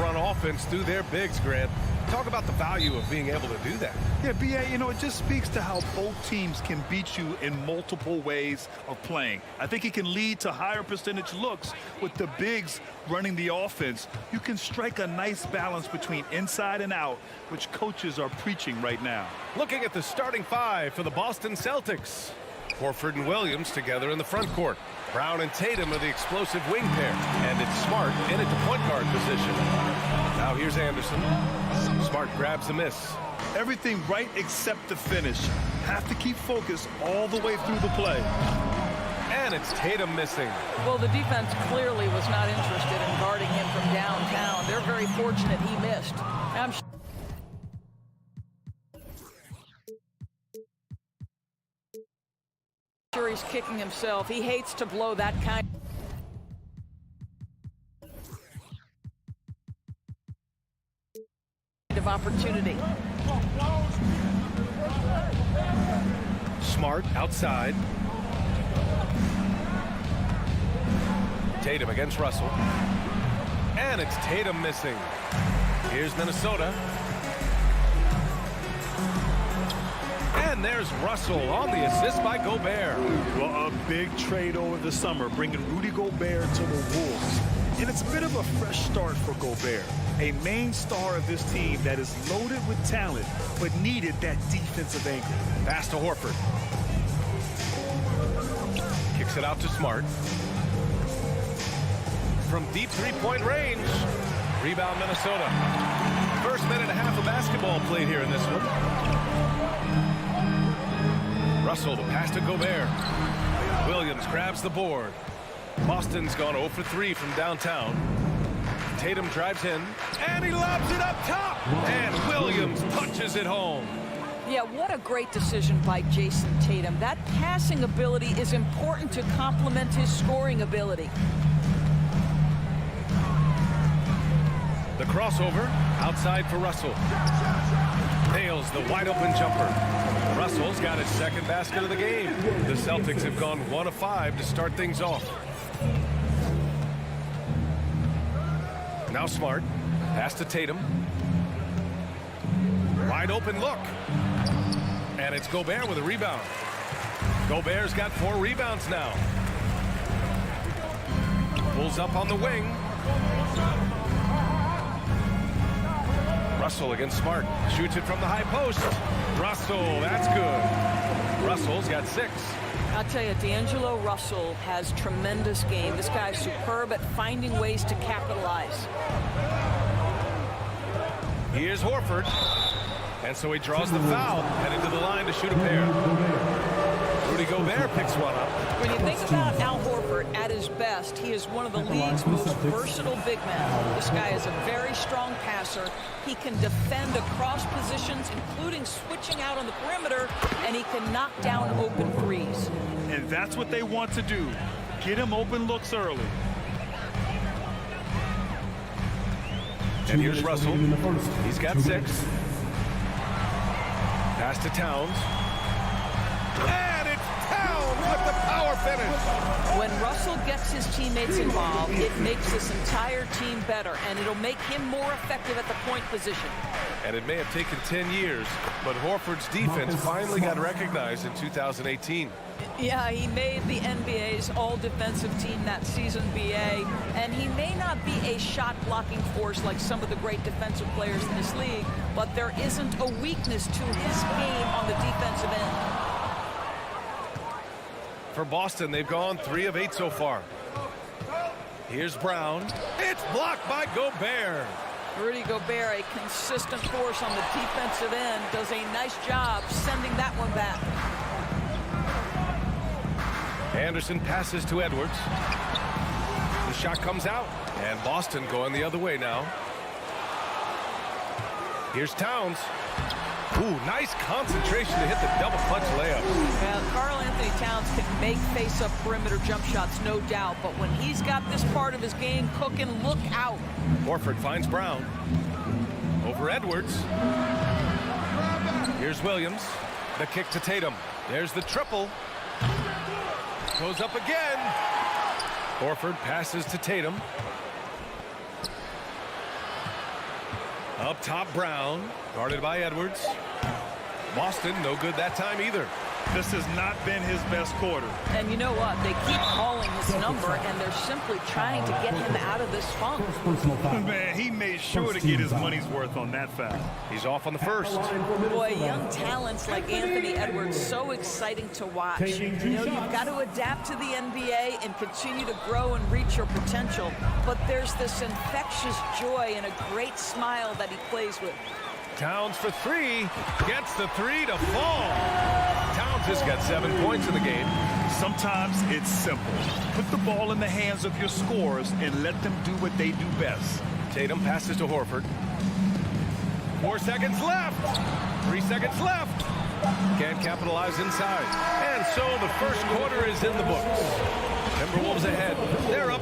on offense through their bigs, Grant. Talk about the value of being able to do that. Yeah, B.A., you know, it just speaks to how both teams can beat you in multiple ways of playing. I think it can lead to higher percentage looks with the bigs running the offense. You can strike a nice balance between inside and out, which coaches are preaching right now. Looking at the starting five for the Boston Celtics. Horford and Williams together in the front court. Brown and Tatum are the explosive wing pair. And it's Smart in at the point guard position. Now here's Anderson. Smart grabs a miss. Everything right except the finish. Have to keep focused all the way through the play. And it's Tatum missing. Well, the defense clearly was not interested in guarding him from downtown. They're very fortunate he missed. I'm sure he's kicking himself. He hates to blow that kind of opportunity. Smart outside. Tatum against Russell. And it's Tatum missing. Here's Minnesota. And there's Russell on the assist by Gobert. Well, a big trade over the summer, bringing Rudy Gobert to the Wolves. And it's a bit of a fresh start for Gobert, a main star of this team that is loaded with talent, but needed that defensive anchor. Pass to Horford. Kicks it out to Smart. From deep three-point range. Rebound Minnesota. First minute and a half of basketball played here in this one. Russell, the pass to Gobert. Williams grabs the board. Boston's gone 0 for 3 from downtown. Tatum drives in, and he lobs it up top. And Williams punches it home. Yeah, what a great decision by Jason Tatum. That passing ability is important to complement his scoring ability. The crossover outside for Russell. Nails the wide open jumper. Russell's got his second basket of the game. The Celtics have gone 1 of 5 to start things off. Now Smart. Pass to Tatum. Wide open look. And it's Gobert with a rebound. Gobert's got 4 rebounds now. Pulls up on the wing. Russell against Smart. Shoots it from the high post. Russell, that's good. Russell's got 6. I'll tell you, D'Angelo Russell has tremendous game. This guy's superb at finding ways to capitalize. Here's Horford. And so he draws the foul, headed to the line to shoot a pair. Rudy Gobert picks one up. When you think about Al Horford at his best, he is one of the league's most versatile big men. This guy is a very strong passer. He can defend across positions, including switching out on the perimeter, and he can knock down open threes. And that's what they want to do. Get him open looks early. And here's Russell. He's got 6. Pass to Towns. And it's Towns with the power finish. When Russell gets his teammates involved, it makes this entire team better, and it'll make him more effective at the point position. And it may have taken 10 years, but Horford's defense finally got recognized in 2018. Yeah, he made the NBA's all-defensive team that season, BA, and he may not be a shot-blocking force like some of the great defensive players in this league, but there isn't a weakness to his game on the defensive end. For Boston, they've gone 3 of 8 so far. Here's Brown. It's blocked by Gobert. Rudy Gobert, a consistent force on the defensive end, does a nice job sending that one back. Anderson passes to Edwards. The shot comes out, and Boston going the other way now. Here's Towns. Ooh, nice concentration to hit the double clutch layup. Well, Karl Anthony Towns can make face-up perimeter jump shots, no doubt, but when he's got this part of his game cooking, look out. Horford finds Brown. Over Edwards. Here's Williams. The kick to Tatum. There's the triple. Goes up again. Up top, Brown, guarded by Edwards. Boston, no good that time either. This has not been his best quarter. And you know what? They keep calling his number, and they're simply trying to get him out of this funk. Man, he made sure to get his money's worth on that foul. He's off on the first. Boy, young talents like Anthony Edwards, so exciting to watch. You know, you've got to adapt to the NBA and continue to grow and reach your potential. But there's this infectious joy and a great smile that he plays with. Towns for three. Gets the three to fall. Towns has got 7 points in the game. Sometimes it's simple. Put the ball in the hands of your scorers and let them do what they do best. Tatum passes to Horford. 4 seconds left. 3 seconds left. Can't capitalize inside. And so the first quarter is in the books. Timberwolves ahead. They're up.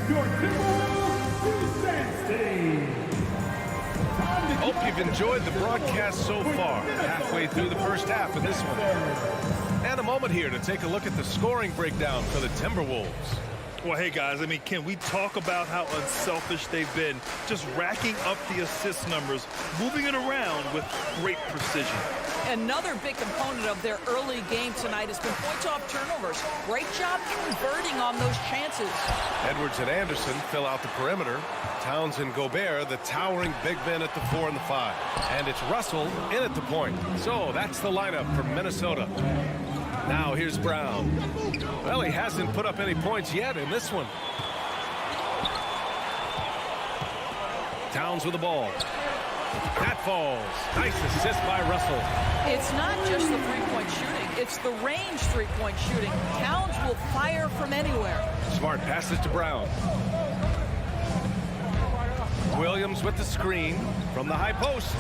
Your Timberwolves defense team. Hope you've enjoyed the broadcast so far. Halfway through the first half of this one. And a moment here to take a look at the scoring breakdown for the Timberwolves. Well, hey, guys, I mean, can we talk about how unselfish they've been? Just racking up the assist numbers, moving it around with great precision. Another big component of their early game tonight has been points off turnovers. Great job converting on those chances. Edwards and Anderson fill out the perimeter. Towns and Gobert, the towering big men at the 4 and the 5. And it's Russell in at the point. So that's the lineup for Minnesota. Now here's Brown. Well, he hasn't put up any points yet in this one. Towns with the ball. That falls. Nice assist by Russell. It's not just the three-point shooting. It's the range three-point shooting. Towns will fire from anywhere. Smart passes to Brown. Williams with the screen from the high post.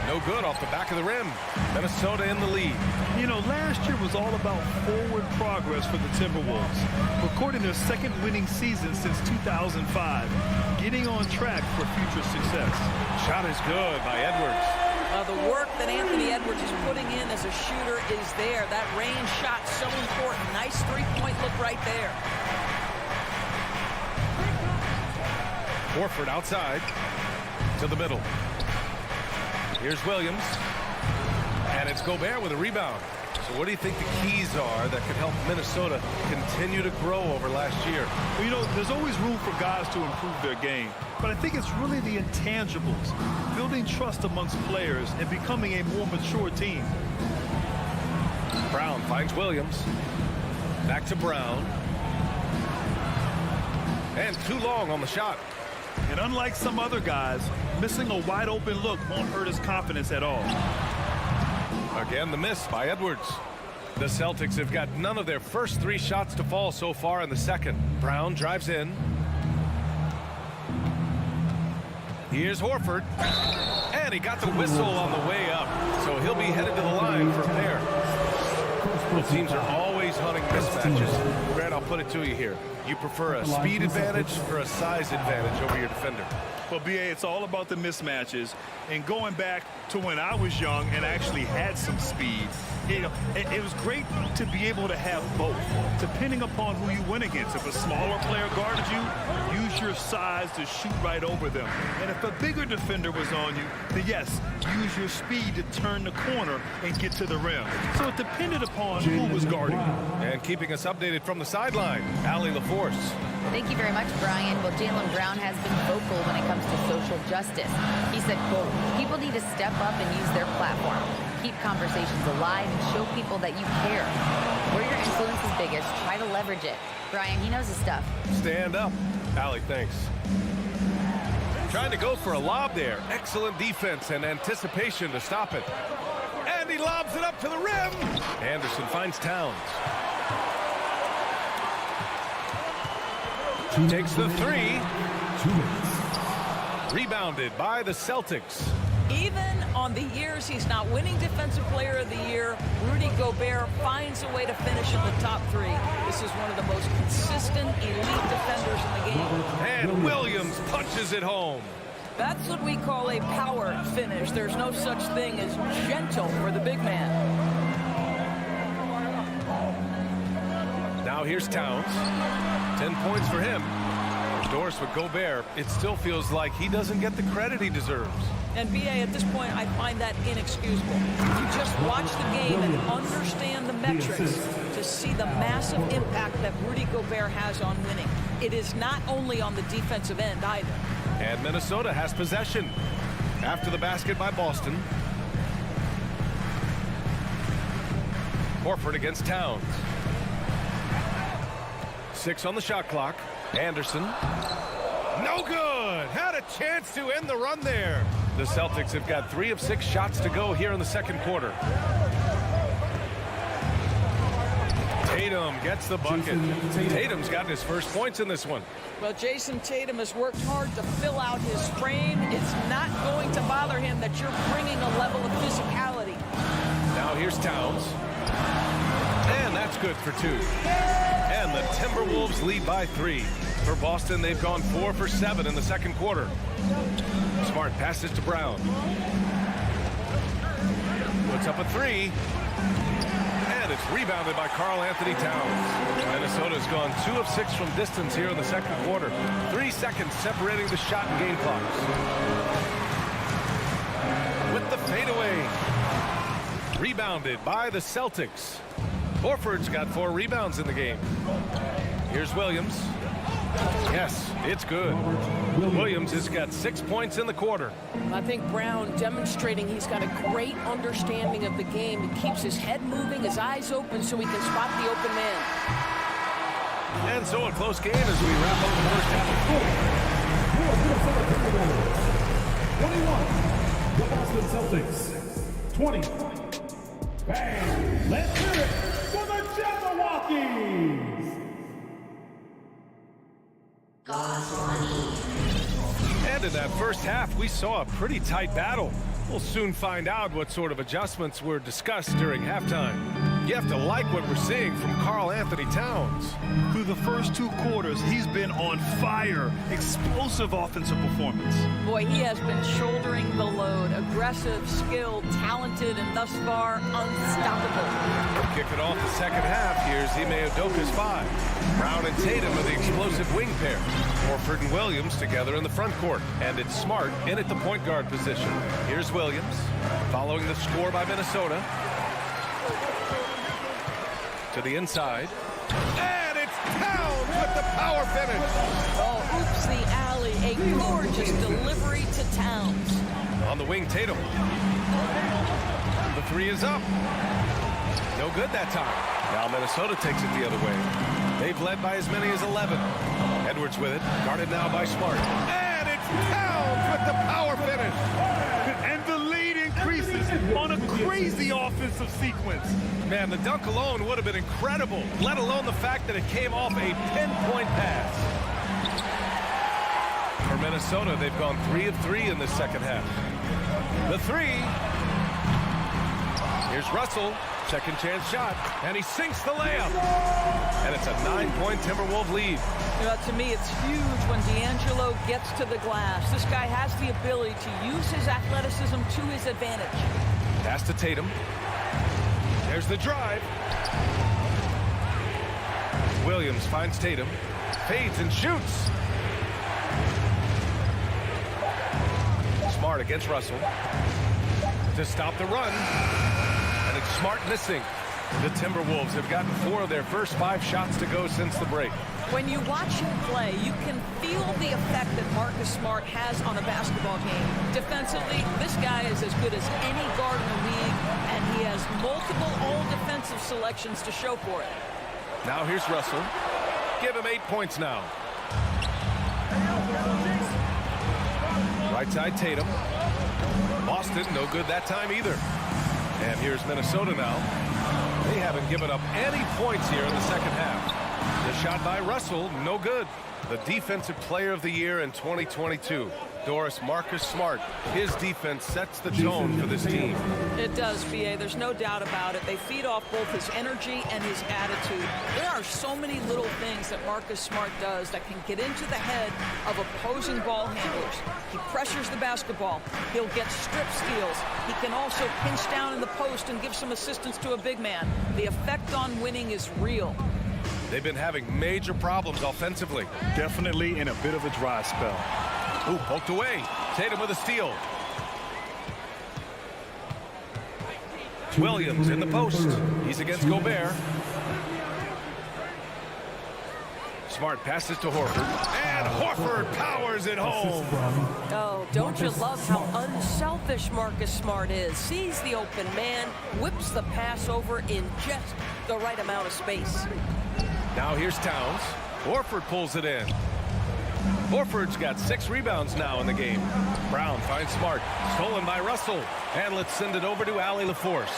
No good off the back of the rim. Minnesota in the lead. You know, last year was all about forward progress for the Timberwolves, recording their second winning season since 2005, getting on track for future success. Shot is good by Edwards. The work that Anthony Edwards is putting in as a shooter is there. That range shot so important. Nice three-point look right there. Horford outside to the middle. Here's Williams. And it's Gobert with a rebound. So what do you think the keys are that could help Minnesota continue to grow over last year? Well, you know, there's always room for guys to improve their game. But I think it's really the intangibles, building trust amongst players and becoming a more mature team. Brown finds Williams. Back to Brown. And too long on the shot. And unlike some other guys, missing a wide open look won't hurt his confidence at all. Again, the miss by Edwards. The Celtics have got none of their first 3 shots to fall so far in the second. Brown drives in. Here's Horford. And he got the whistle on the way up. So he'll be headed to the line for a pair. Both teams are always hunting mismatches. Brad, I'll put it to you here. You prefer a speed advantage or a size advantage over your defender? Well, BA, it's all about the mismatches. And going back to when I was young and actually had some speed, you know, it was great to be able to have both, depending upon who you went against. If a smaller player guarded you, use your size to shoot right over them. And if a bigger defender was on you, then yes, use your speed to turn the corner and get to the rim. So it depended upon who was guarding you. And keeping us updated from the sideline, Allie LaForce. Thank you very much, Brian. Well, Jaylen Brown has been vocal when it comes to social justice. He said, quote, "People need to step up and use their platform. Keep conversations alive and show people that you care. Where your influence is biggest, try to leverage it." Brian, he knows his stuff. Stand up. Allie, thanks. Trying to go for a lob there. Excellent defense and anticipation to stop it. And he lobs it up to the rim. Anderson finds Towns. Takes the 3. Rebounded by the Celtics. Even on the years he's not winning Defensive Player of the Year, Rudy Gobert finds a way to finish in the top 3. This is one of the most consistent elite defenders in the game. And Williams punches it home. That's what we call a power finish. There's no such thing as gentle for the big man. Now here's Towns. 10 points for him. Doris, with Gobert, it still feels like he doesn't get the credit he deserves. And BA, at this point, I find that inexcusable. You just watch the game and understand the metrics to see the massive impact that Rudy Gobert has on winning. It is not only on the defensive end either. And Minnesota has possession after the basket by Boston. Horford against Towns. 6 on the shot clock. Anderson. No good. Had a chance to end the run there. The Celtics have got 3 of 6 shots to go here in the second quarter. Tatum gets the bucket. Tatum's gotten his first points in this one. Well, Jason Tatum has worked hard to fill out his frame. It's not going to bother him that you're bringing a level of physicality. Now here's Towns. And that's good for 2. And the Timberwolves lead by 3. For Boston, they've gone 4 for 7 in the second quarter. Smart passes to Brown. Puts up a 3. And it's rebounded by Karl Anthony Towns. Minnesota's gone 2 of 6 from distance here in the second quarter. 3 seconds separating the shot and game clocks. With the fadeaway. Rebounded by the Celtics. Horford's got 4 rebounds in the game. Here's Williams. Yes, it's good. Williams has got 6 points in the quarter. I think Brown demonstrating he's got a great understanding of the game. He keeps his head moving, his eyes open so he can spot the open man. And so a close game as we wrap up the first half. 21, the Boston Celtics. 20. Bang! Let's hear it for the Jabberwockies! And in that first half, we saw a pretty tight battle. We'll soon find out what sort of adjustments were discussed during halftime. You have to like what we're seeing from Karl Anthony Towns. Through the first 2 quarters, he's been on fire. Explosive offensive performance. Boy, he has been shouldering the load. Aggressive, skilled, talented, and thus far, unstoppable. We'll kick it off the second half. Here's Ime Udoka's 5. Brown and Tatum are the explosive wing pair. Horford and Williams together in the front court. And it's Smart in at the point guard position. Here's Williams, following the score by Minnesota. To the inside. And it's Towns with the power finish. Oh, oops, the alley. A gorgeous delivery to Towns. On the wing, Tatum. The 3 is up. No good that time. Now Minnesota takes it the other way. They've led by as many as 11. Edwards with it, guarded now by Smart. And it's Towns with the power finish. And the lead increases on a crazy offensive sequence. Man, the dunk alone would have been incredible, let alone the fact that it came off a pinpoint pass. For Minnesota, they've gone 3 of 3 in the second half. The 3. Here's Russell, second chance shot, and he sinks the layup. And it's a 9-point Timberwolves lead. You know, to me, it's huge when D'Angelo gets to the glass. This guy has the ability to use his athleticism to his advantage. Pass to Tatum. There's the drive. Williams finds Tatum, fades and shoots. Smart against Russell to stop the run. And it's Smart missing. The Timberwolves have gotten 4 of their first 5 shots to go since the break. When you watch him play, you can feel the effect that Marcus Smart has on a basketball game. Defensively, this guy is as good as any guard in the league, and he has multiple all-defensive selections to show for it. Now here's Russell. Give him 8 points now. Right side, Tatum. Boston, no good that time either. And here's Minnesota now. They haven't given up any points here in the second half. The shot by Russell, no good. The Defensive Player of the Year in 2022. Doris, Marcus Smart. His defense sets the tone for this team. It does, B.A. There's no doubt about it. They feed off both his energy and his attitude. There are so many little things that Marcus Smart does that can get into the head of opposing ball handlers. He pressures the basketball. He'll get strip steals. He can also pinch down in the post and give some assistance to a big man. The effect on winning is real. They've been having major problems offensively. Definitely in a bit of a dry spell. Ooh, poked away. Tatum with a steal. Williams in the post. He's against Gobert. Smart passes to Horford. And Horford powers it home. Oh, don't you love how unselfish Marcus Smart is? Sees the open man, whips the pass over in just the right amount of space. Now here's Towns. Horford pulls it in. Horford's got 6 rebounds now in the game. Brown finds Smart. Stolen by Russell. And let's send it over to Allie LaForce.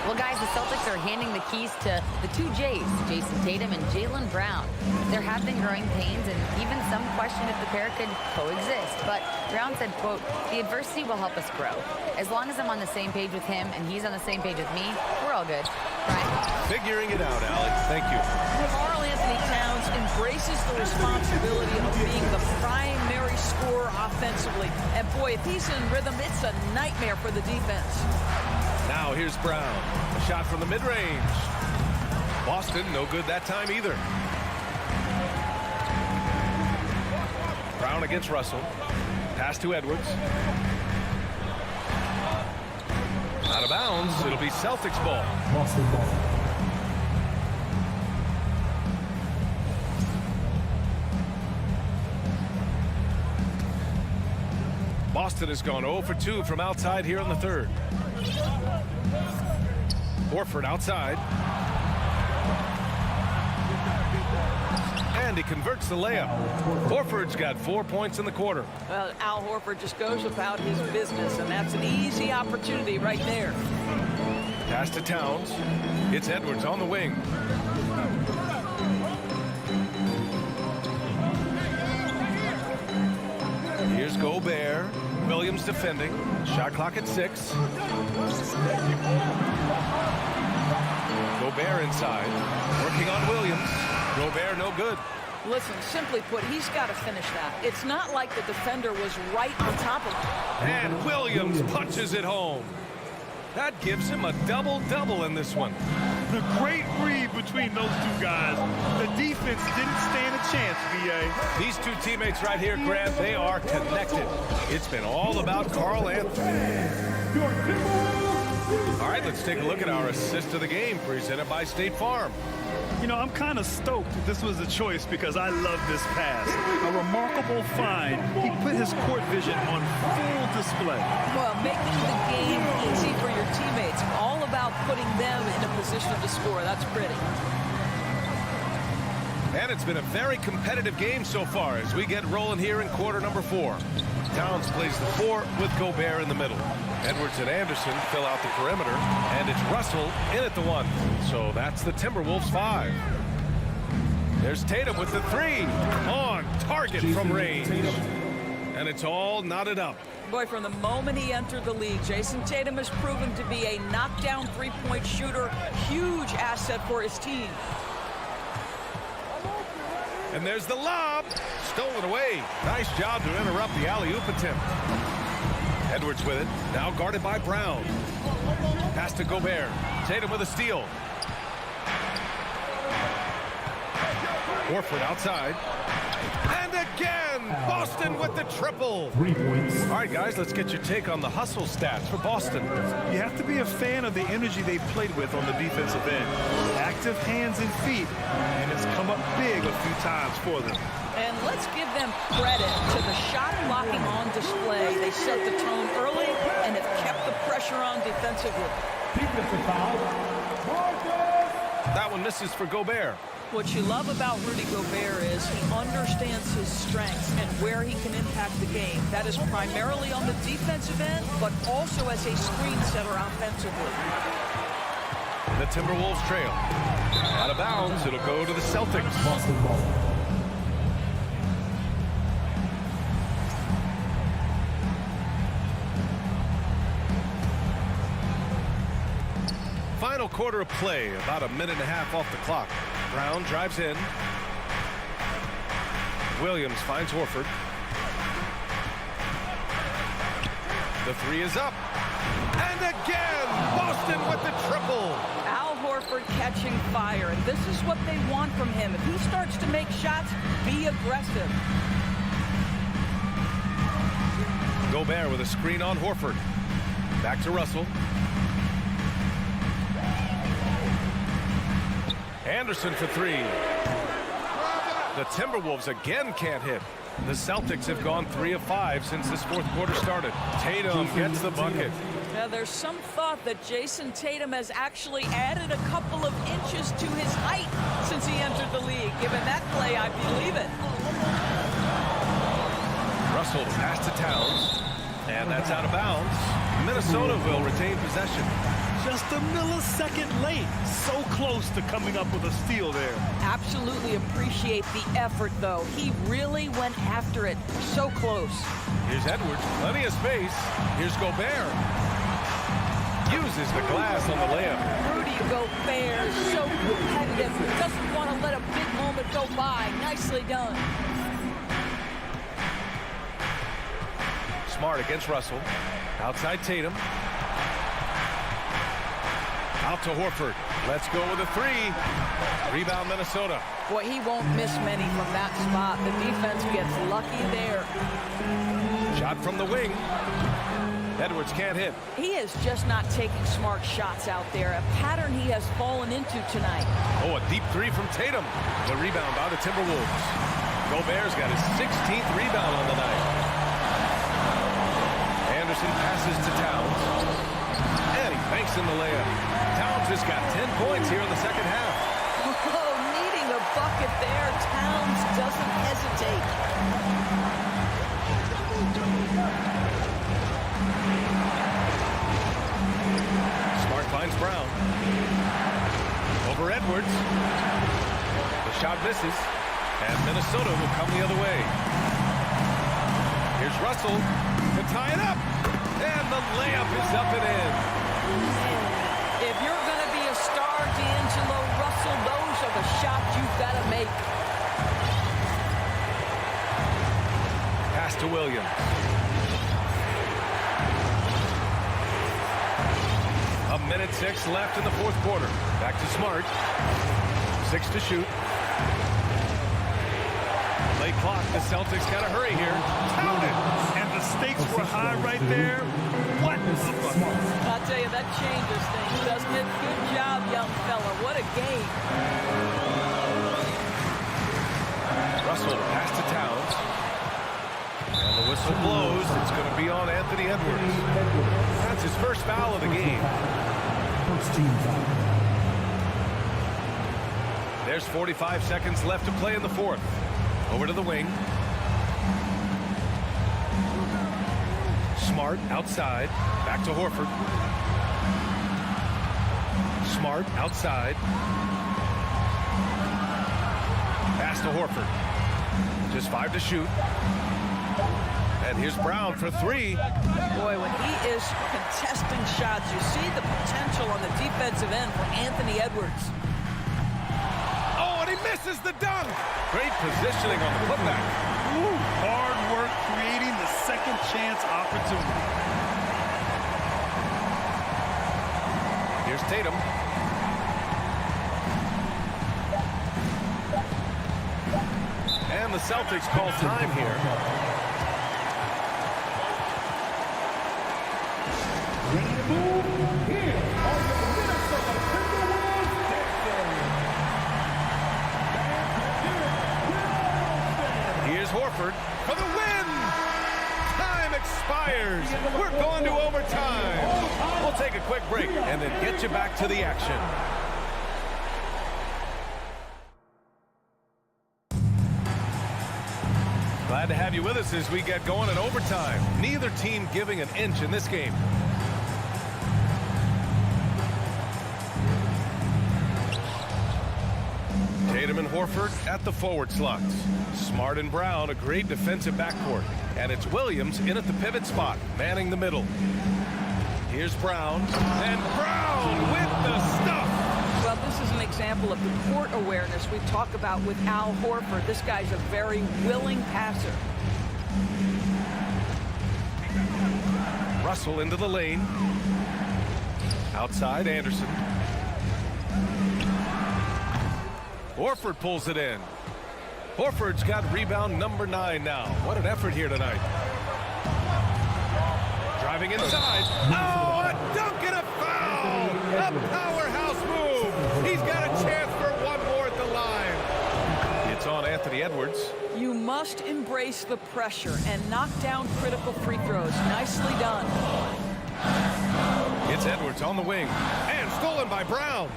Well, guys, the Celtics are handing the keys to the 2 J's, Jason Tatum and Jaylen Brown. There have been growing pains and even some question if the pair could coexist. But Brown said, quote, "The adversity will help us grow. As long as I'm on the same page with him and he's on the same page with me, we're all good." Right? Figuring it out, Allie. Thank you. Karl Anthony Towns embraces the responsibility of being the primary scorer offensively. And boy, if he's in rhythm, it's a nightmare for the defense. Now here's Brown. A shot from the mid-range. Boston, no good that time either. Brown against Russell. Pass to Edwards. Out of bounds. It'll be Celtics ball. Boston ball. Boston has gone 0 for 2 from outside here in the third. Horford outside. And he converts the layup. Horford's got 4 points in the quarter. Well, Al Horford just goes about his business, and that's an easy opportunity right there. Pass to Towns. It's Edwards on the wing. Here's Gobert. Williams defending. Shot clock at 6. Gobert inside. Working on Williams. Gobert no good. Listen, simply put, he's got to finish that. It's not like the defender was right on top of him. And Williams punches it home. That gives him a double-double in this one. The great read between those 2 guys. The defense didn't stand a chance, B.A. These 2 teammates right here, Grant, they are connected. It's been all about Karl Anthony. All right, let's take a look at our assist of the game presented by State Farm. You know, I'm kind of stoked this was a choice because I love this pass. A remarkable find. He put his court vision on full display. Well, making the game easy for your teammates. All about putting them in a position to score. That's pretty. And it's been a very competitive game so far as we get rolling here in quarter number 4. Towns plays the 4 with Gobert in the middle. Edwards and Anderson fill out the perimeter, and it's Russell in at the 1. So that's the Timberwolves 5. There's Tatum with the 3. On target from range. And it's all knotted up. Boy, from the moment he entered the league, Jason Tatum has proven to be a knockdown three-point shooter. Huge asset for his team. And there's the lob. Stolen away. Nice job to interrupt the alley-oop attempt. Edwards with it. Now guarded by Brown. Pass to Gobert. Tatum with a steal. Horford outside. And again, Boston with the triple. 3 points. All right, guys, let's get your take on the hustle stats for Boston. You have to be a fan of the energy they played with on the defensive end. Active hands and feet, and it's come up big a few times for them. And let's give them credit to the shot blocking on display. They set the tone early and have kept the pressure on defensively. Defensive foul. That one misses for Gobert. What you love about Rudy Gobert is he understands his strengths and where he can impact the game. That is primarily on the defensive end, but also as a screen setter offensively. The Timberwolves trail. Out of bounds, it'll go to the Celtics. Boston ball. Final quarter of play, about a minute and a half off the clock. Brown drives in. Williams finds Horford. The 3 is up. And again, Boston with the triple. Al Horford Horford catching fire, and this is what they want from him. If he starts to make shots, be aggressive. Gobert with a screen on Horford. Back to Russell. Anderson for three. The Timberwolves again can't hit. The Celtics have gone 3 of 5 since this fourth quarter started. Tatum gets the bucket. Now, there's some thought that Jason Tatum has actually added a couple of inches to his height since he entered the league. Given that play, I believe it. Russell pass to Towns, and that's out of bounds. Minnesota will retain possession. Just a millisecond late. So close to coming up with a steal there. Absolutely appreciate the effort, though. He really went after it. So close. Here's Edwards. Plenty of space. Here's Gobert. Uses the glass on the layup. Rudy Gobert, so competitive. Doesn't want to let a big moment go by. Nicely done. Smart against Russell. Outside Tatum. Out to Horford. Let's go with a three. Rebound Minnesota. Boy, he won't miss many from that spot. The defense gets lucky there. Shot from the wing. Edwards can't hit. He is just not taking smart shots out there. A pattern he has fallen into tonight. Oh, a deep three from Tatum. The rebound by the Timberwolves. Gobert's got his 16th rebound on the night. Anderson passes to Towns. And he banks in the layup. Towns has got 10 points here in the second half. Oh, needing a bucket there. Towns doesn't hesitate. Smart finds Brown. Over Edwards. The shot misses. And Minnesota will come the other way. Here's Russell to tie it up. And the layup is up and in. If you're going to be a star, D'Angelo Russell, those are the shots you've got to make. Pass to Williams. A minute 6 left in the fourth quarter. Back to Smart. 6 to shoot. Late clock. The Celtics got to hurry here. Counted. And the stakes were high right there. What? I'll tell you, that changes things, doesn't it? Good job, young fella. What a game. Russell pass to Towns. And the whistle blows. It's going to be on Anthony Edwards. That's his first foul of the game. First team foul. There's 45 seconds left to play in the fourth. Over to the wing. Smart outside. Back to Horford. Smart outside. Pass to Horford. Just 5 to shoot. And here's Brown for three. Boy, when he is contesting shots, you see the potential on the defensive end for Anthony Edwards. Oh, and he misses the dunk. Great positioning on the putback. Ooh, hard work creating the second chance opportunity. Here's Tatum. And the Celtics call time here. Here are the Minnesota Timberwolves dancing. Here's Horford for the win. Time expires. We're going to overtime. We'll take a quick break and then get you back to the action. Glad to have you with us as we get going in overtime. Neither team giving an inch in this game. Tatum and Horford at the forward slots. Smart and Brown, a great defensive backcourt. And it's Williams in at the pivot spot, manning the middle. Here's Brown, and Brown with the stuff. Well, this is an example of the court awareness we talk about with Al Horford. This guy's a very willing passer. Russell into the lane. Outside, Anderson. Horford pulls it in. Horford's got rebound number 9 now. What an effort here tonight. Driving inside. Oh, a dunk and a foul! A powerhouse move. He's got a chance for one more at the line. It's on Anthony Edwards. You must embrace the pressure and knock down critical free throws. Nicely done. It's Edwards on the wing. And stolen by Brown.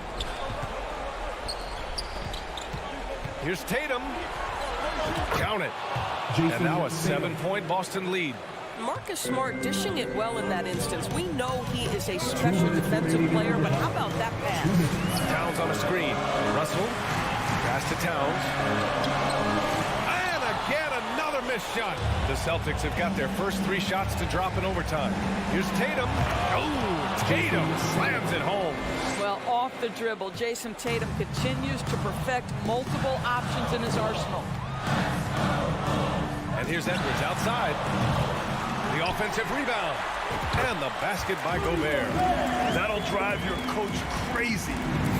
Here's Tatum. Count it. And now a 7-point Boston lead. Marcus Smart dishing it well in that instance. We know he is a special defensive player, but how about that pass? Towns on a screen. Russell. Pass to Towns. And again, another missed shot. The Celtics have got their first 3 shots to drop in overtime. Here's Tatum. Oh, Tatum slams it home. Well, off the dribble, Jason Tatum continues to perfect multiple options in his arsenal. And here's Edwards outside. The offensive rebound. And the basket by Gobert. That'll drive your coach crazy,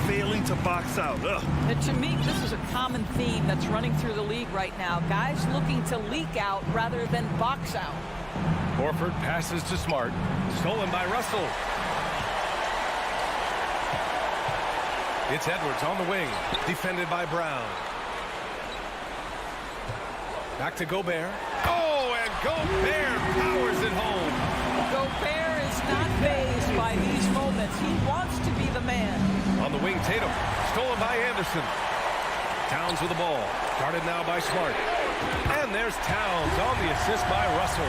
failing to box out. Ugh. And to me, this is a common theme that's running through the league right now. Guys looking to leak out rather than box out. Horford passes to Smart. Stolen by Russell. It's Edwards on the wing. Defended by Brown. Back to Gobert. Oh, and Gobert powers it home. Gobert is not fazed by these moments. He wants to be the man. On the wing, Tatum. Stolen by Anderson. Towns with the ball. Guarded now by Smart. And there's Towns on the assist by Russell.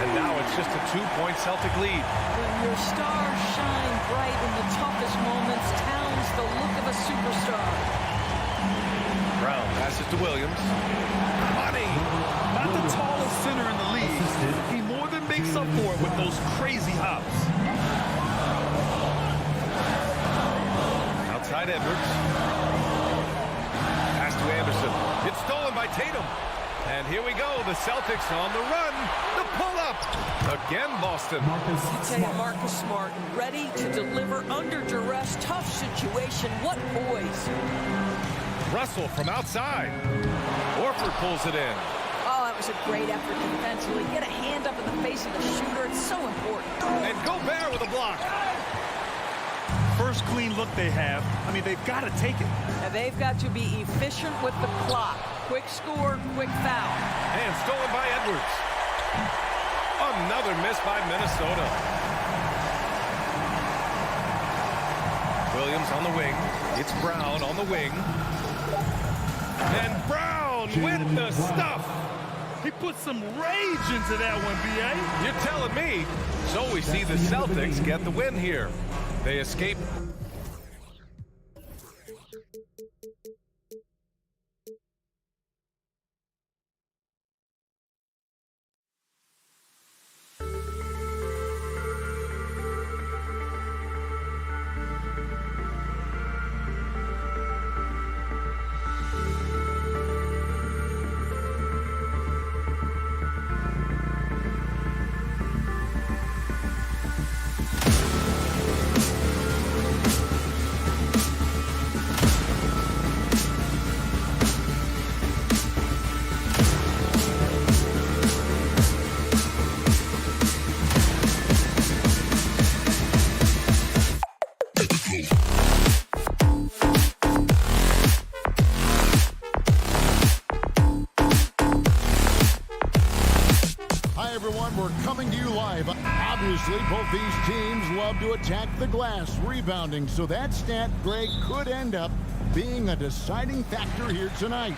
And now it's just a 2-point Celtic lead. When your stars shine bright in the toughest moments, Towns the look of a superstar. Brown passes to Williams. Money! Not the tallest center in the league. He more than makes up for it with those crazy hops. Outside Edwards. Pass to Anderson. It's stolen by Tatum. And here we go. The Celtics on the run. The pull-up. Again, Boston. I tell you, Marcus Smart, ready to deliver under duress. Tough situation. What poise. Russell from outside. Horford pulls it in. Oh, that was a great effort defensively. Get a hand up in the face of the shooter. It's so important. And Gobert with a block. First clean look they have. I mean, they've got to take it. Now they've got to be efficient with the clock. Quick score, quick foul. And stolen by Edwards. Another miss by Minnesota. Williams on the wing. It's Brown on the wing. And Brown with the stuff. He put some rage into that one, B.A. You're telling me. So we see the Celtics get the win here. They escape. We're coming to you live. Obviously, both these teams love to attack the glass, rebounding, so that stat, Greg, could end up being a deciding factor here tonight.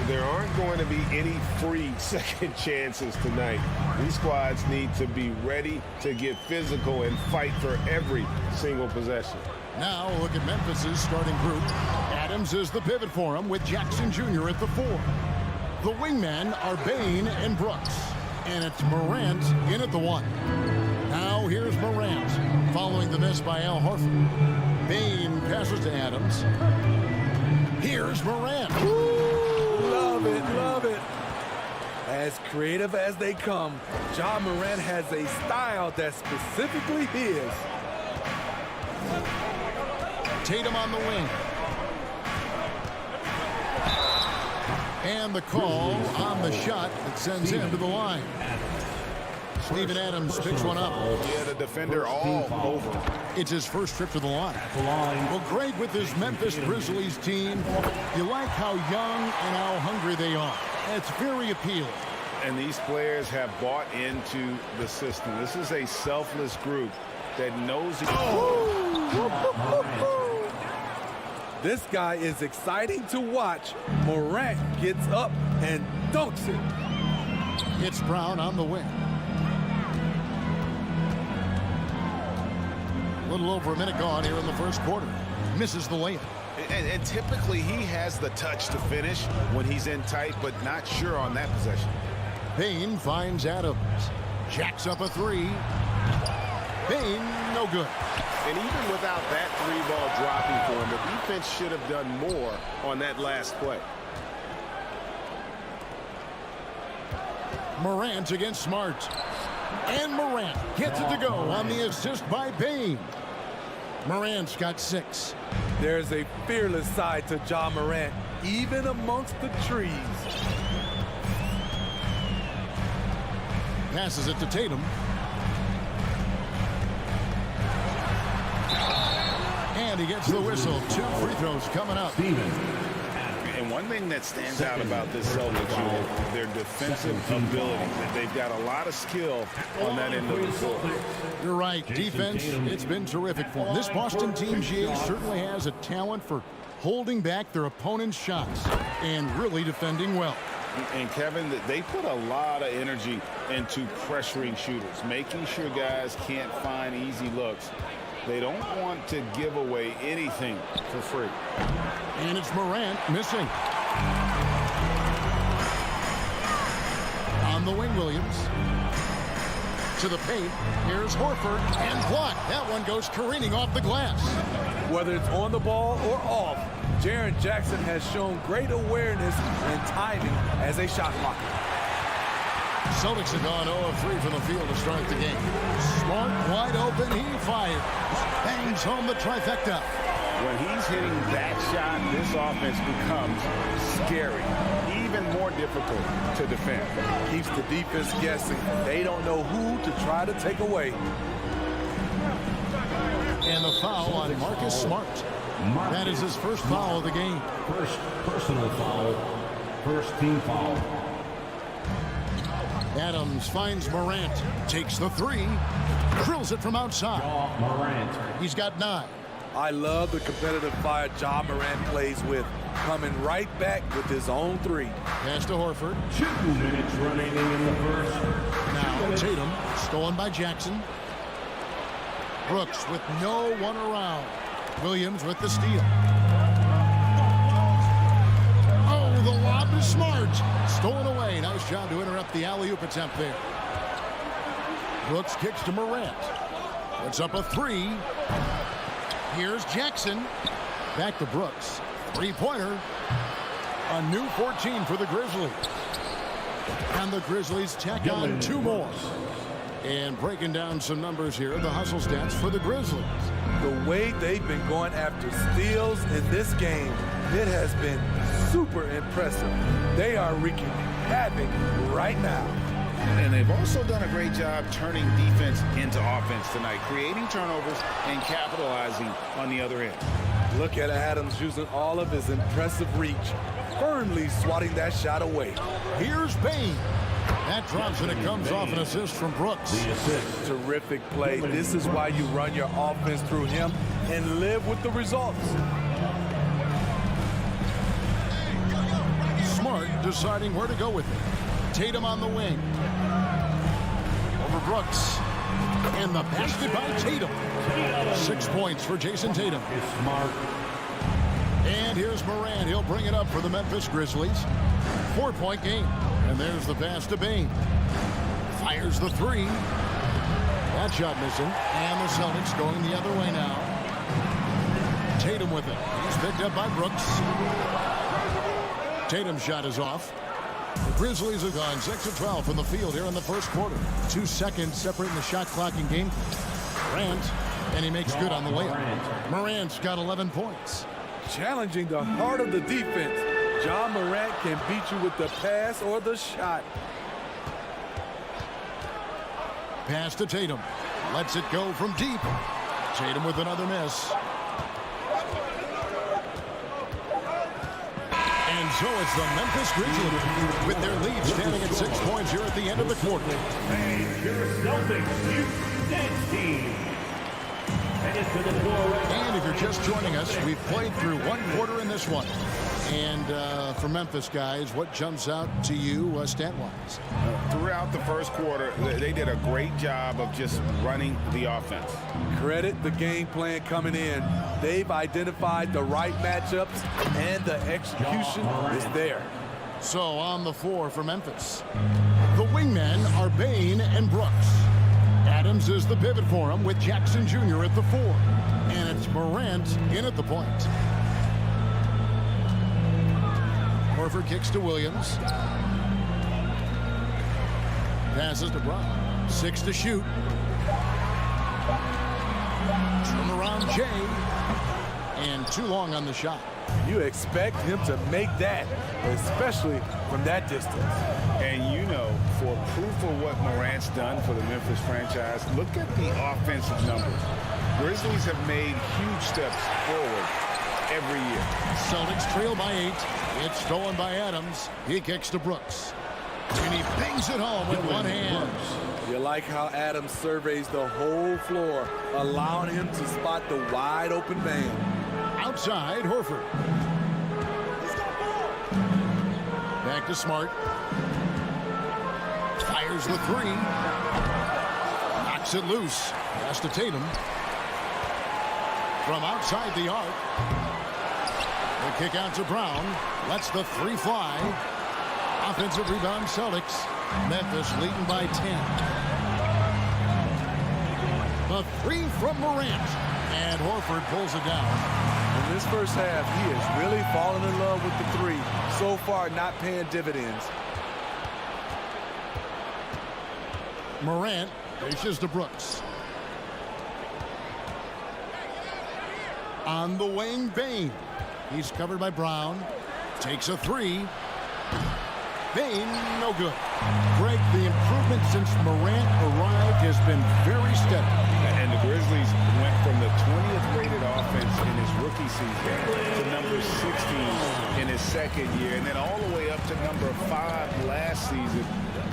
There aren't going to be any free second chances tonight. These squads need to be ready to get physical and fight for every single possession. Now, look at Memphis's starting group. Adams is the pivot for him with Jackson Jr. at the 4. The wingmen are Bain and Brooks. And it's Morant in at the 1. Now here's Morant following the miss by Al Horford. Bain passes to Adams. Here's Morant. Ooh, love it, love it. As creative as they come, Ja Morant has a style that's specifically his. Tatum on the wing. And the call on the shot that sends him to the line. Steven Adams picks one up. Yeah, the defender all over. It's his first trip to the line. Well, Greg, with his Memphis Grizzlies team, you like how young and how hungry they are. It's very appealing. And these players have bought into the system. This is a selfless group that knows. This guy is exciting to watch. Morant gets up and dunks it. It's Brown on the wing. A little over a minute gone here in the first quarter. Misses the layup. And typically he has the touch to finish when he's in tight, but not sure on that possession. Payne finds Adams. Jacks up a three. Payne, no good. And even without that three-ball dropping for him, the defense should have done more on that last play. Morant against Smart. And Morant gets it to go on the assist by Payne. Morant's got 6. There's a fearless side to Ja Morant, even amongst the trees. Passes it to Tatum. And he gets the whistle. 2 free throws coming up. And one thing that stands out about this Celtics unit, their defensive ability. They've got a lot of skill on that end of the floor. You're right. Defense, it's been terrific for them. This Boston team, GA, certainly has a talent for holding back their opponent's shots and really defending well. And Kevin, they put a lot of energy into pressuring shooters, making sure guys can't find easy looks. They don't want to give away anything for free. And it's Morant missing. On the wing, Williams. To the paint. Here's Horford. And blocked. That one goes careening off the glass. Whether it's on the ball or off, Jaren Jackson has shown great awareness and timing as a shot blocker. Celtics have gone 0 of 3 from the field to start the game. Smart, wide open, he fires. Bangs home the trifecta. When he's hitting that shot, this offense becomes scary, even more difficult to defend. Keeps the defense guessing. They don't know who to try to take away. And the foul on Marcus Smart. That is his first foul of the game. First personal foul. First team foul. Adams finds Morant. Takes the 3. Drills it from outside. Morant. He's got 9. I love the competitive fire Ja Morant plays with. Coming right back with his own 3. Pass to Horford. 2 minutes remaining in the first. Now Tatum. Stolen by Jackson. Brooks with no one around. Williams with the steal. Oh, the lob to Smart. Stolen away. Nice job to interrupt the alley-oop attempt there. Brooks kicks to Morant. Puts up a 3. Here's Jackson. Back to Brooks. 3-pointer. A new 14 for the Grizzlies. And the Grizzlies tack on 2 more. And breaking down some numbers here, the hustle stats for the Grizzlies. The way they've been going after steals in this game, it has been super impressive. They are wreaking havoc right now. And they've also done a great job turning defense into offense tonight, creating turnovers and capitalizing on the other end. Look at Adams using all of his impressive reach, firmly swatting that shot away. Here's Payne. That drops and it comes off an assist from Brooks. Terrific play. This is why you run your offense through him and live with the results. Smart deciding where to go with it. Tatum on the wing. Over Brooks. And the basket by Tatum. 6 points for Jason Tatum. Smart. And here's Morant. He'll bring it up for the Memphis Grizzlies. 4-point game. And there's the pass to Payne. Fires the 3. That shot missing. And the Celtics going the other way now. Tatum with it. He's picked up by Brooks. Tatum's shot is off. The Grizzlies have gone 6 of 12 from the field here in the first quarter. 2 seconds separating the shot clock in game. Grant And he makes good on the layup. Morant's got 11 points. Challenging the heart of the defense. John Morant can beat you with the pass or the shot. Pass to Tatum. Lets it go from deep. Tatum with another miss. And so it's the Memphis Grizzlies with their lead standing at 6 points here at the end of the quarter. And your Celtics Youth Dance Team. Headed to the floor. And if you're just joining us, we've played through one quarter in this one. And for Memphis, guys, what jumps out to you stat-wise? Throughout the first quarter, they did a great job of just running the offense. Credit the game plan coming in. They've identified the right matchups, and the execution is there. So on the floor for Memphis, the wingmen are Bain and Brooks. Adams is the pivot for him with Jackson Jr. at the 4. And it's Morant in at the point. Horford kicks to Williams. Passes to Brown. 6 to shoot. Turn around Jay. And too long on the shot. You expect him to make that, especially from that distance. And you know, for proof of what Morant's done for the Memphis franchise, look at the offensive numbers. Grizzlies have made huge steps forward every year. Celtics trail by 8. It's stolen by Adams. He kicks to Brooks. And he bangs it home with one hand. You like how Adams surveys the whole floor, allowing him to spot the wide open man. Outside, Horford. Back to Smart. Fires the 3. Knocks it loose. Pass to Tatum. From outside the arc. The kick out to Brown. Lets the 3 fly. Offensive rebound, Celtics. Memphis leading by 10. The 3 from Morant. And Horford pulls it down. In this first half, he is really falling in love with the 3. So far, not paying dividends. Morant dishes to Brooks. On the wing, Bain. He's covered by Brown. Takes a 3. Bain, no good. Greg, the improvement since Morant arrived has been very steady. And the Grizzlies went from the 20th rated offense in his rookie season to number 16 in his second year, and then all the way up to number 5 last season.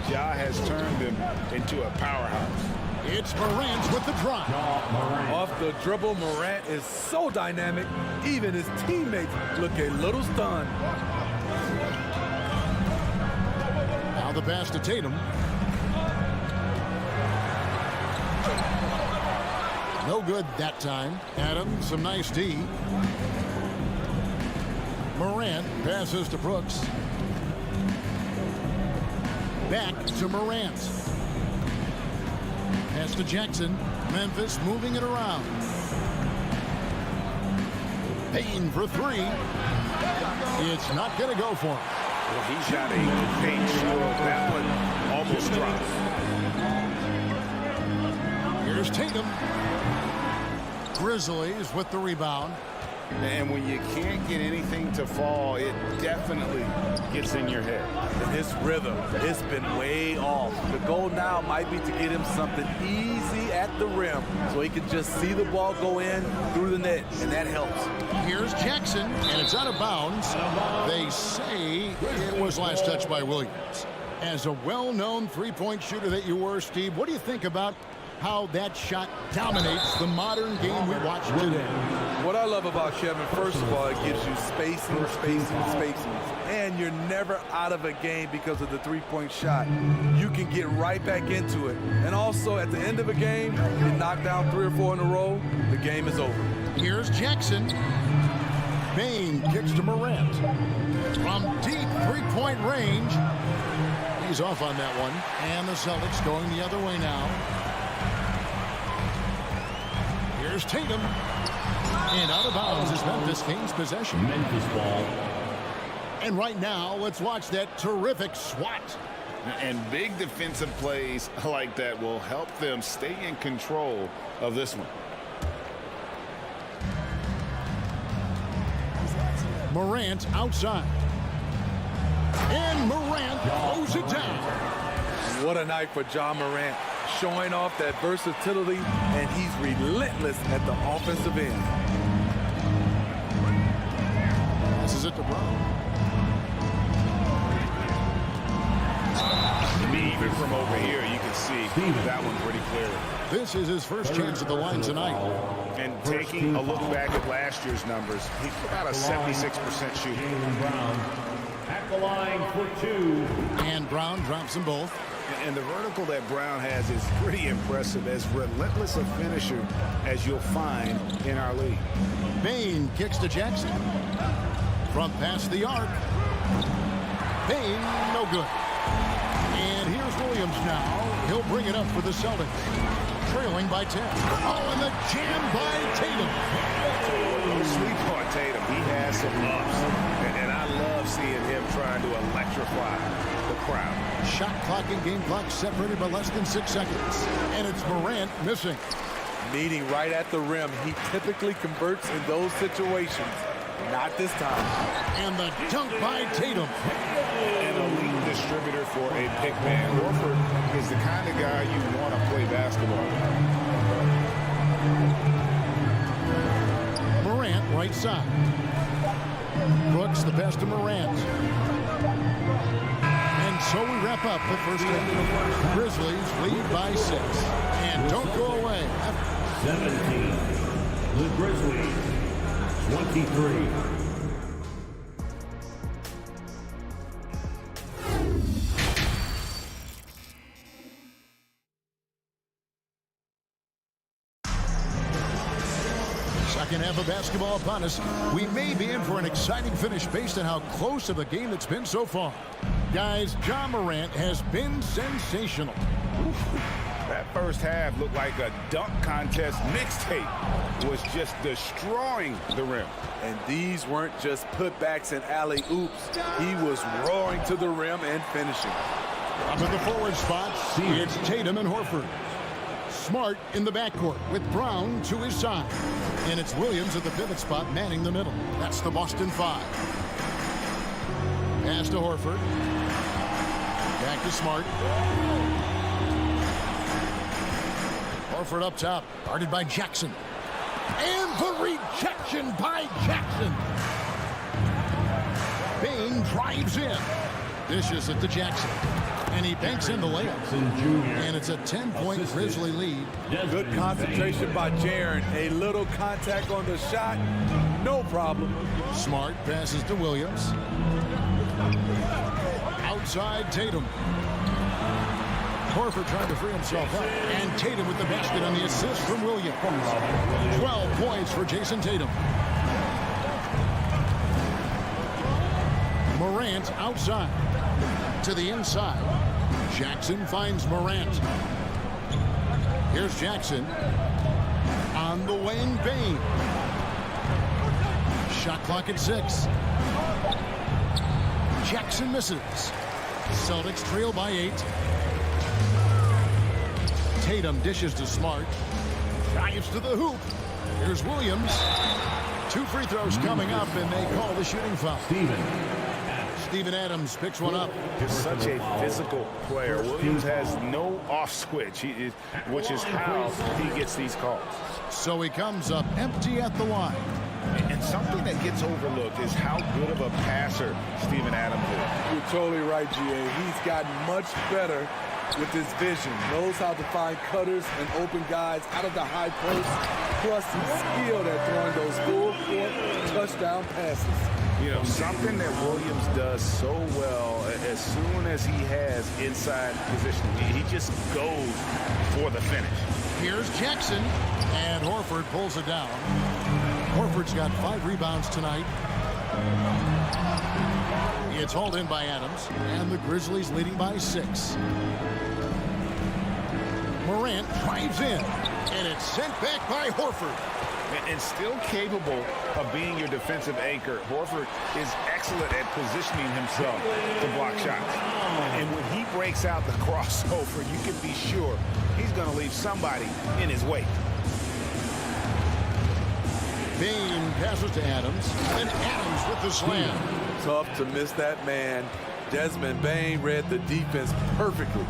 Ja has turned him into a powerhouse. It's Morant with the drop. Off the dribble, Morant is so dynamic, even his teammates look a little stunned. Now the pass to Tatum. No good that time. Adams, some nice D. Morant passes to Brooks. Back to Morant. Pass to Jackson. Memphis moving it around. Bain for 3. It's not going to go for him. Well, he shot a paint shot. That one almost dropped. Here's Tatum. Grizzlies with the rebound. And when you can't get anything to fall, it definitely gets in your head. And his rhythm, it's been way off. The goal now might be to get him something easy at the rim so he can just see the ball go in through the net, and that helps. Here's Jackson, and it's out of bounds. They say it was last touched by Williams. As a well-known three-point shooter that you were, Steve, what do you think about how that shot dominates the modern game we watch today? What I love about Kevin, first of all, it gives you spacing. And you're never out of a game because of the three-point shot. You can get right back into it. And also, at the end of a game, you knock down 3 or 4 in a row, the game is over. Here's Jackson. Bain kicks to Morant. From deep three-point range. He's off on that one. And the Celtics going the other way now. Here's Tatum. And out of bounds is Memphis Kings possession. Memphis ball. And right now, let's watch that terrific swat. And big defensive plays like that will help them stay in control of this one. Morant outside. And Morant throws it down. What a night for Ja Morant, showing off that versatility, and he's relentless at the offensive end. Passes it to Brown. Even from over here, you can see that one pretty clearly. This is his first chance at the line tonight. And taking a look back at last year's numbers, he's about a 76% shooter. Brown at the line for 2. And Brown drops them both. And the vertical that Brown has is pretty impressive, as relentless a finisher as you'll find in our league. Bane kicks to Jackson. From past the arc. Bane, no good. And here's Williams now. He'll bring it up for the Celtics. Trailing by 10. Oh, and the jam by Tatum. Don't sleep on Tatum. He has some ups. And I love seeing him trying to electrify the crowd. Shot clock and game clock separated by less than 6 seconds. And it's Morant missing. Meeting right at the rim. He typically converts in those situations. Not this time. And the dunk by Tatum. An elite distributor for a pick man. Horford is the kind of guy you want to play basketball with. Morant right side. Brooks the pass to Morant. And so we wrap up the first half. Grizzlies lead by 6. And don't go away. 17. The Grizzlies. 23. Second half of basketball upon us. We may be in for an exciting finish based on how close of a game it's been so far. Guys, Ja Morant has been sensational. That first half looked like a dunk contest mixtape. Was just destroying the rim. And these weren't just putbacks and alley-oops. He was roaring to the rim and finishing. Up at the forward spots, it's Tatum and Horford. Smart in the backcourt with Brown to his side. And it's Williams at the pivot spot manning the middle. That's the Boston 5. Pass to Horford. Back to Smart. Horford up top, guarded by Jackson. And the rejection by Jackson. Bane drives in. Dishes it to Jackson. And he banks in the layup. And it's a 10-point Grizzly lead. Good concentration by Jaren. A little contact on the shot. No problem. Smart passes to Williams. Outside Tatum. Horford trying to free himself up. And Tatum with the basket on the assist from Williams. 12 points for Jason Tatum. Morant outside. To the inside. Jackson finds Morant. Here's Jackson. On the wing, Bane. Shot clock at 6. Jackson misses. Celtics trail by 8. Tatum dishes to Smart. Drives to the hoop. Here's Williams. 2 free throws coming up, and they call the shooting foul. Steven Adams picks one up. Just such a physical player. Williams has no off switch, which is how he gets these calls. So he comes up empty at the line. And something that gets overlooked is how good of a passer Steven Adams is. You're totally right, GA. He's gotten much better with his vision. Knows how to find cutters and open guys out of the high post. Plus, he's skilled at throwing those full-court touchdown passes. You know, something that Williams does so well, as soon as he has inside positioning, he just goes for the finish. Here's Jackson, and Horford pulls it down. Horford's got 5 rebounds tonight. It's hauled in by Adams, and the Grizzlies leading by 6. Morant drives in, and it's sent back by Horford. And still capable of being your defensive anchor. Horford is excellent at positioning himself to block shots. And when he breaks out the crossover, you can be sure he's going to leave somebody in his wake. Bain passes to Adams, and Adams with the slam. Tough to miss that man. Desmond Bain read the defense perfectly.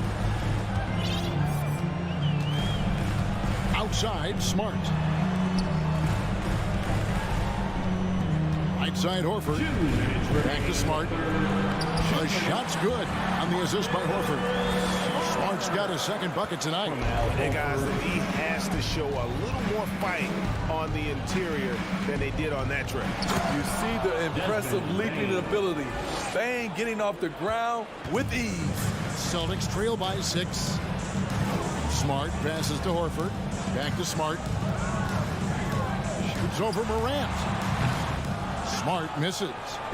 Outside, Smart. Right side, Horford. Back to Smart. The shot's good on the assist by Horford. Smart's got his second bucket tonight. Hey, guys, the D has to show a little more fight on the interior than they did on that trip. You see the impressive leaping ability. Bain getting off the ground with ease. Celtics trail by 6. Smart passes to Horford. Back to Smart. Shoots over Morant. Smart misses.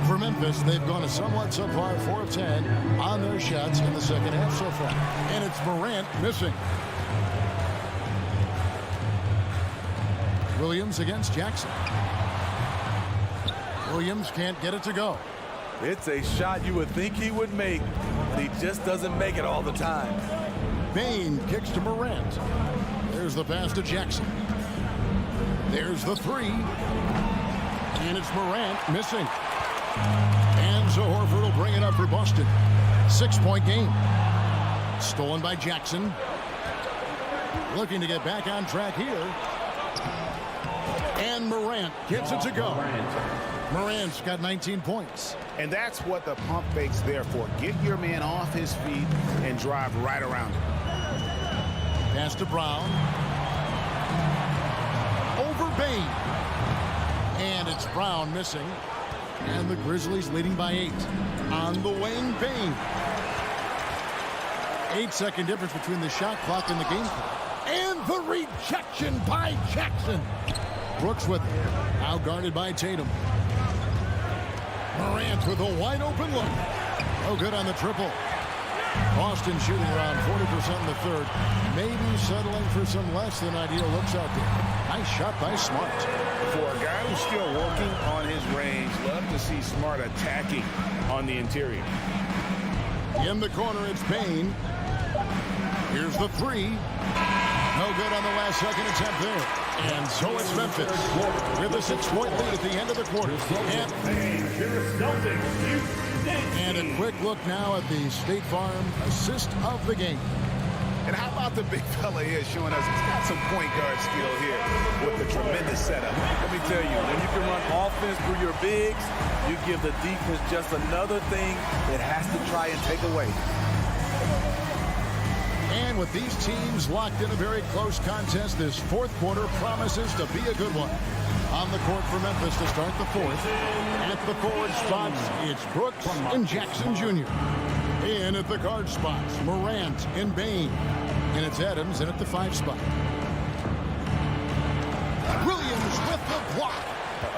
For Memphis, they've gone a somewhat subpar 4 of 10 on their shots in the second half so far. And it's Morant missing. Williams against Jackson. Williams can't get it to go. It's a shot you would think he would make, but he just doesn't make it all the time. Bain kicks to Morant. There's the pass to Jackson. There's the 3. And it's Morant missing. And so Horford will bring it up for Boston. 6-point game. Stolen by Jackson. Looking to get back on track here. And Morant gets it to go. Morant's got 19 points. And that's what the pump fake's there for. Get your man off his feet and drive right around him. Pass to Brown. Over Bain. And it's Brown missing. And the Grizzlies leading by 8. On the wing, Bain. 8-second difference between the shot clock and the game clock. And the rejection by Jackson. Brooks with it. Now guarded by Tatum. Morant with a wide open look. No good on the triple. Boston shooting around 40% in the third. Maybe settling for some less than ideal looks out there. Nice shot by Smart. For a guy who's still working on his range, love to see Smart attacking on the interior. In the corner, it's Bain. Here's the 3. No good on the last second attempt there. And so it's Memphis with a 6-point lead at the end of the quarter. And a quick look now at the State Farm assist of the game. And how about the big fella here showing us he's got some point guard skill here with the tremendous setup. Let me tell you, when you can run offense through your bigs, you give the defense just another thing it has to try and take away. And with these teams locked in a very close contest, this fourth quarter promises to be a good one. On the court for Memphis to start the fourth. At the forward spots, it's Brooks and Jackson Jr. In at the guard spots, Morant and Bain. And it's Adams in at the 5 spot. Williams with the block.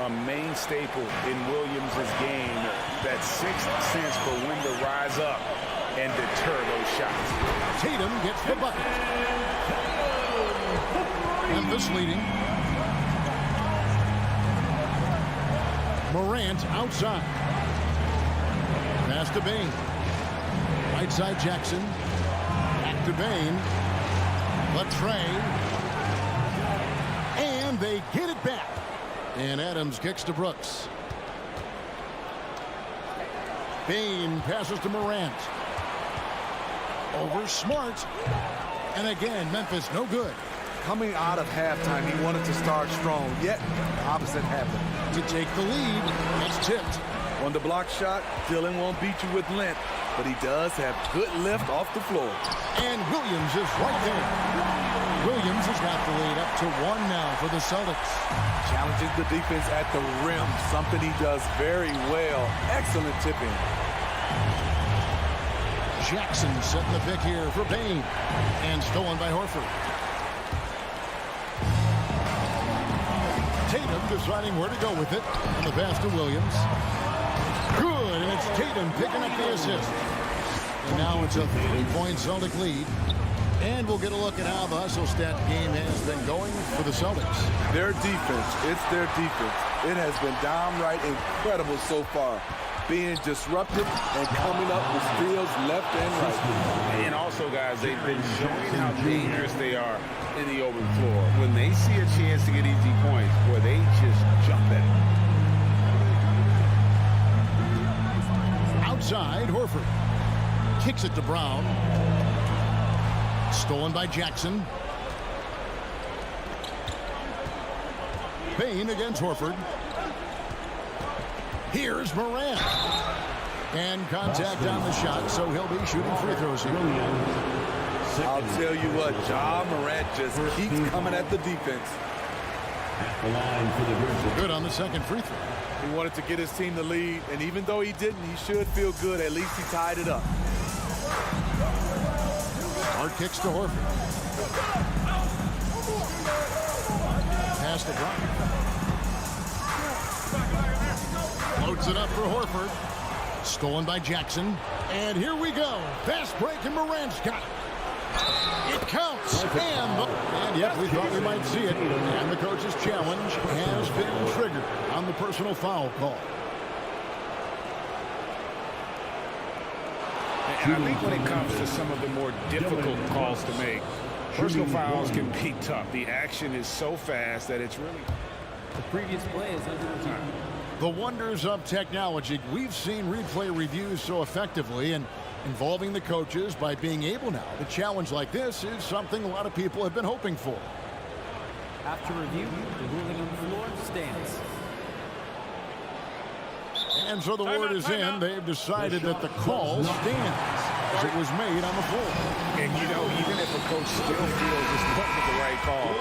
A main staple in Williams' game, that 6th sense for when to rise up and deter those shots. Tatum gets the bucket. Memphis leading. Morant outside. Pass to Bain. Right side Jackson. Back to Bain. Latrey. And they get it back. And Adams kicks to Brooks. Bain passes to Morant. Over Smart. And again, Memphis no good. Coming out of halftime, he wanted to start strong, yet the opposite happened. To take the lead, it's tipped. On the block shot, Dillon won't beat you with length, but he does have good lift off the floor. And Williams is right there. Williams has got the lead up to 1 now for the Celtics. Challenges the defense at the rim, something he does very well. Excellent tipping. Jackson setting the pick here for Bain. And stolen by Horford. Tatum deciding where to go with it. And the pass to Williams. Good, and it's Tatum picking up the assist. And now it's a 3-point Celtic lead. And we'll get a look at how the hustle stat game has been going for the Celtics. Their defense, it's their defense. It has been downright incredible so far. Being disruptive and coming up with steals left and right. And also, guys, they've been showing how dangerous they are in the open floor. When they see a chance to get easy points, boy, they just jump at it. Outside, Horford kicks it to Brown. Stolen by Jackson. Payne against Horford. Here's Morant. And contact on the shot, so he'll be shooting free throws here. I'll tell you what, Ja Morant just keeps coming at the defense. Good on the second free throw. He wanted to get his team the lead, and even though he didn't, he should feel good. At least he tied it up. Hard kicks to Horford. Pass to Brown. Loads it up for Horford. Stolen by Jackson. And here we go. Fast break, and Morant's got it. It counts. And yep, we thought we might see it. And the coach's challenge has been triggered on the personal foul call. And I think when it comes to some of the more difficult calls to make, personal fouls can be tough. The action is so fast that it's really... The previous play is under the time. The wonders of technology. We've seen replay reviews so effectively and involving the coaches by being able now to challenge like this is something a lot of people have been hoping for. After review, the ruling on the floor stands. And so the word is in. They've decided that the call stands as it was made on the floor. And, you know, even if a coach still feels this wasn't the right call,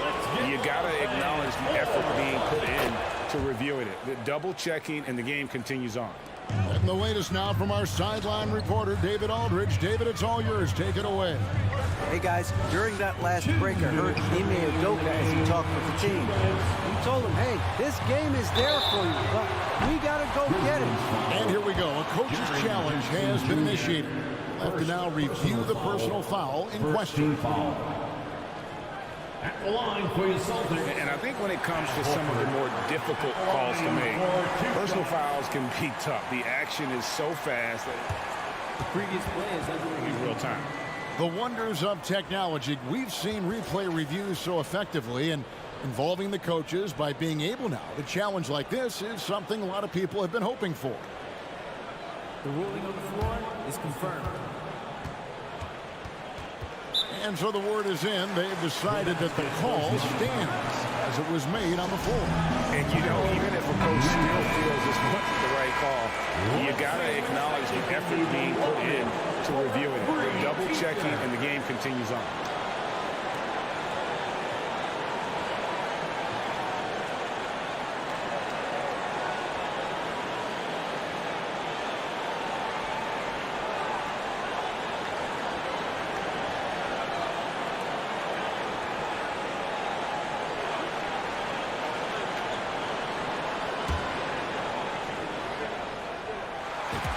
you got to acknowledge the effort being put in to reviewing it. The double checking, and the game continues on. And the latest now from our sideline reporter, David Aldridge. David, it's all yours. Take it away. Hey, guys, during that last break, I heard Ime Udoka as he talked with the team. He told them, hey, this game is there for you, but we got to go get it. And here we go. A coach's challenge has been initiated. We'll have to now review the personal foul in question. At the line for your Celtics. And I think when it comes to some of the more difficult calls to make, personal fouls can be tough. The action is so fast that The previous play is under in real time. The wonders of technology. We've seen replay reviews so effectively and involving the coaches by being able now to challenge like this is something a lot of people have been hoping for. The ruling on the floor is confirmed. And so the word is in. They've decided that the call stands as it was made on the floor. And, you know, even if a coach still feels this wasn't the right call, you got to acknowledge the effort being put in to reviewing it. The double checking, and the game continues on.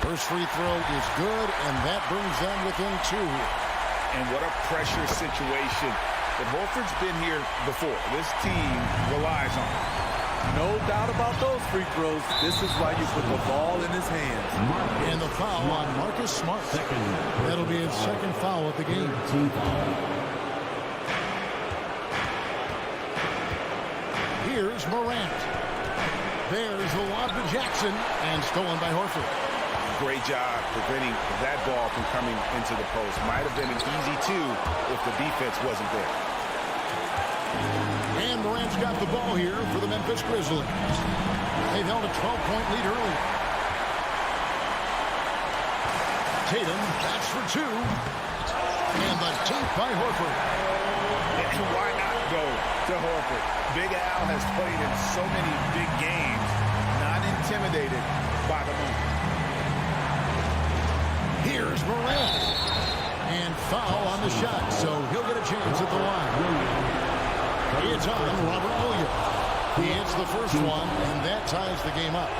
First free throw is good, and that brings them within two here. And what a pressure situation. But Horford's been here before. This team relies on him. No doubt about those free throws. This is why you put the ball in his hands. And the foul on Marcus Smart. That'll be his second foul of the game. Here's Morant. There's the lob to Jackson, and stolen by Horford. Great job preventing that ball from coming into the post. Might have been an easy two if the defense wasn't there. And Morant's got the ball here for the Memphis Grizzlies. They've held a 12-point lead early. Tatum, that's for two. And the dunk by Horford. And why not go to Horford? Big Al has played in so many big games, not intimidated by the moment. Here's Morant. And foul on the shot, so he'll get a chance at the line. It's on Robert Williams. He hits the first one, and that ties the game up.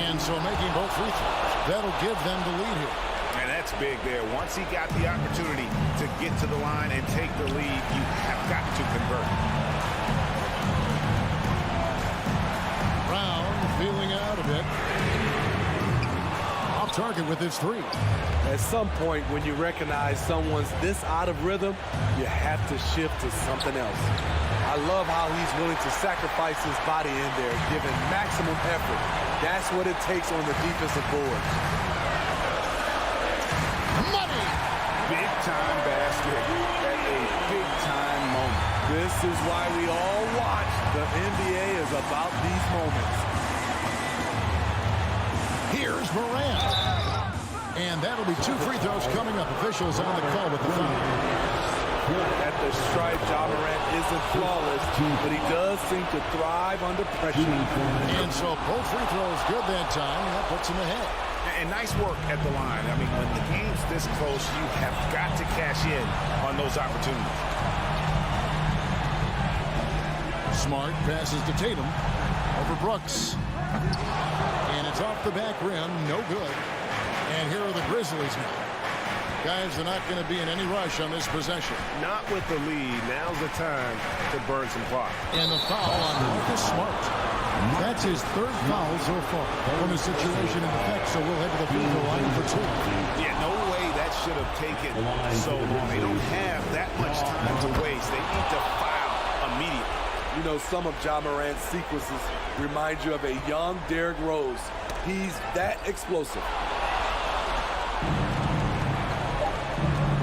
And so making both free throws, that'll give them the lead here. And that's big there. Once he got the opportunity to get to the line and take the lead, you have got to convert. Brown feeling out a bit. Off off target with his three. At some point, when you recognize someone's this out of rhythm, you have to shift to something else. I love how he's willing to sacrifice his body in there, giving maximum effort. That's what it takes on the defensive board. Money! Big-time basket at a big-time moment. This is why we all watch. The NBA is about these moments. Here's Morant. And that'll be 2 free throws coming up. Officials on the call with the foul. At the stripe, Ja Morant isn't flawless, but he does seem to thrive under pressure. And so both free throws good that time. That puts him ahead. And nice work at the line. I mean, when the game's this close, you have got to cash in on those opportunities. Smart passes to Tatum over Brooks. And it's off the back rim. No good. And here are the Grizzlies now. Guys, they're not going to be in any rush on this possession. Not with the lead. Now's the time to burn some clock. And the foul on Marcus Smart. That's his 3rd foul so far. When the situation in effect, so we'll head to the field goal line for 2. Yeah, no way that should have taken so long. They don't have that much time to waste. They need to foul immediately. You know, some of Ja Morant's sequences remind you of a young Derrick Rose. He's that explosive.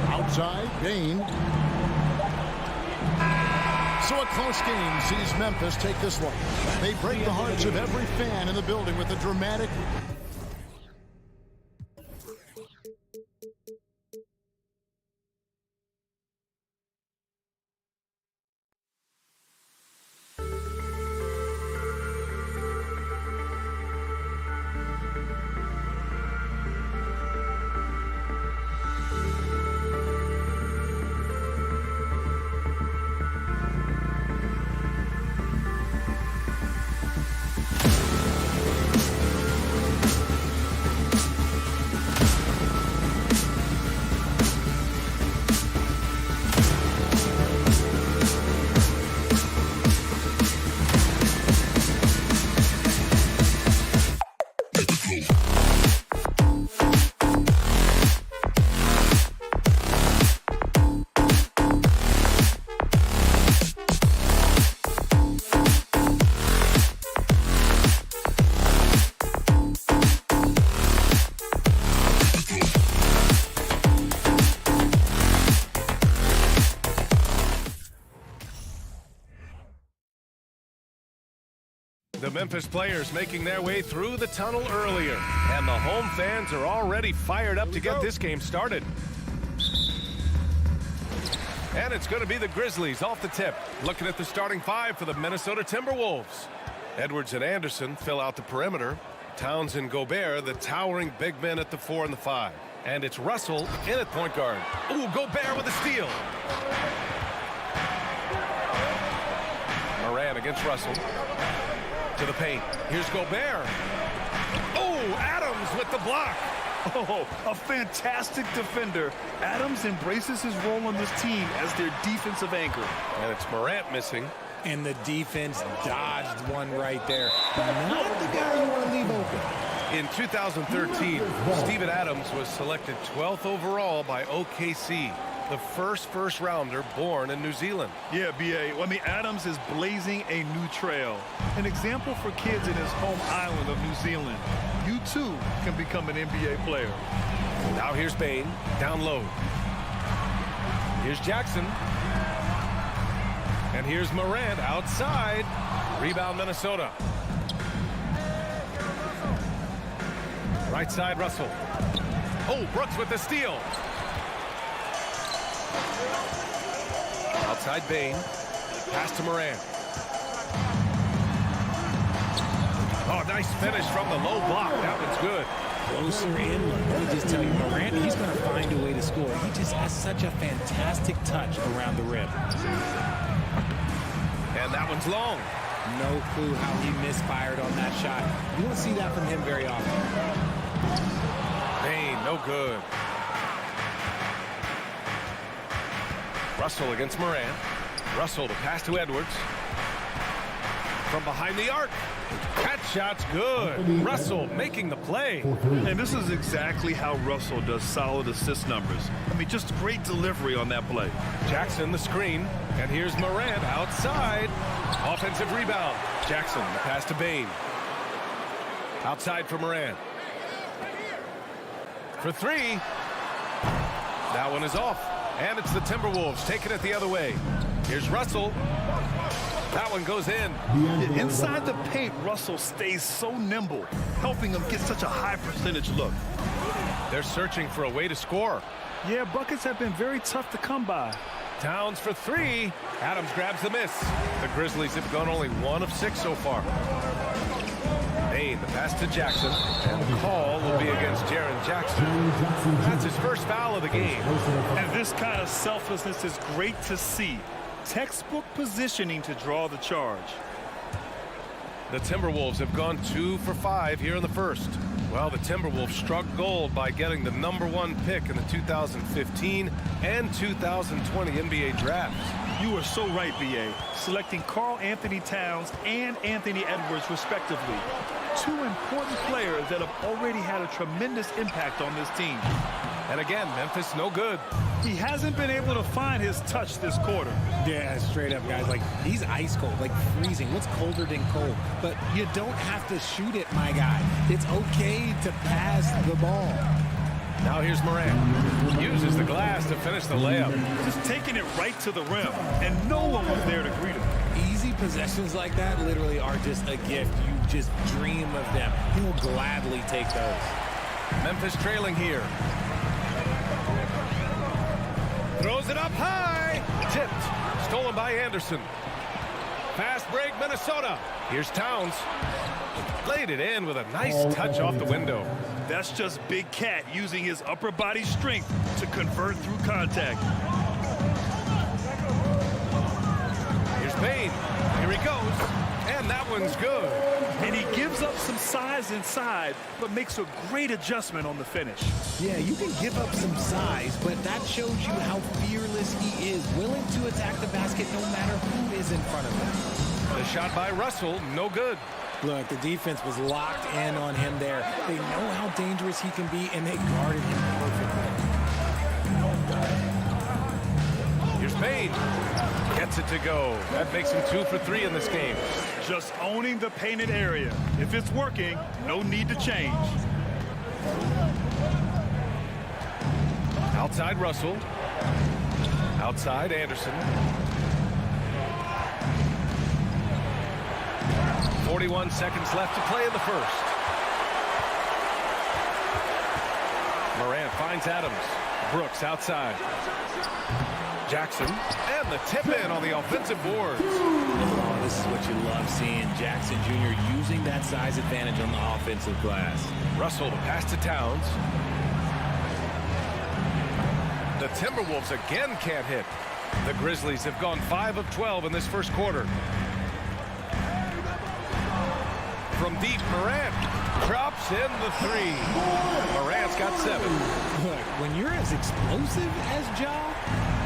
Outside, Bane. So a close game sees Memphis take this one. They break the hearts of every fan in the building with a dramatic... The Memphis players making their way through the tunnel earlier. And the home fans are already fired up to get this game started. And it's going to be the Grizzlies off the tip. Looking at the starting 5 for the Minnesota Timberwolves. Edwards and Anderson fill out the perimeter. Towns and Gobert, the towering big men at the 4 and the 5. And it's Russell in at point guard. Ooh, Gobert with a steal. Morant against Russell. To the paint. Here's Gobert. Oh, Adams with the block. Oh, a fantastic defender. Adams embraces his role on this team as their defensive anchor. And it's Morant missing. And the defense dodged one right there. Not the guy you want to leave open. In 2013, Steven Adams was selected 12th overall by OKC. The first rounder born in New Zealand. Yeah, B.A. I mean, Adams is blazing a new trail. An example for kids in his home island of New Zealand. You, too, can become an NBA player. Now here's Bane, down low. Here's Jackson. And here's Morant outside. Rebound, Minnesota. Right side, Russell. Oh, Brooks with the steal. Outside Bane. Pass to Morant. Oh, nice finish from the low block. That one's good. Closer in. Let me just tell you, Morant, he's going to find a way to score. He just has such a fantastic touch around the rim. And that one's long. No clue how he misfired on that shot. You don't see that from him very often. Bane, no good. Russell against Morant. Russell to pass to Edwards. From behind the arc. That shot's good. Russell making the play. And this is exactly how Russell does solid assist numbers. I mean, just great delivery on that play. Jackson the screen. And here's Morant outside. Offensive rebound. Jackson, the pass to Bane. Outside for Morant. For three. That one is off. And it's the Timberwolves taking it the other way. Here's Russell. That one goes in. Inside the paint, Russell stays so nimble, helping him get such a high percentage look. They're searching for a way to score. Yeah, buckets have been very tough to come by. Towns for three. Adams grabs the miss. The Grizzlies have gone only 1 of 6 so far. Bane, the pass to Jackson. And the call will be against Jaren Jackson. That's his first foul of the game. And this kind of selflessness is great to see. Textbook positioning to draw the charge. The Timberwolves have gone 2 for 5 here in the first. Well, the Timberwolves struck gold by getting the #1 pick in the 2015 and 2020 NBA drafts. You are so right, B.A. Selecting Karl Anthony Towns and Anthony Edwards, respectively. 2 important players that have already had a tremendous impact on this team. And again, Memphis no good. He hasn't been able to find his touch this quarter. Yeah, straight up, guys. Like, he's ice cold, like freezing. What's colder than cold? But you don't have to shoot it, my guy. It's okay to pass the ball. Now here's Morant. Uses the glass to finish the layup. Just taking it right to the rim, and no one was there to greet him. Easy possessions like that literally are just a gift. You just dream of them. He will gladly take those. Memphis trailing here. Throws it up high. Tipped. Stolen by Anderson. Fast break, Minnesota. Here's Towns. Laid it in with a nice touch off the window. That's just Big Cat using his upper body strength to convert through contact. Here's Bane. Here he goes. And that one's good. And he gives up some size inside, but makes a great adjustment on the finish. Yeah, you can give up some size, but that shows you how fearless he is, willing to attack the basket no matter who is in front of him. The shot by Russell, no good. Look, the defense was locked in on him there. They know how dangerous he can be, and they guarded him perfectly. Here's Bane. Gets it to go. That makes him 2 for 3 in this game. Just owning the painted area. If it's working, no need to change. Outside Russell. Outside Anderson. 41 seconds left to play in the first. Morant finds Adams. Brooks outside. Jackson. And the tip in on the offensive boards. Oh, this is what you love seeing. Jackson Jr. using that size advantage on the offensive glass. Russell, the pass to Towns. The Timberwolves again can't hit. The Grizzlies have gone 5 of 12 in this first quarter. From deep, Morant drops in the 3. Morant's got 7. Look, when you're as explosive as Ja,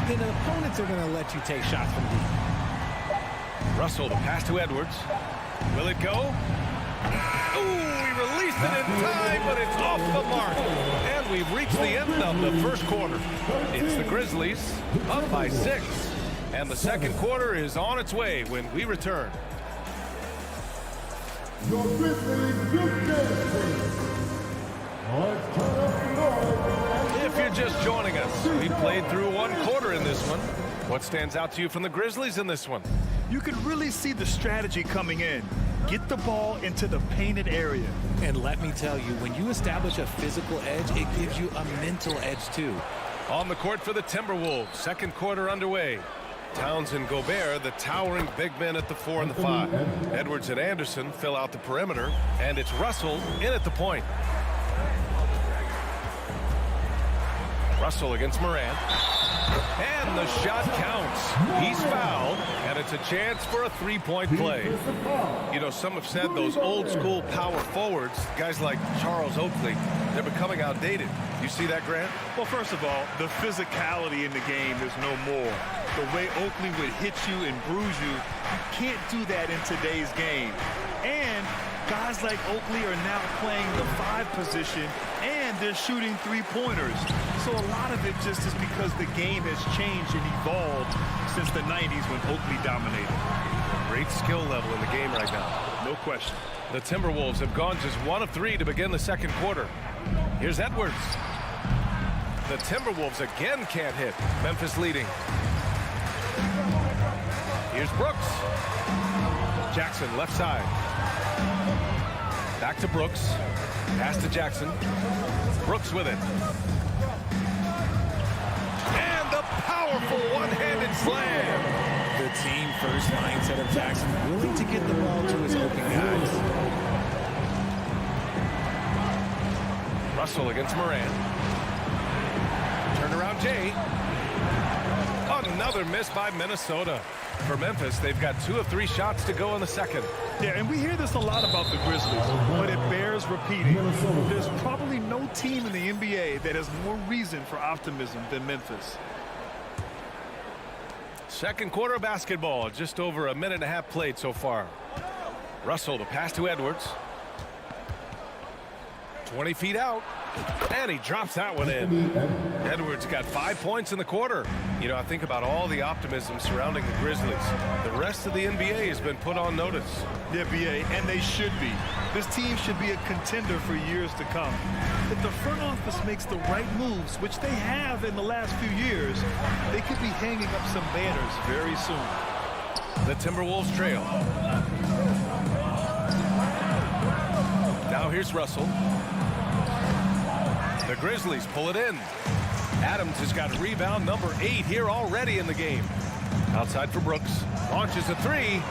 then opponents are going to let you take shots from deep. Russell, the pass to Edwards. Will it go? Ooh, he released it in time, but it's off the mark. And we've reached the end of the first quarter. It's the Grizzlies up by 6. And the second quarter is on its way when we return. Your Grizzlies, If you're just joining us, we played through 1 quarter in this one. What stands out to you from the Grizzlies in this one? You can really see the strategy coming in. Get the ball into the painted area. And let me tell you, when you establish a physical edge, it gives you a mental edge too. On the court for the Timberwolves, second quarter underway. Towns and Gobert, the towering big men at the 4 and the 5. Edwards and Anderson fill out the perimeter, and it's Russell in at the point. Russell against Morant. And the shot counts. He's fouled, and it's a chance for a 3-point play. You know, some have said those old school power forwards, guys like Charles Oakley, they're becoming outdated. You see that, Grant? Well, first of all, the physicality in the game is no more. the way Oakley would hit you and bruise you, you can't do that in today's game. And guys like Oakley are now playing the 5 position, and they're shooting 3-pointers. So a lot of it just is because the game has changed and evolved since the 90s when Oakley dominated. Great skill level in the game right now. No question. The Timberwolves have gone just 1 of 3 to begin the second quarter. Here's Edwards. The Timberwolves again can't hit. Memphis leading. Here's Brooks. Jackson left side. Back to Brooks. Pass to Jackson. Brooks with it. And the powerful one-handed slam. The team first mindset of Jackson, willing to get the ball to his open guys. Russell against Moran. Turnaround Jay. Another miss by Minnesota. For Memphis, they've got 2 of 3 shots to go in the second. Yeah, and we hear this a lot about the Grizzlies, but it bears repeating. There's probably no team in the NBA that has more reason for optimism than Memphis. Second quarter of basketball, just over a minute and a half played so far. Russell, the pass to Edwards. 20 feet out, and he drops that one in. Edwards got 5 points in the quarter. You know, I think about all the optimism surrounding the Grizzlies. The rest of the NBA has been put on notice. The NBA, and they should be. This team should be a contender for years to come. If the front office makes the right moves, which they have in the last few years, they could be hanging up some banners very soon. The Timberwolves trail. Now here's Russell. The Grizzlies pull it in. Adams has got rebound number 8 here already in the game. Outside for Brooks. Launches a 3.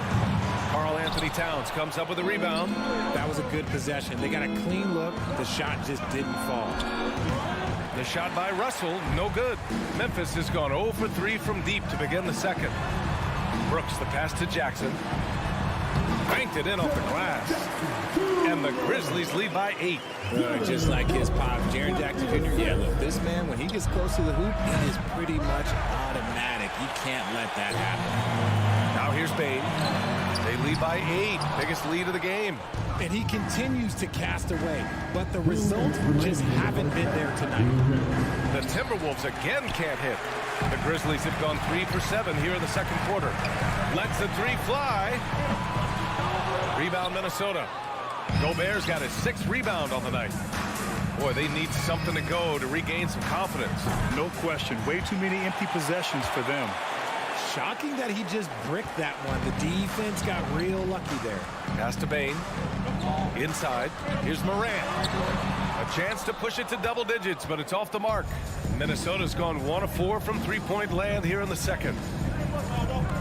Karl Anthony Towns comes up with a rebound. That was a good possession. They got a clean look. The shot just didn't fall. The shot by Russell, no good. Memphis has gone 0 for 3 from deep to begin the second. Brooks, the pass to Jackson. Banked it in off the glass. And the Grizzlies lead by 8. Just like his pop, Jaren Jackson Jr. Yeah, look, this man, when he gets close to the hoop, it is pretty much automatic. You can't let that happen. Now here's Bane. They lead by 8. Biggest lead of the game. And he continues to cast away, but the results just haven't been there tonight. The Timberwolves again can't hit. The Grizzlies have gone 3 for 7 here in the second quarter. Lets the 3 fly. Rebound Minnesota. Gobert's got his 6th rebound on the night. Boy, they need something to go to regain some confidence. No question. Way too many empty possessions for them. Shocking that he just bricked that one. The defense got real lucky there. Pass to Bane. Inside. Here's Moran. A chance to push it to double digits, but it's off the mark. Minnesota's gone 1 of 4 from 3-point land here in the second.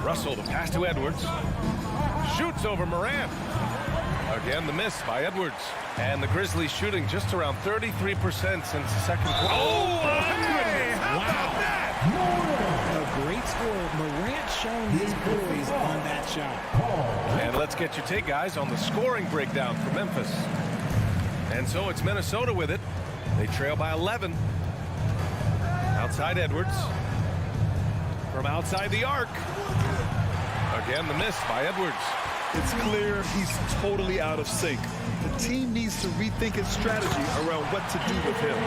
Russell, the pass to Edwards. Shoots over Moran. Again, the miss by Edwards. And the Grizzlies shooting just around 33% since the second quarter. Oh, hey! How about that? A great score. Morant showing his poise on that shot. And let's get your take, guys, on the scoring breakdown for Memphis. And so it's Minnesota with it. They trail by 11. Outside Edwards. From outside the arc. Again, the miss by Edwards. It's clear he's totally out of sync. The team needs to rethink its strategy around what to do with him.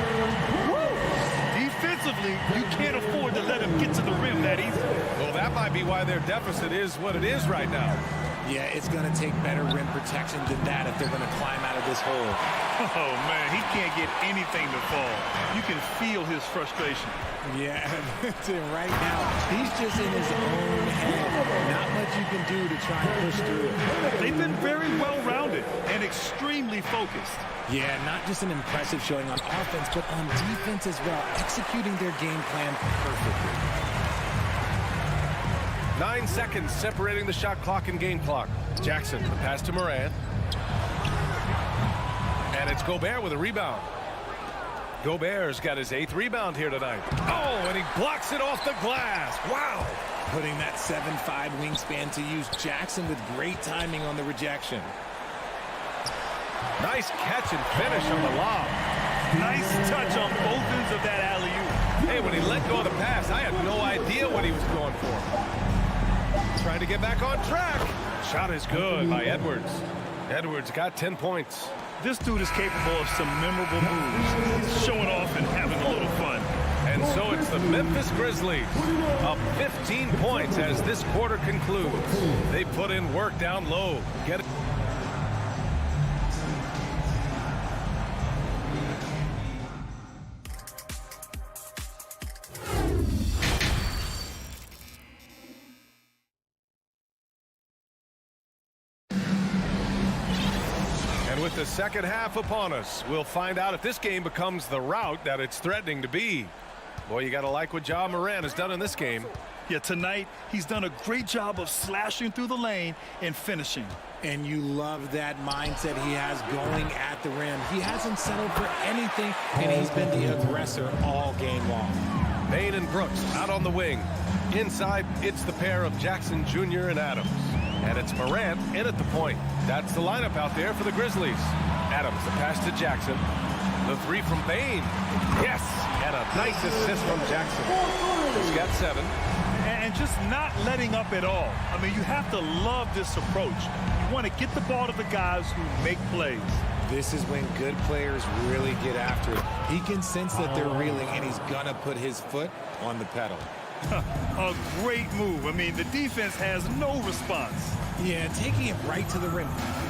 Defensively, you can't afford to let him get to the rim that easy. Well, that might be why their deficit is what it is right now. Yeah, it's going to take better rim protection than that if they're going to climb out of this hole. Oh, man, he can't get anything to fall. You can feel his frustration. Yeah, right now, he's just in his own head. Not much you can do to try and push through it. They've been very well-rounded and extremely focused. Yeah, not just an impressive showing on offense, but on defense as well, executing their game plan perfectly. 9 seconds separating the shot clock and game clock. Jackson, the pass to Moran. And it's Gobert with a rebound. Gobert's got his 8th rebound here tonight. Oh, and he blocks it off the glass. Wow. Putting that 7'5" wingspan to use. Jackson with great timing on the rejection. Nice catch and finish on the lob. Nice touch on both ends of that alley-oop. Hey, when he let go of the pass, I had no idea what he was going for him. Trying to get back on track. Shot is good by Edwards. Edwards got 10 points. This dude is capable of some memorable moves. He's showing off and having a little fun. And so it's the Memphis Grizzlies up 15 points as this quarter concludes. They put in work down low. Get it. With the second half upon us, we'll find out if this game becomes the rout that it's threatening to be. Boy, you got to like what Ja Morant has done in this game. Yeah, tonight he's done a great job of slashing through the lane and finishing. And you love that mindset he has going at the rim. He hasn't settled for anything, and he's been the aggressor all game long. Bane and Brooks out on the wing. Inside, it's the pair of Jackson Jr. and Adams. And it's Morant in at the point. That's the lineup out there for the Grizzlies. Adams, the pass to Jackson. The three from Bane. Yes! And a nice assist from Jackson. He's got 7. And just not letting up at all. I mean, you have to love this approach. You want to get the ball to the guys who make plays. This is when good players really get after it. He can sense that they're reeling, and he's going to put his foot on the pedal. A great move. I mean, the defense has no response. Yeah, taking it right to the rim.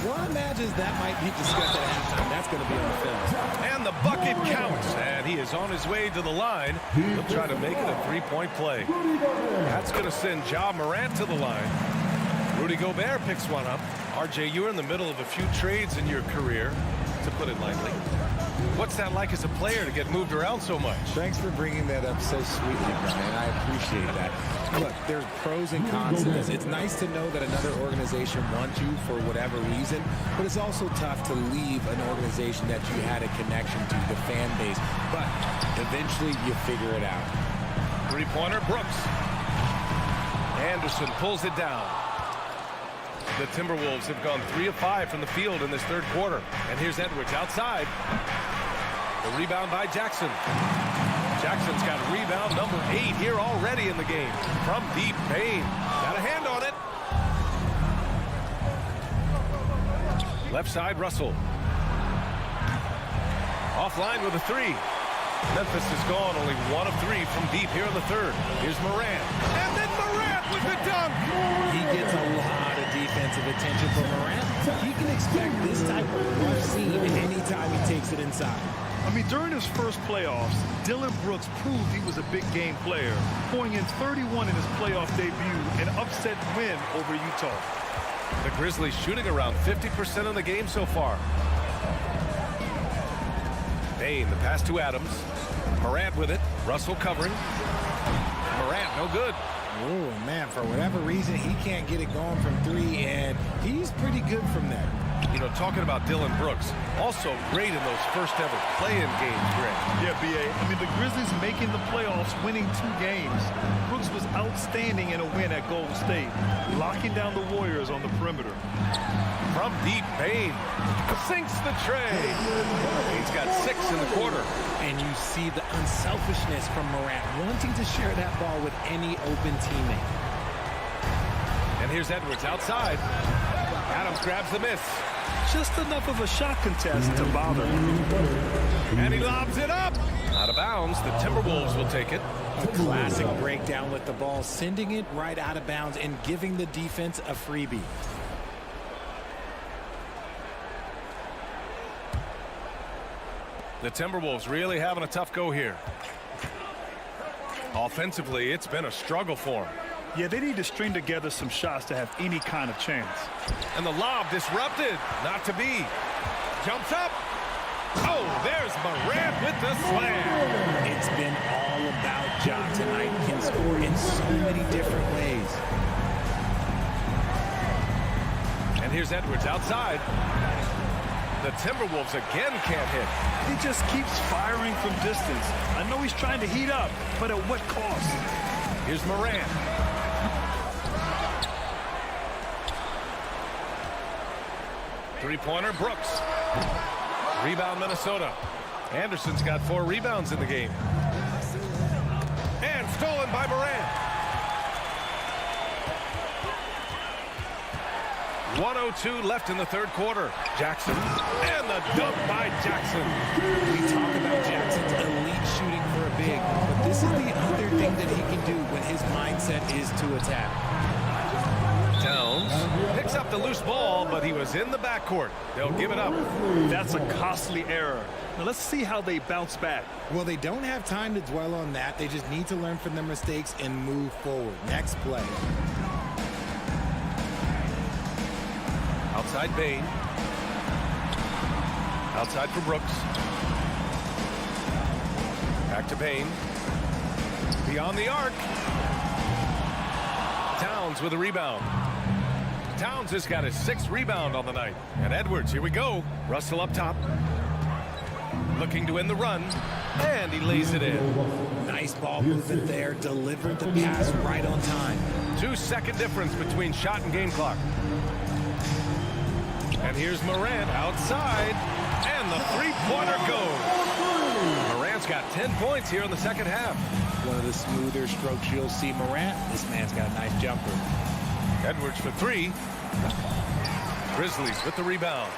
One imagines that might be discussed at halftime. That's going to be on the film. And the bucket counts. And he is on his way to the line. He'll try to make it a 3-point play. That's going to send Ja Morant to the line. Rudy Gobert picks one up. RJ, you're in the middle of a few trades in your career, to put it lightly. What's that like as a player to get moved around so much? Thanks for bringing that up so sweetly, Brian. I appreciate that. Look, there's pros and cons to this. It's nice to know that another organization wants you for whatever reason, but it's also tough to leave an organization that you had a connection to, the fan base. But eventually you figure it out. Three-pointer, Brooks. Anderson pulls it down. The Timberwolves have gone 3 of 5 from the field in this third quarter. And here's Edwards outside. The rebound by Jackson. Jackson's got rebound number 8 here already in the game. From deep, Bane. Got a hand on it. Left side, Russell. Offline with a 3. Memphis is gone, only 1 of 3 from deep here in the third. Here's Morant. And then Morant with the dunk. He gets a lot of defensive attention from Morant. He can expect this type of rough scene anytime he takes it inside. I mean, during his first playoffs, Dillon Brooks proved he was a big game player, pouring in 31 in his playoff debut, an upset win over Utah. The Grizzlies shooting around 50% of the game so far. Bane, the pass to Adams. Morant with it. Russell covering. Morant, no good. Oh, man, for whatever reason, he can't get it going from 3, and he's pretty good from there. You know, talking about Dillon Brooks, also great in those first ever play-in games, Greg. Yeah, B.A. I mean, the Grizzlies making the playoffs, winning 2 games. Brooks was outstanding in a win at Golden State, locking down the Warriors on the perimeter. From deep, Bane sinks the tray. He's got 6 in the quarter. And you see the unselfishness from Morant, wanting to share that ball with any open teammate. And here's Edwards outside. Adams grabs the miss. Just enough of a shot contest to bother him. And he lobs it up. Out of bounds, the Timberwolves will take it. A classic breakdown with the ball, sending it right out of bounds and giving the defense a freebie. The Timberwolves really having a tough go here. Offensively, it's been a struggle for them. Yeah, they need to string together some shots to have any kind of chance. And the lob disrupted. Not to be. Jumps up. Oh, there's Morant with the slam. It's been all about Ja tonight. Can score in so many different ways. And here's Edwards outside. The Timberwolves again can't hit. He just keeps firing from distance. I know he's trying to heat up, but at what cost? Here's Morant. Three-pointer, Brooks. Rebound, Minnesota. Anderson's got 4 rebounds in the game. And stolen by Morant. 1:02 left in the third quarter. Jackson, and the dunk by Jackson. We talk about Jackson's elite shooting for a big, but this is the other thing that he can do when his mindset is to attack. Towns picks up the loose ball, but he was in the backcourt. They'll give it up. That's a costly error. Now let's see how they bounce back. Well, they don't have time to dwell on that. They just need to learn from their mistakes and move forward. Next play. Outside Bain. Outside for Brooks. Back to Bain. Beyond the arc. Towns with a rebound. Towns has got his 6th rebound on the night. And Edwards, here we go. Russell up top. Looking to win the run. And he lays it in. Nice ball movement there. Delivered the pass right on time. 2-second difference between shot and game clock. And here's Morant outside. And the three-pointer goes. Morant's got 10 points here in the second half. One of the smoother strokes you'll see Morant. This man's got a nice jumper. Edwards for 3. Grizzlies with the rebound.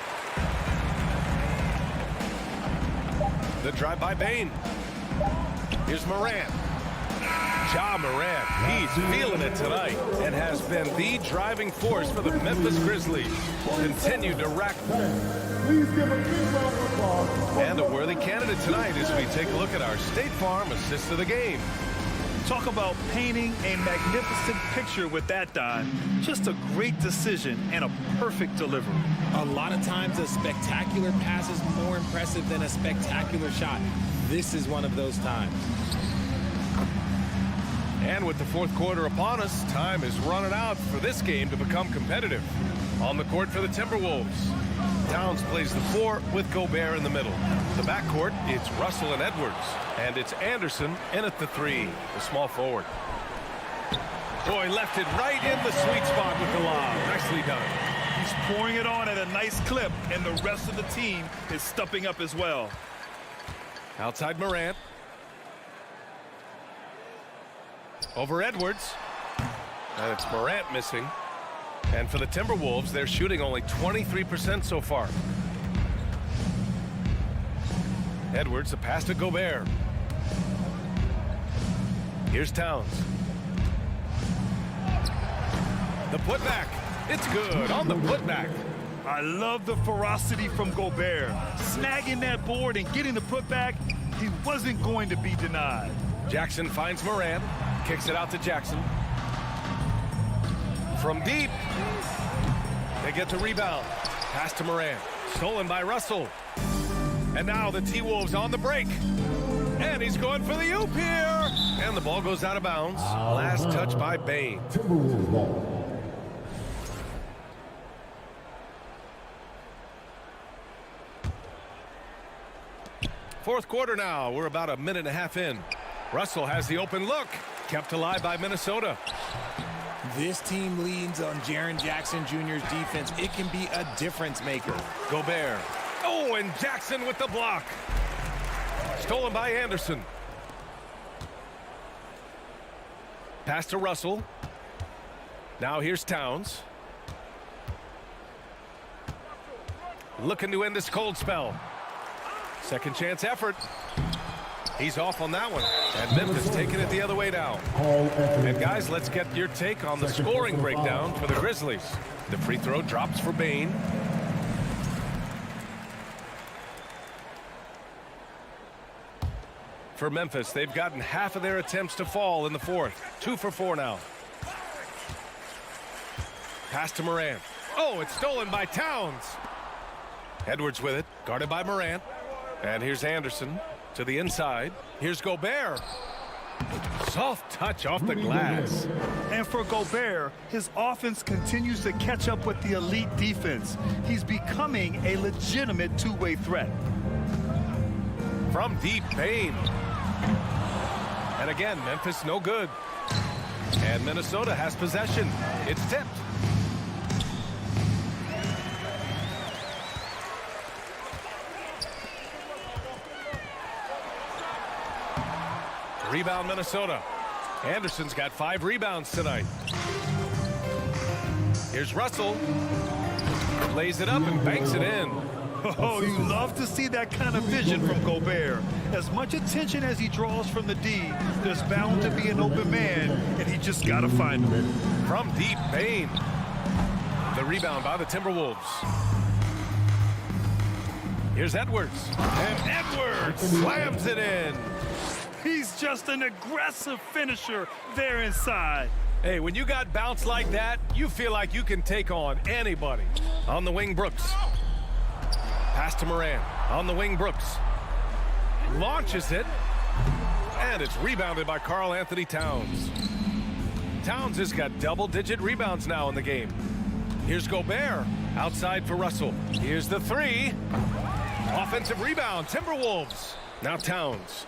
The drive by Bain. Here's Morant. Ja Morant, he's feeling it tonight and has been the driving force for the Memphis Grizzlies. Continue to rack. And a worthy candidate tonight as we take a look at our State Farm assist of the game. Talk about painting a magnificent picture with that, Don. Just a great decision and a perfect delivery. A lot of times a spectacular pass is more impressive than a spectacular shot. This is one of those times. And with the fourth quarter upon us, time is running out for this game to become competitive. On the court for the Timberwolves. Towns plays the 4 with Gobert in the middle. The backcourt, it's Russell and Edwards. And it's Anderson in at the 3, the small forward. Boy, left it right in the sweet spot with the lob. Nicely done. He's pouring it on at a nice clip, and the rest of the team is stepping up as well. Outside Morant. Over Edwards. And it's Morant missing. And for the Timberwolves, they're shooting only 23% so far. Edwards, a pass to Gobert. Here's Towns. The putback. It's good on the putback. I love the ferocity from Gobert. Snagging that board and getting the putback, he wasn't going to be denied. Jackson finds Morant. Kicks it out to Jackson. From deep. They get the rebound. Pass to Morant. Stolen by Russell. And now the T-Wolves on the break. And he's going for the oop here. And the ball goes out of bounds. Last touch by Bain. Fourth quarter now. We're about a minute and a half in. Russell has the open look. Kept alive by Minnesota. This team leans on Jaren Jackson Jr.'s defense. It can be a difference maker. Gobert. Oh, and Jackson with the block. Stolen by Anderson. Pass to Russell. Now here's Towns. Looking to end this cold spell. Second chance effort. He's off on that one. And Memphis taking it the other way down. And guys, let's get your take on the scoring breakdown for the Grizzlies. The free throw drops for Bain. For Memphis, they've gotten half of their attempts to fall in the fourth. 2 for 4 now. Pass to Morant. Oh, it's stolen by Towns. Edwards with it, guarded by Morant. And here's Anderson to the inside. Here's Gobert. Soft touch off the glass. And for Gobert, his offense continues to catch up with the elite defense. He's becoming a legitimate two-way threat. From deep, Bain. And again, Memphis no good. And Minnesota has possession. It's tipped. Rebound Minnesota. Anderson's got 5 rebounds tonight. Here's Russell. Lays it up and banks it in. Oh, you love to see that kind of vision from Gobert. As much attention as he draws from the D, there's bound to be an open man, and he just got to find him. From deep, Bane. The rebound by the Timberwolves. Here's Edwards. And Edwards slams it in. He's just an aggressive finisher there inside. Hey, when you got bounce like that, you feel like you can take on anybody. On the wing, Brooks. Pass to Moran. On the wing, Brooks. Launches it. And it's rebounded by Karl Anthony Towns. Towns has got double-digit rebounds now in the game. Here's Gobert. Outside for Russell. Here's the three. Offensive rebound, Timberwolves. Now Towns.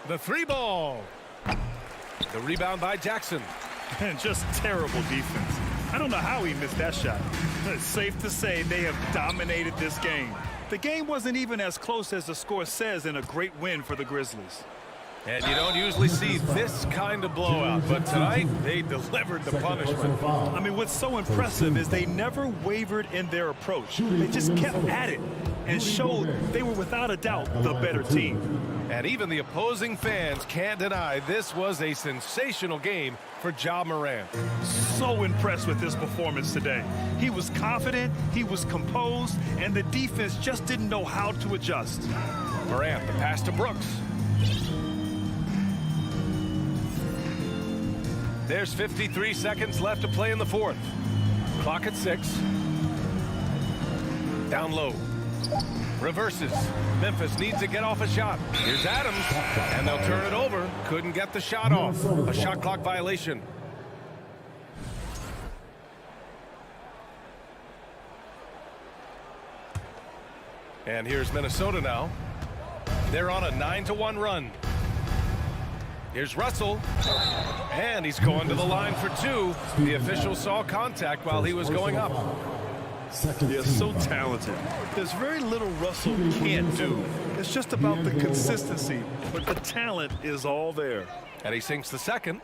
The three ball. The rebound by Jackson. And just terrible defense. I don't know how he missed that shot. It's safe to say they have dominated this game. The game wasn't even as close as the score says in a great win for the Grizzlies. And you don't usually see this kind of blowout, but tonight they delivered the punishment. I mean, what's so impressive is they never wavered in their approach. They just kept at it and showed they were without a doubt the better team. And even the opposing fans can't deny this was a sensational game for Ja Morant. So impressed with his performance today. He was confident, he was composed, and the defense just didn't know how to adjust. Morant, the pass to Brooks. There's 53 seconds left to play in the fourth. Clock at 6. Down low. Reverses. Memphis needs to get off a shot. Here's Adams, and they'll turn it over. Couldn't get the shot off. A shot clock violation. And here's Minnesota now. They're on a 9-1 run. Here's Russell, and he's going to the line for two. The official saw contact while he was going up. They're so talented. There's very little Russell can't do. It's just about the consistency, but the talent is all there. And he sinks the second.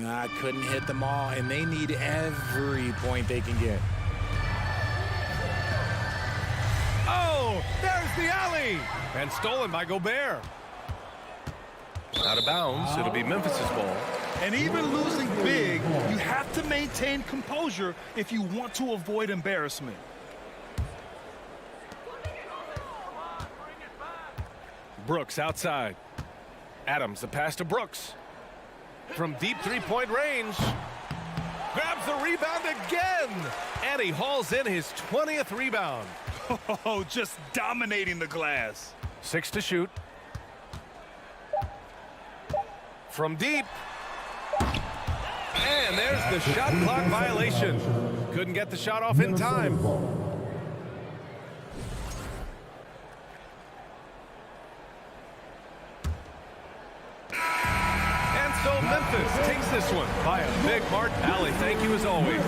I couldn't hit them all, and they need every point they can get. Oh, there's the alley! And stolen by Gobert. Out of bounds, it'll be Memphis's ball. And even losing big, you have to maintain composure if you want to avoid embarrassment. Brooks outside. Adams, the pass to Brooks. From deep three-point range. Grabs the rebound again. And he hauls in his 20th rebound. Oh, just dominating the glass. 6 to shoot. From deep. And there's the shot clock violation. Couldn't get the shot off in time. And so Memphis takes this one by a big mark. Allie, thank you as always.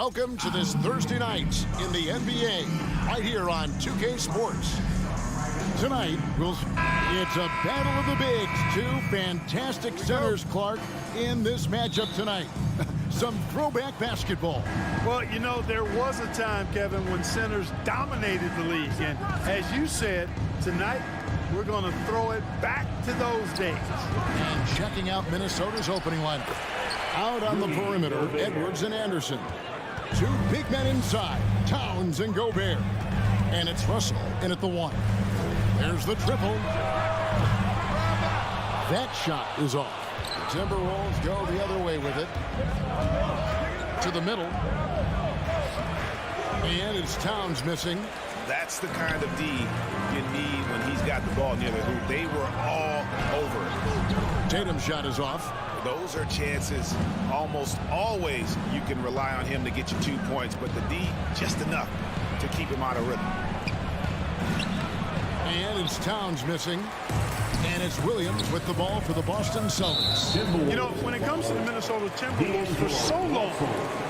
Welcome to this Thursday night in the NBA, right here on 2K Sports. Tonight, it's a battle of the bigs. Two fantastic centers, Clark, in this matchup tonight. Some throwback basketball. Well, you know, there was a time, Kevin, when centers dominated the league. And as you said, tonight we're going to throw it back to those days. And checking out Minnesota's opening lineup. Out on the perimeter, Edwards and Anderson. Two big men inside, Towns and Gobert. And it's Russell in at the 1. There's the triple. That shot is off. The Timberwolves go the other way with it. To the middle. And it's Towns missing. That's the kind of D you need when he's got the ball near the hoop. They were all over it. Tatum's shot is off. Those are chances almost always you can rely on him to get you 2 points, but the D just enough to keep him out of rhythm. And it's Towns missing. And it's Williams with the ball for the Boston Celtics. You know, when it comes to the Minnesota Timberwolves, for so long,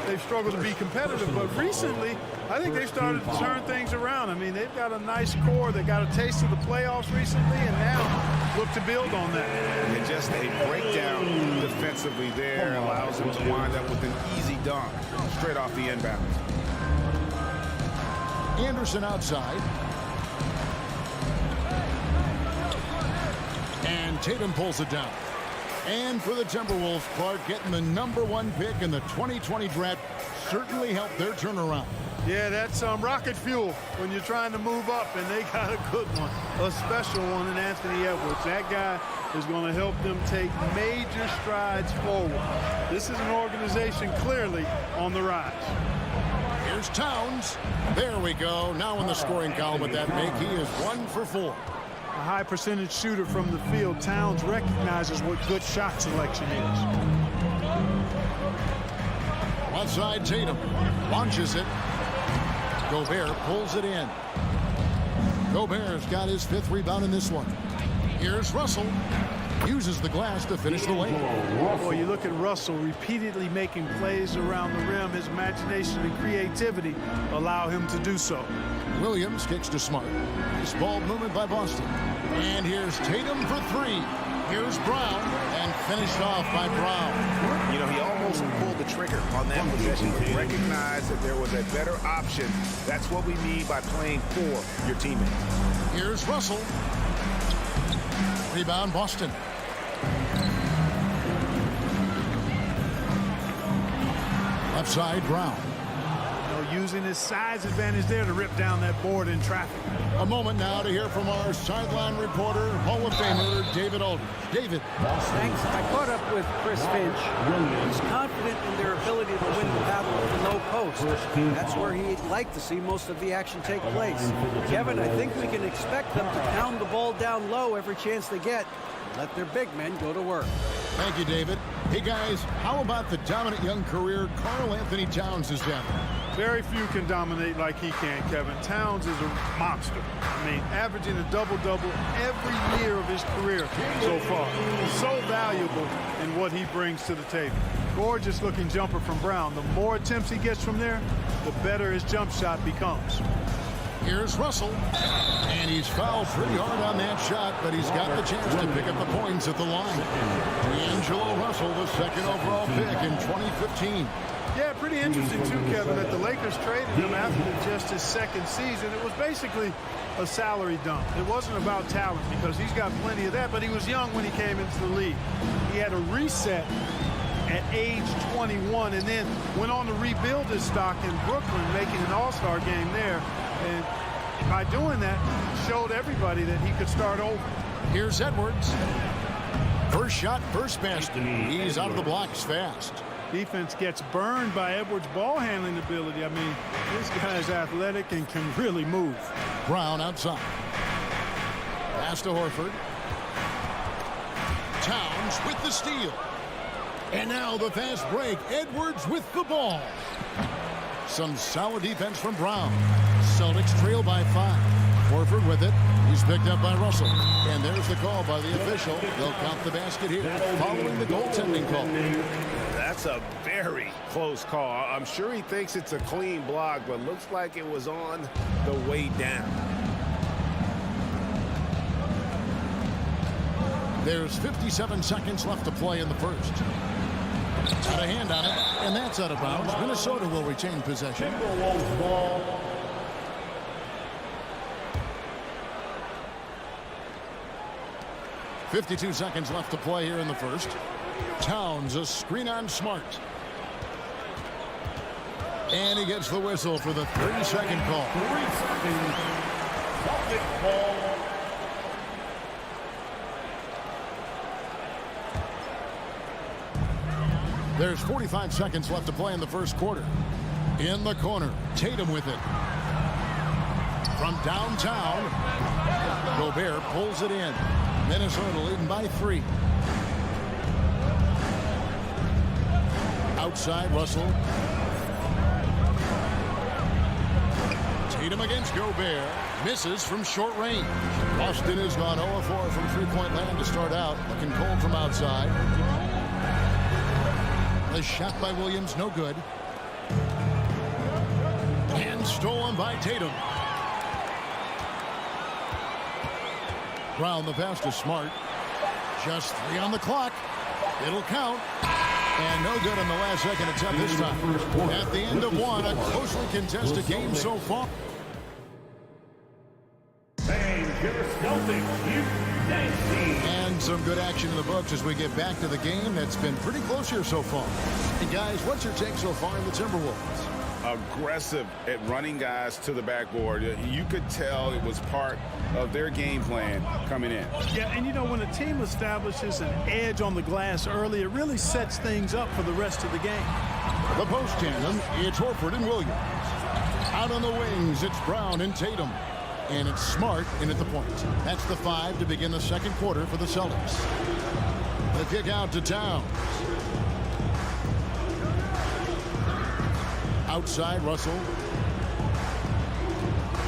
they've struggled to be competitive. But recently, I think they've started to turn things around. I mean, they've got a nice core. They got a taste of the playoffs recently, and now look to build on that. And just a breakdown defensively there allows them to wind up with an easy dunk straight off the inbound. Anderson outside. And Tatum pulls it down. And for the Timberwolves, Clark, getting the #1 pick in the 2020 draft certainly helped their turnaround. Yeah, that's rocket fuel when you're trying to move up, and they got a good one, a special one in Anthony Edwards. That guy is going to help them take major strides forward. This is an organization clearly on the rise. Here's Towns. There we go. Now in the scoring column with that make, he is 1 for 4. A high percentage shooter from the field. Towns recognizes what good shot selection is. Outside Tatum launches it. Gobert pulls it in. Gobert's got his 5th rebound in this one. Here's Russell. Uses the glass to finish the way. Boy, you look at Russell repeatedly making plays around the rim. His imagination and creativity allow him to do so. Williams kicks to Smart. This ball movement by Boston. And here's Tatum for 3. Here's Brown, and finished off by Brown. You know, he almost pulled the trigger on that possession, but recognized that there was a better option. That's what we need by playing for your teammates. Here's Russell. Rebound, Boston. Left side, Brown. Using his size advantage there to rip down that board in traffic. A moment now to hear from our sideline reporter, Hall of Famer David Aldridge. David. Thanks. I caught up with Chris Finch. He's confident in their ability to win the battle of the low post. That's where he'd like to see most of the action take place. Kevin, I think we can expect them to pound the ball down low every chance they get. Let their big men go to work. Thank you, David. Hey, guys, how about the dominant young career Karl Anthony Towns has had? Very few can dominate like he can, Kevin. Towns is a monster. I mean, averaging a double-double every year of his career so far. He's so valuable in what he brings to the table. Gorgeous-looking jumper from Brown. The more attempts he gets from there, the better his jump shot becomes. Here's Russell, and he's fouled pretty hard on that shot, but he's got the chance to pick up the points at the line. D'Angelo Russell, the 2nd overall pick in 2015. Yeah, pretty interesting, too, Kevin, that the Lakers traded him after just his 2nd season. It was basically a salary dump. It wasn't about talent because he's got plenty of that, but he was young when he came into the league. He had a reset at age 21 and then went on to rebuild his stock in Brooklyn, making an all-star game there. And by doing that, showed everybody that he could start over. Here's Edwards. First shot, first basket. He's out of the blocks fast. Defense gets burned by Edwards' ball handling ability. I mean, this guy is athletic and can really move. Brown outside. Pass to Horford. Towns with the steal. And now the fast break. Edwards with the ball. Some solid defense from Brown. Celtics trail by 5. Horford with it. He's He's picked up by Russell. And there's the call by the official. They'll count the basket here following the goaltending call. That's a very close call. I'm sure he thinks it's a clean block, but looks like it was on the way down. There's 57 seconds left to play in the first. Got a hand on it, and that's out of bounds. Minnesota will retain possession. Timberwolves ball. .52 seconds left to play here in the first. Towns, a screen on Smart. And he gets the whistle for the 30-second call. 3 seconds. Celtic ball. There's 45 seconds left to play in the first quarter. In the corner, Tatum with it. From downtown, Gobert pulls it in. Minnesota leading by 3. Outside, Russell. Tatum against Gobert. Misses from short range. Boston has gone 0-4 from three-point land to start out. Looking cold from outside. The shot by Williams, no good. And stolen by Tatum. Brown the pass to Smart. Just 3 on the clock. It'll count. And no good on the last second attempt this time. At the end of one, a closely contested game so far. And some good action in the books as we get back to the game that's been pretty close here so far. And guys, what's your take so far in the Timberwolves? Aggressive at running guys to the backboard. You could tell it was part of their game plan coming in. Yeah, and you know, when a team establishes an edge on the glass early, it really sets things up for the rest of the game. The post tandem, it's Horford and Williams. Out on the wings, it's Brown and Tatum. And it's Smart in at the point. That's the 5 to begin the second quarter for the Celtics. The kick out to Towns. Outside, Russell.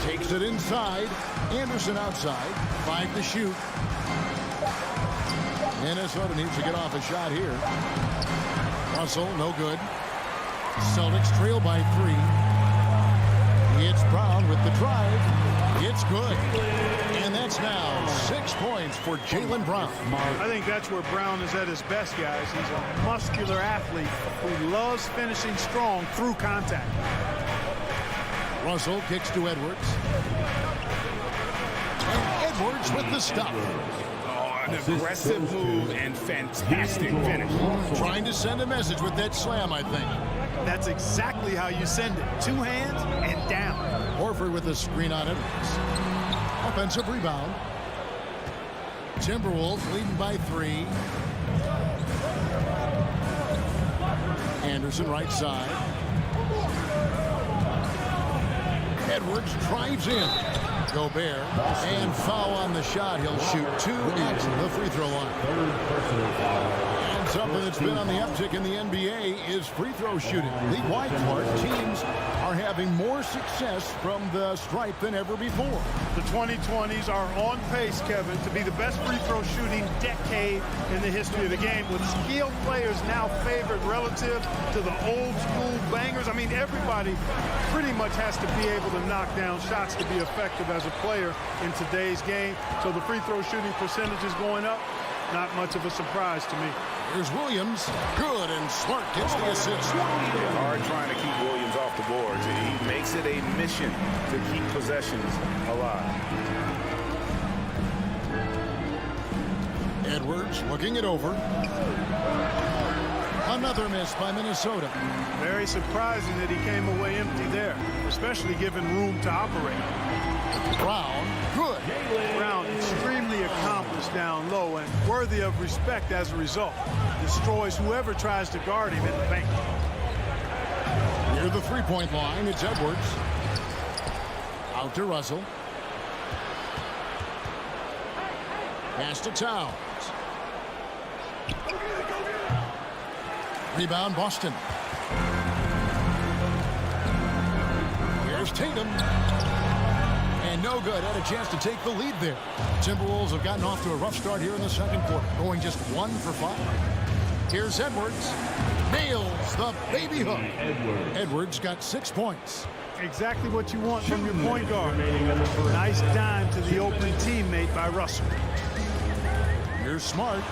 Takes it inside. Anderson outside. 5 to shoot. Minnesota needs to get off a shot here. Russell, no good. Celtics trail by 3. It's Brown with the drive. It's good. And that's now 6 points for Jaylen Brown. I think that's where Brown is at his best, guys. He's a muscular athlete who loves finishing strong through contact. Russell kicks to Edwards. And Edwards with the stop. An aggressive move and fantastic finish. Trying to send a message with that slam, I think. That's exactly how you send it. 2 hands and down. Horford with a screen on Edwards. Offensive rebound. Timberwolves leading by 3. Anderson right side. Edwards drives in. Gobert. And foul on the shot. He'll shoot 2 at the free throw line. And something that's been on the uptick in the NBA is free throw shooting. League-wide, Clark, teams are having more success from the stripe than ever before. The 2020s are on pace, Kevin, to be the best free throw shooting decade in the history of the game, with skilled players now favored relative to the old school bangers. I mean, everybody pretty much has to be able to knock down shots to be effective as a player in today's game. So the free throw shooting percentage is going up. Not much of a surprise to me. Here's Williams. Good, and Smart gets the assist. Hard trying to keep Williams off the boards. He makes it a mission to keep possessions alive. Edwards looking it over. Another miss by Minnesota. Very surprising that he came away empty there, especially given room to operate. Brown, good. Brown, extremely accomplished down low and worthy of respect as a result. Destroys whoever tries to guard him at the bank. Near the three-point line, it's Edwards. Out to Russell. Pass to Towns. Rebound, Boston. Here's Tatum. And no good. Had a chance to take the lead there. Timberwolves have gotten off to a rough start here in the second quarter, going just 1 for 5. Here's Edwards. Nails the baby hook. Edwards got 6 points. Exactly what you want from your point guard. Nice dime to the open teammate by Russell. Here's Smart.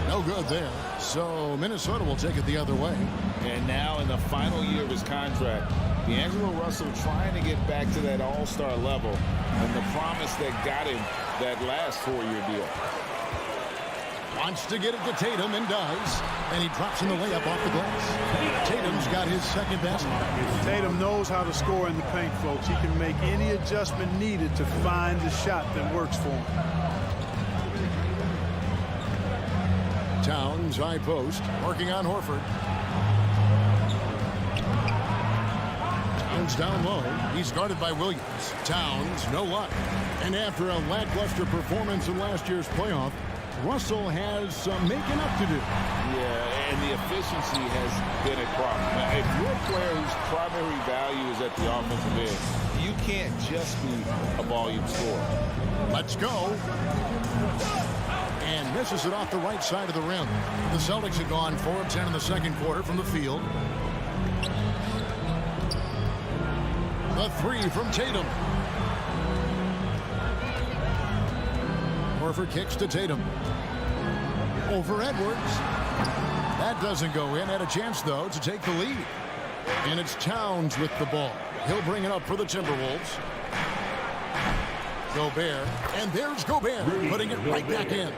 No good there. So Minnesota will take it the other way. And now in the final year of his contract, D'Angelo Russell trying to get back to that all-star level and the promise that got him that last 4-year deal. Wants to get it to Tatum and does. And he drops in the layup off the glass. Tatum's got his second best. Tatum knows how to score in the paint, folks. He can make any adjustment needed to find the shot that works for him. Towns, high post, working on Horford. Towns down low. He's guarded by Williams. Towns, no luck. And after a lackluster performance in last year's playoff, Russell has some making up to do. Yeah, and the efficiency has been a problem. Now, if you're a player whose primary value is at the offensive end, you can't just be a volume scorer. Let's go. And misses it off the right side of the rim. The Celtics have gone 4 of 10 in the second quarter from the field. The 3 from Tatum. Horford kicks to Tatum. Over Edwards. That doesn't go in. Had a chance, though, to take the lead. And it's Towns with the ball. He'll bring it up for the Timberwolves. Gobert. And there's Gobert, putting it right back in.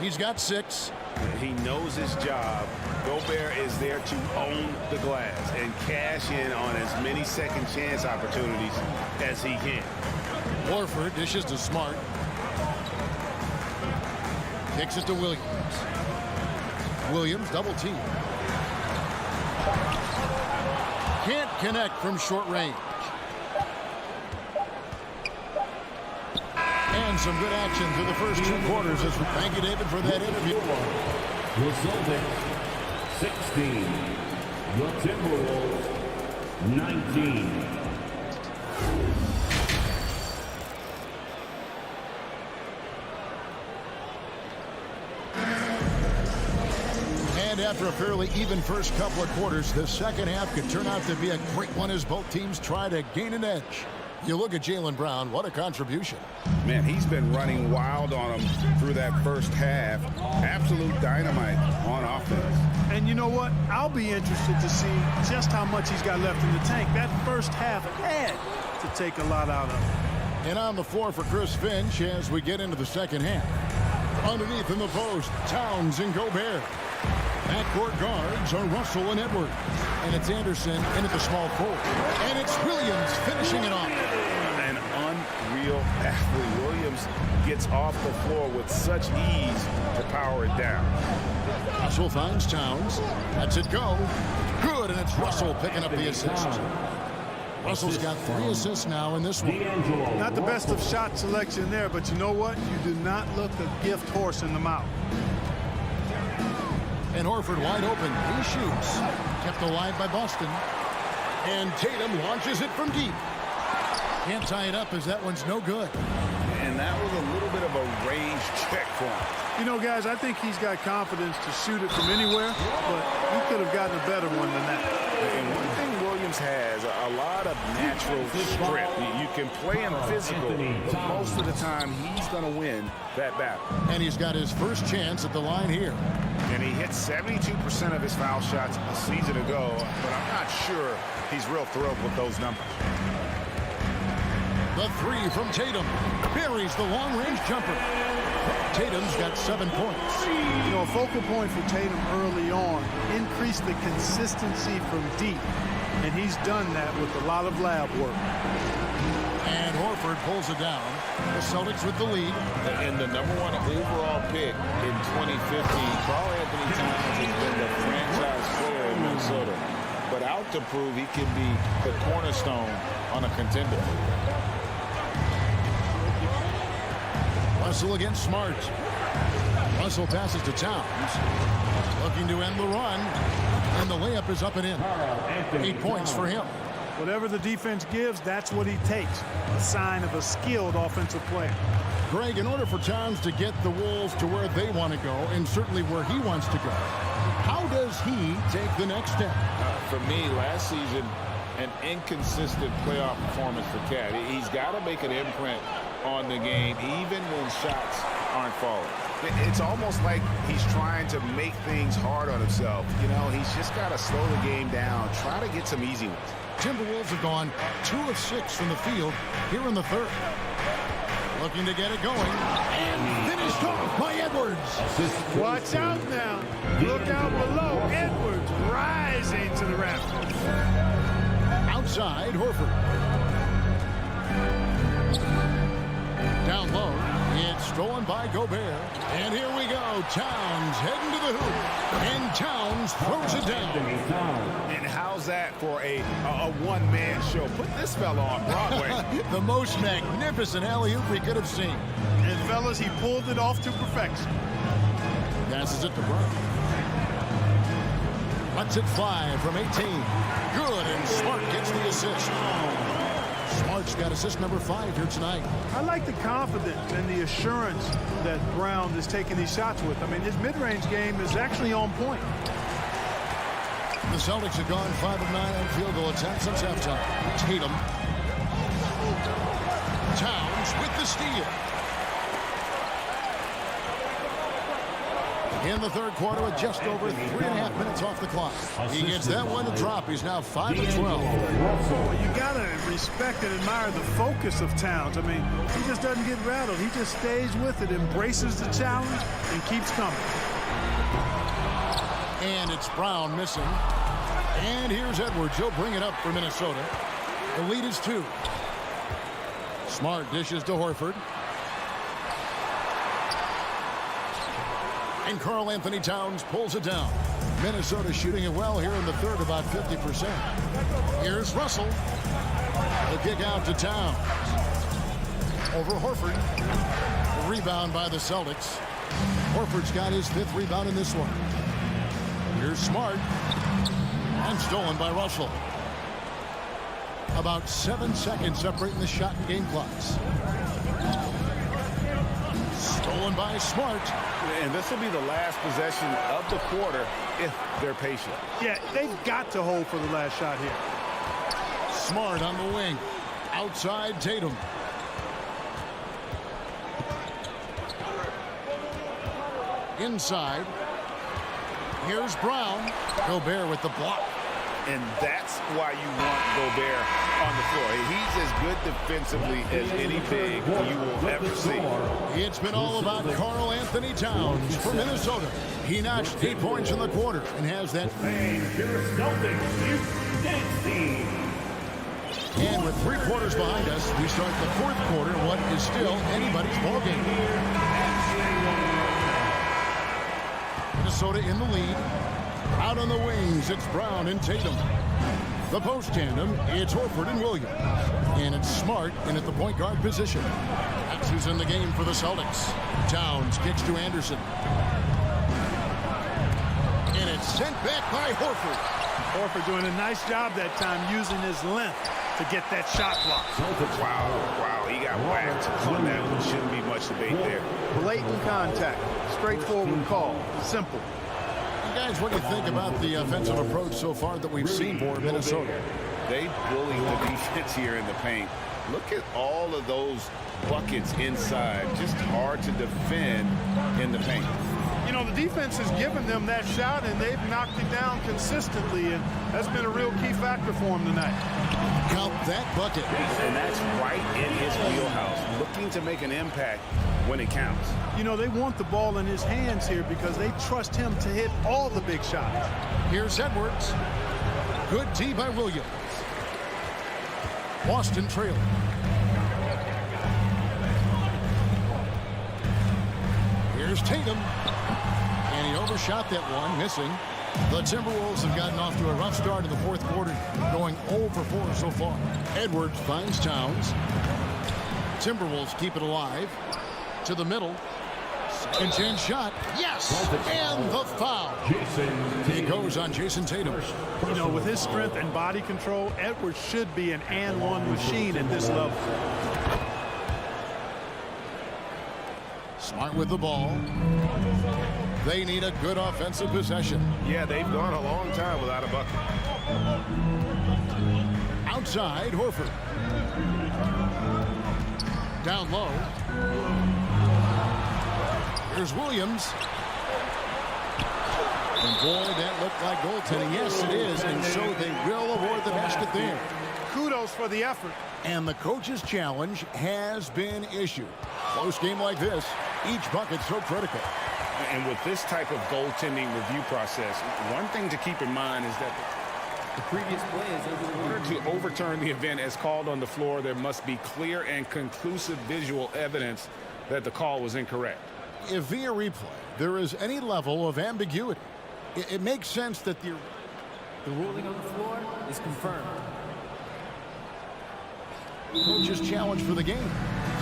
He's got 6. He knows his job. Gobert is there to own the glass and cash in on as many second chance opportunities as he can. Horford dishes to Smart. Kicks it to Williams. Williams double team. Can't connect from short range. And some good action through the first 2 quarters. Thank you, David, for that interview. The Celtics 16. The Timberwolves 19. And after a fairly even first couple of quarters, the second half could turn out to be a great one as both teams try to gain an edge. You look at Jaylen Brown, what a contribution. Man, he's been running wild on him through that first half. Absolute dynamite on offense. And you know what? I'll be interested to see just how much he's got left in the tank. That first half had to take a lot out of him. And on the floor for Chris Finch as we get into the second half. Underneath in the post, Towns and Gobert. Backcourt guards are Russell and Edwards. And it's Anderson in at the small forward. And it's Williams finishing it off. An unreal athlete. Williams gets off the floor with such ease to power it down. Russell finds Towns. Lets it go. Good, and it's Russell picking up the assist. Russell's got 3 assists now in this one. Not the best of shot selection there, but you know what? You do not look a gift horse in the mouth. And Horford wide open. He shoots. Kept alive by Boston. And Tatum launches it from deep. Can't tie it up as that one's no good. And that was a little bit of a range check for him. You know, guys, I think he's got confidence to shoot it from anywhere, but he could have gotten a better one than that. And one thing Williams has, a lot of natural strength. You can play him physical, but most of the time he's going to win that battle. And he's got his first chance at the line here. And he hit 72% of his foul shots a season ago, but I'm not sure he's real thrilled with those numbers. The 3 from Tatum. Buries the long-range jumper. Tatum's got 7 points. You know, a focal point for Tatum early on, increase the consistency from deep. And he's done that with a lot of lab work. And Horford pulls it down. The Celtics with the lead. And the #1 overall pick in 2015, Karl Anthony Towns has been the franchise player in Minnesota. But out to prove he can be the cornerstone on a contender. Russell against Smart. Russell passes to Towns. Looking to end the run. And the layup is up and in. 8 points for him. Whatever the defense gives, that's what he takes. A sign of a skilled offensive player. Greg, in order for Towns to get the Wolves to where they want to go, and certainly where he wants to go, how does he take the next step? For me, last season, an inconsistent playoff performance for Cat. He's got to make an imprint on the game, even when shots aren't falling. It's almost like he's trying to make things hard on himself. You know, he's just got to slow the game down, try to get some easy ones. Timberwolves have gone 2 of 6 from the field here in the third. Looking to get it going, and finished off by Edwards. Watch out now. Look out below. Edwards rising to the rafters. Outside, Horford. Down low, it's stolen by Gobert. And here we go. Towns heading to the hoop. And Towns throws it down. And how's that for a one-man show? Put this fella on Broadway. The most magnificent alley-oop we could have seen. And fellas, he pulled it off to perfection. Passes it to Brown. Lets it fly from 18. Good, and Smart gets the assist. Smart's got assist number 5 here tonight. I like the confidence and the assurance that Brown is taking these shots with. I mean, his mid-range game is actually on point. The Celtics have gone 5 of 9 on field goal attempts since halftime. Tatum. Towns with the steal. In the third quarter with just over 3.5 minutes off the clock. He gets that one to drop. He's now 5 of 12. Well, you got to respect and admire the focus of Towns. I mean, he just doesn't get rattled. He just stays with it, embraces the challenge, and keeps coming. And it's Brown missing. And here's Edwards. He'll bring it up for Minnesota. The lead is 2. Smart dishes to Horford. And Karl Anthony Towns pulls it down. Minnesota shooting it well here in the third, about 50%. Here's Russell. The kick out to Towns. Over Horford. The rebound by the Celtics. Horford's got his 5th rebound in this one. Here's Smart. And stolen by Russell. About 7 seconds separating the shot and game clocks. Stolen by Smart. And this will be the last possession of the quarter if they're patient. Yeah, they've got to hold for the last shot here. Smart on the wing. Outside Tatum. Inside. Here's Brown. Gobert with the block. And that's why you want Gobert on the floor. He's as good defensively as any big you will ever see. It's been all about Karl Anthony Towns from Minnesota. He notched 8 points in the quarter and has that. And with 3 quarters behind us, we start the 4th quarter, what is still anybody's ballgame. Minnesota in the lead. Out on the wings, it's Brown and Tatum. The post tandem, it's Horford and Williams. And it's Smart in at the point guard position. That's who's in the game for the Celtics. Towns kicks to Anderson. And it's sent back by Horford. Horford doing a nice job that time using his length to get that shot block. Wow, he got whacked on that one. Shouldn't be much debate there. Blatant contact, straightforward call, simple. Guys, what do you think about the offensive approach so far that we've seen for Minnesota? They bully the defense here in the paint. Look at all of those buckets inside. Just hard to defend in the paint. You know, the defense has given them that shot, and they've knocked it down consistently, and that's been a real key factor for them tonight. Count that bucket. And that's right in his wheelhouse, looking to make an impact when it counts. You know, they want the ball in his hands here because they trust him to hit all the big shots. Here's Edwards. Good D by Williams. Boston trailing. Here's Tatum. And he overshot that one, missing. The Timberwolves have gotten off to a rough start in the 4th quarter, going 0 for 4 so far. Edwards finds Towns. Timberwolves keep it alive. To the middle. Second chance shot. Yes! And the foul. He goes on Jason Tatum. You know, with his strength and body control, Edwards should be an and-one machine at this level. Smart with the ball. They need a good offensive possession. Yeah, they've gone a long time without a bucket. Outside, Horford. Down low. Here's Williams. And boy, that looked like goaltending. Yes, it is. And so they will award the basket there. Kudos for the effort. And the coach's challenge has been issued. Close game like this, each bucket so critical. And with this type of goaltending review process, one thing to keep in mind is that the previous play is in order to overturn the event as called on the floor, there must be clear and conclusive visual evidence that the call was incorrect. If via replay there is any level of ambiguity, it makes sense that the ruling on the floor is confirmed. Coach's challenge for the game.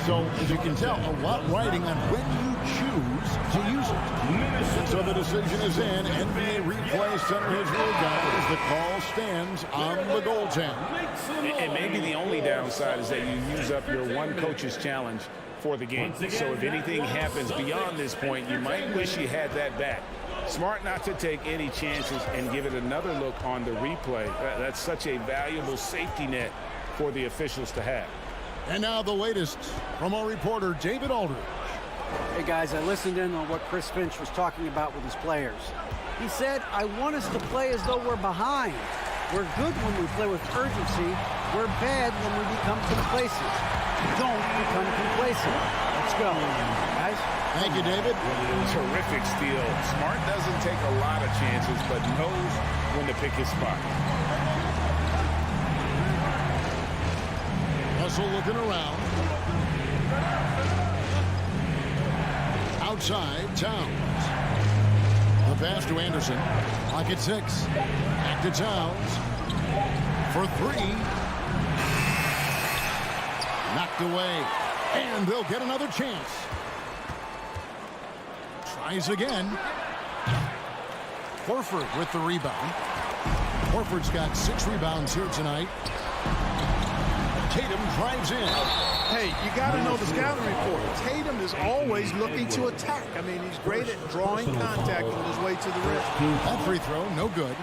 So, as you can tell, a lot riding on when you choose to use it. And so the decision is in. NBA Replay Center has ruled out as the call stands on the goaltend. And maybe the only downside is that you use up your one coach's challenge for the game. So if anything happens beyond this point, you might wish you had that back. Smart not to take any chances and give it another look on the replay. That's such a valuable safety net for the officials to have. And now the latest from our reporter, David Aldridge. Hey, guys, I listened in on what Chris Finch was talking about with his players. He said, I want us to play as though we're behind. We're good when we play with urgency. We're bad when we become complacent. Don't become complacent. Let's go, guys. Thank you, David. Terrific steal. Smart doesn't take a lot of chances, but knows when to pick his spot. Russell looking around. Outside, Towns. The pass to Anderson. Pocket 6. Back to Towns. For 3. Knocked away. And they'll get another chance. Tries again. Horford with the rebound. Horford's got 6 rebounds here tonight. Tatum drives in. Hey, you got to know the scouting report. Tatum is always looking to attack. I mean, he's great at drawing contact on his way to the rim. That free throw, no good.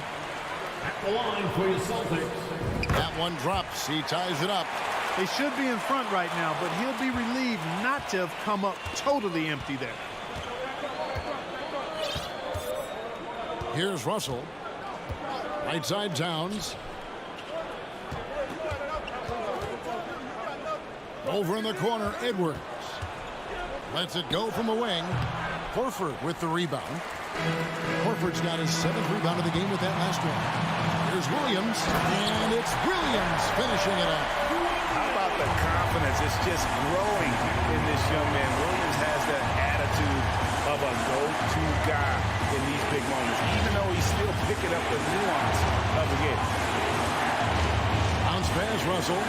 At the line for your Celtics. That one drops. He ties it up. They should be in front right now, but he'll be relieved not to have come up totally empty there. Here's Russell. Right side, Towns. Over in the corner, Edwards. Lets it go from the wing. Horford with the rebound. Horford's got his 7th rebound of the game with that last one. Here's Williams, and it's Williams finishing it up. How about the confidence? It's just growing in this young man. Williams has that attitude of a go-to guy in these big moments, even though he's still picking up the nuance of the game. Bounce pass, Russell.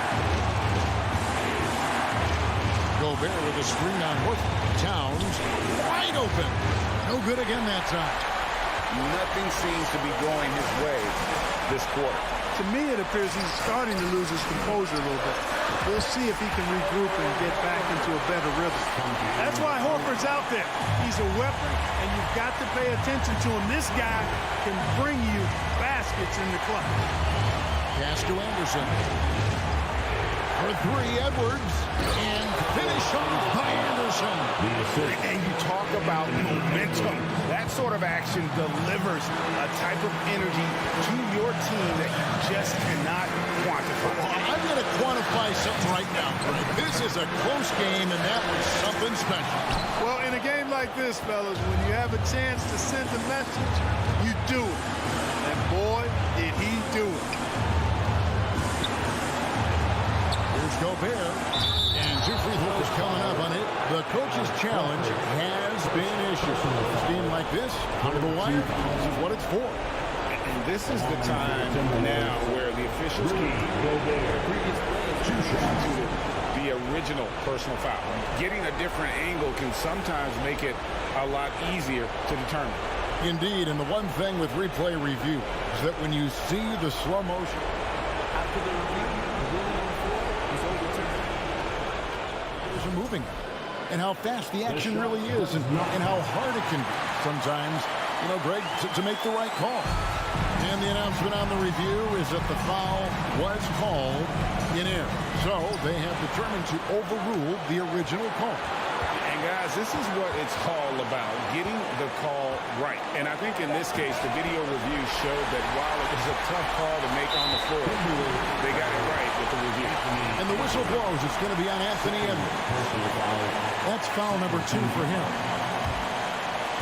Gobert with a screen on Horford. Towns wide open. No good again that time. Nothing seems to be going his way this quarter. To me, it appears he's starting to lose his composure a little bit. We'll see if he can regroup and get back into a better rhythm. That's why Horford's out there. He's a weapon, and you've got to pay attention to him. This guy can bring you baskets in the clutch. Pass to Anderson. For 3, Edwards. And finish off by Anderson. And you talk about momentum. That sort of action delivers a type of energy to your team that you just cannot quantify. Well, I'm going to quantify something right now, Greg. This is a close game, and that was something special. Well, in a game like this, fellas, when you have a chance to send a message, you do it. And boy, did he do it. Here's Gobert. And 2 free throws coming up on it. The coach's challenge has been issued. A game like this, under the wire, this is what it's for. And this is the time now where the officials can go there to the original personal foul. Getting a different angle can sometimes make it a lot easier to determine. Indeed, and the one thing with replay review is that when you see the slow motion, After the review, the ruling on the floor is overturned. players are moving, and how fast the action really is, and how hard it can be sometimes, you know, Greg, to make the right call. And the announcement on the review is that the foul was called in air. So they have determined to overrule the original call. And guys, this is what it's all about, getting the call right. And I think in this case, the video review showed that while it was a tough call to make on the floor, they got it right with the review. And the whistle blows. It's going to be on Anthony Edwards. That's foul number 2 for him.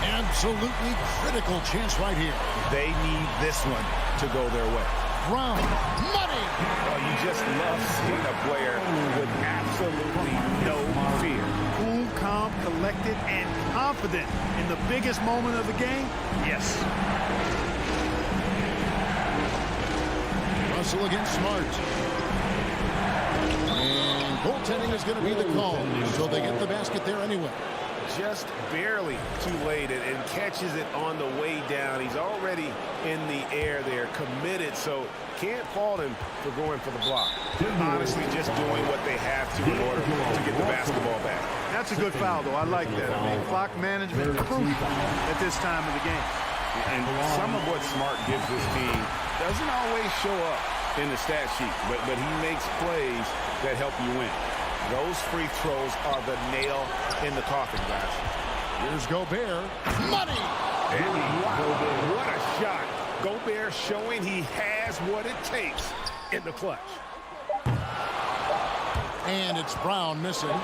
Absolutely critical chance right here. They need this one to go their way. Brown, money! Oh, you just love seeing a player with absolutely no fear. Cool, calm, collected, and confident in the biggest moment of the game. Yes. Russell against Smart. And goaltending is going to be the call. So they get the basket there anyway. Just barely too late and catches it on the way down. He's already in the air there, committed, so can't fault him for going for the block. Honestly, just doing what they have to in order to get the basketball back. That's a good foul, though. I like that. I mean, clock management crucial at this time of the game. And some of what Smart gives this team doesn't always show up in the stat sheet, but he makes plays that help you win. Those free throws are the nail in the coffin, guys. Here's Gobert. Money! And wow, what a shot. Gobert showing he has what it takes in the clutch. And it's Brown missing.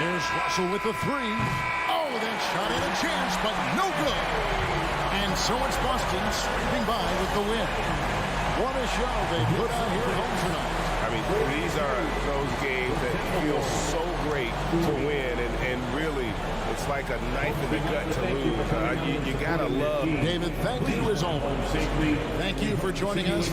There's Russell with the 3. Oh, that shot had a chance, but no good. And so it's Boston scraping by with the win. What a show they put on here at home tonight. I mean, these are those games that feel so great to win, and really, it's like a knife in the gut to lose. You gotta love. David, thank you as always. Thank you for joining us.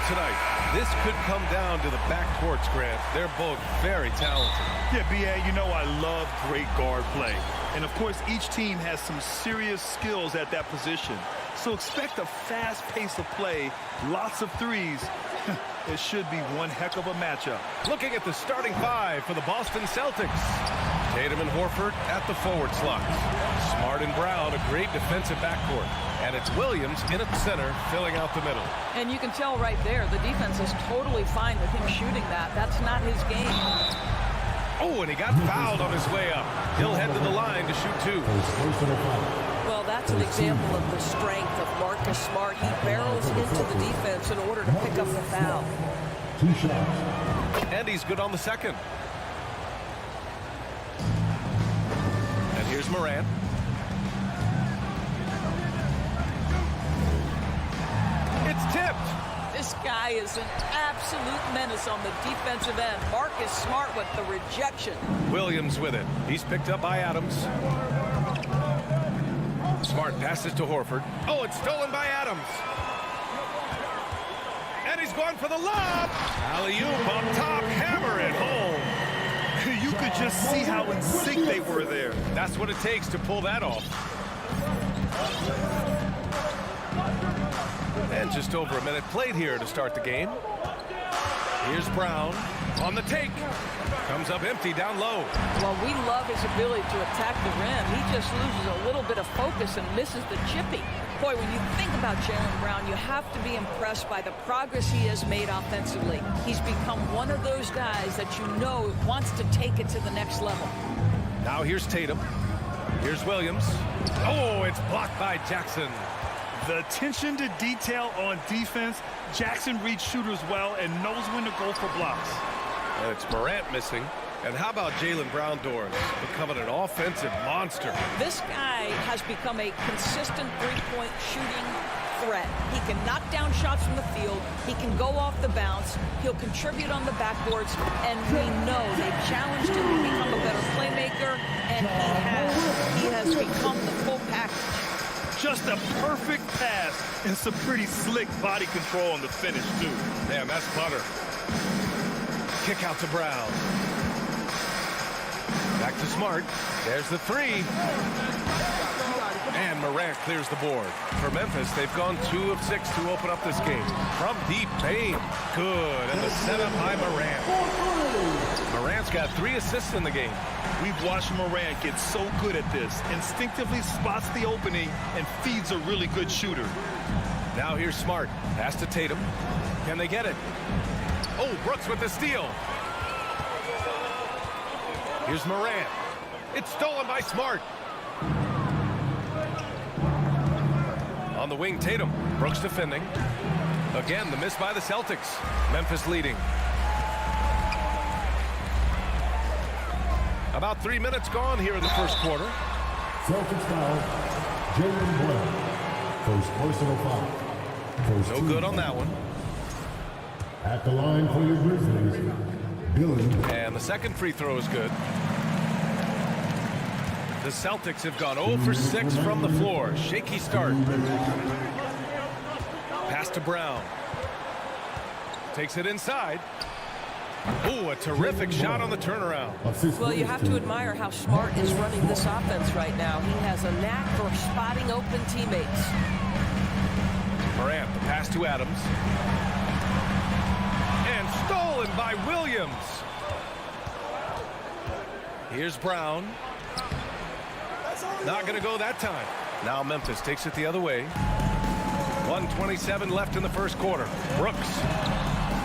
tonight. This could come down to the backcourts, Grant. They're both very talented. Yeah, B.A., you know I love great guard play. And, of course, each team has some serious skills at that position. So expect a fast pace of play, lots of threes. It should be one heck of a matchup. Looking at the starting five for the Boston Celtics. Tatum and Horford at the forward slots. Smart and Brown, a great defensive backcourt. And it's Williams in at the center, filling out the middle. And you can tell right there, the defense is totally fine with him shooting that. That's not his game. Oh, and he got fouled on his way up. He'll head to the line to shoot two. Well, that's an example of the strength of Marcus Smart. He barrels into the defense in order to pick up the foul. 2 shots. And he's good on the second. And here's Morant. It's tipped. This guy is an absolute menace on the defensive end. Marcus Smart with the rejection. Williams with it. He's picked up by Adams. Smart passes to Horford. Oh, it's stolen by Adams. And he's going for the lob. Alley-oop up top. Hammer it home. You could just see how in sync they were there. That's what it takes to pull that off. And just over a minute played here to start the game. Here's Brown on the take. Comes up empty down low. Well, we love his ability to attack the rim. He just loses a little bit of focus and misses the chippy. Boy, when you think about Jaylen Brown, you have to be impressed by the progress he has made offensively. He's become one of those guys that you know wants to take it to the next level. Now here's Tatum. Here's Williams. Oh, it's blocked by Jackson. The attention to detail on defense. Jackson reads shooters well and knows when to go for blocks. And it's Morant missing. And how about Jaylen Brown doors? Becoming an offensive monster. This guy has become a consistent three-point shooting threat. He can knock down shots from the field. He can go off the bounce. He'll contribute on the backboards. And we know they've challenged him to become a better playmaker. And he has become the full package. Just a perfect pass and some pretty slick body control on the finish, too. Man, that's butter. Kick out to Brown. Back to Smart. There's the three. And Morant clears the board. For Memphis, they've gone 2 of 6 to open up this game. From deep, Payne. Good. And the setup by Morant. Morant's got 3 assists in the game. We've watched Morant get so good at this. Instinctively spots the opening and feeds a really good shooter. Now here's Smart. Pass to Tatum. Can they get it? Oh, Brooks with the steal. Here's Morant. It's stolen by Smart. On the wing, Tatum. Brooks defending. Again, the miss by the Celtics. Memphis leading. About 3 minutes gone here in the first quarter. Celtics foul. Jaylen Brown. First personal foul. First no good on that one. At the line for your Grizzlies, Dylan. And the second free throw is good. The Celtics have gone 0 for 6 from the floor. Shaky start. Pass to Brown. Takes it inside. Ooh, a terrific shot on the turnaround. Well, you have to admire how Smart is running this offense right now. He has a knack for spotting open teammates. Morant, the pass to Adams. And stolen by Williams. Here's Brown. Not going to go that time. Now Memphis takes it the other way. 1:27 left in the first quarter. Brooks.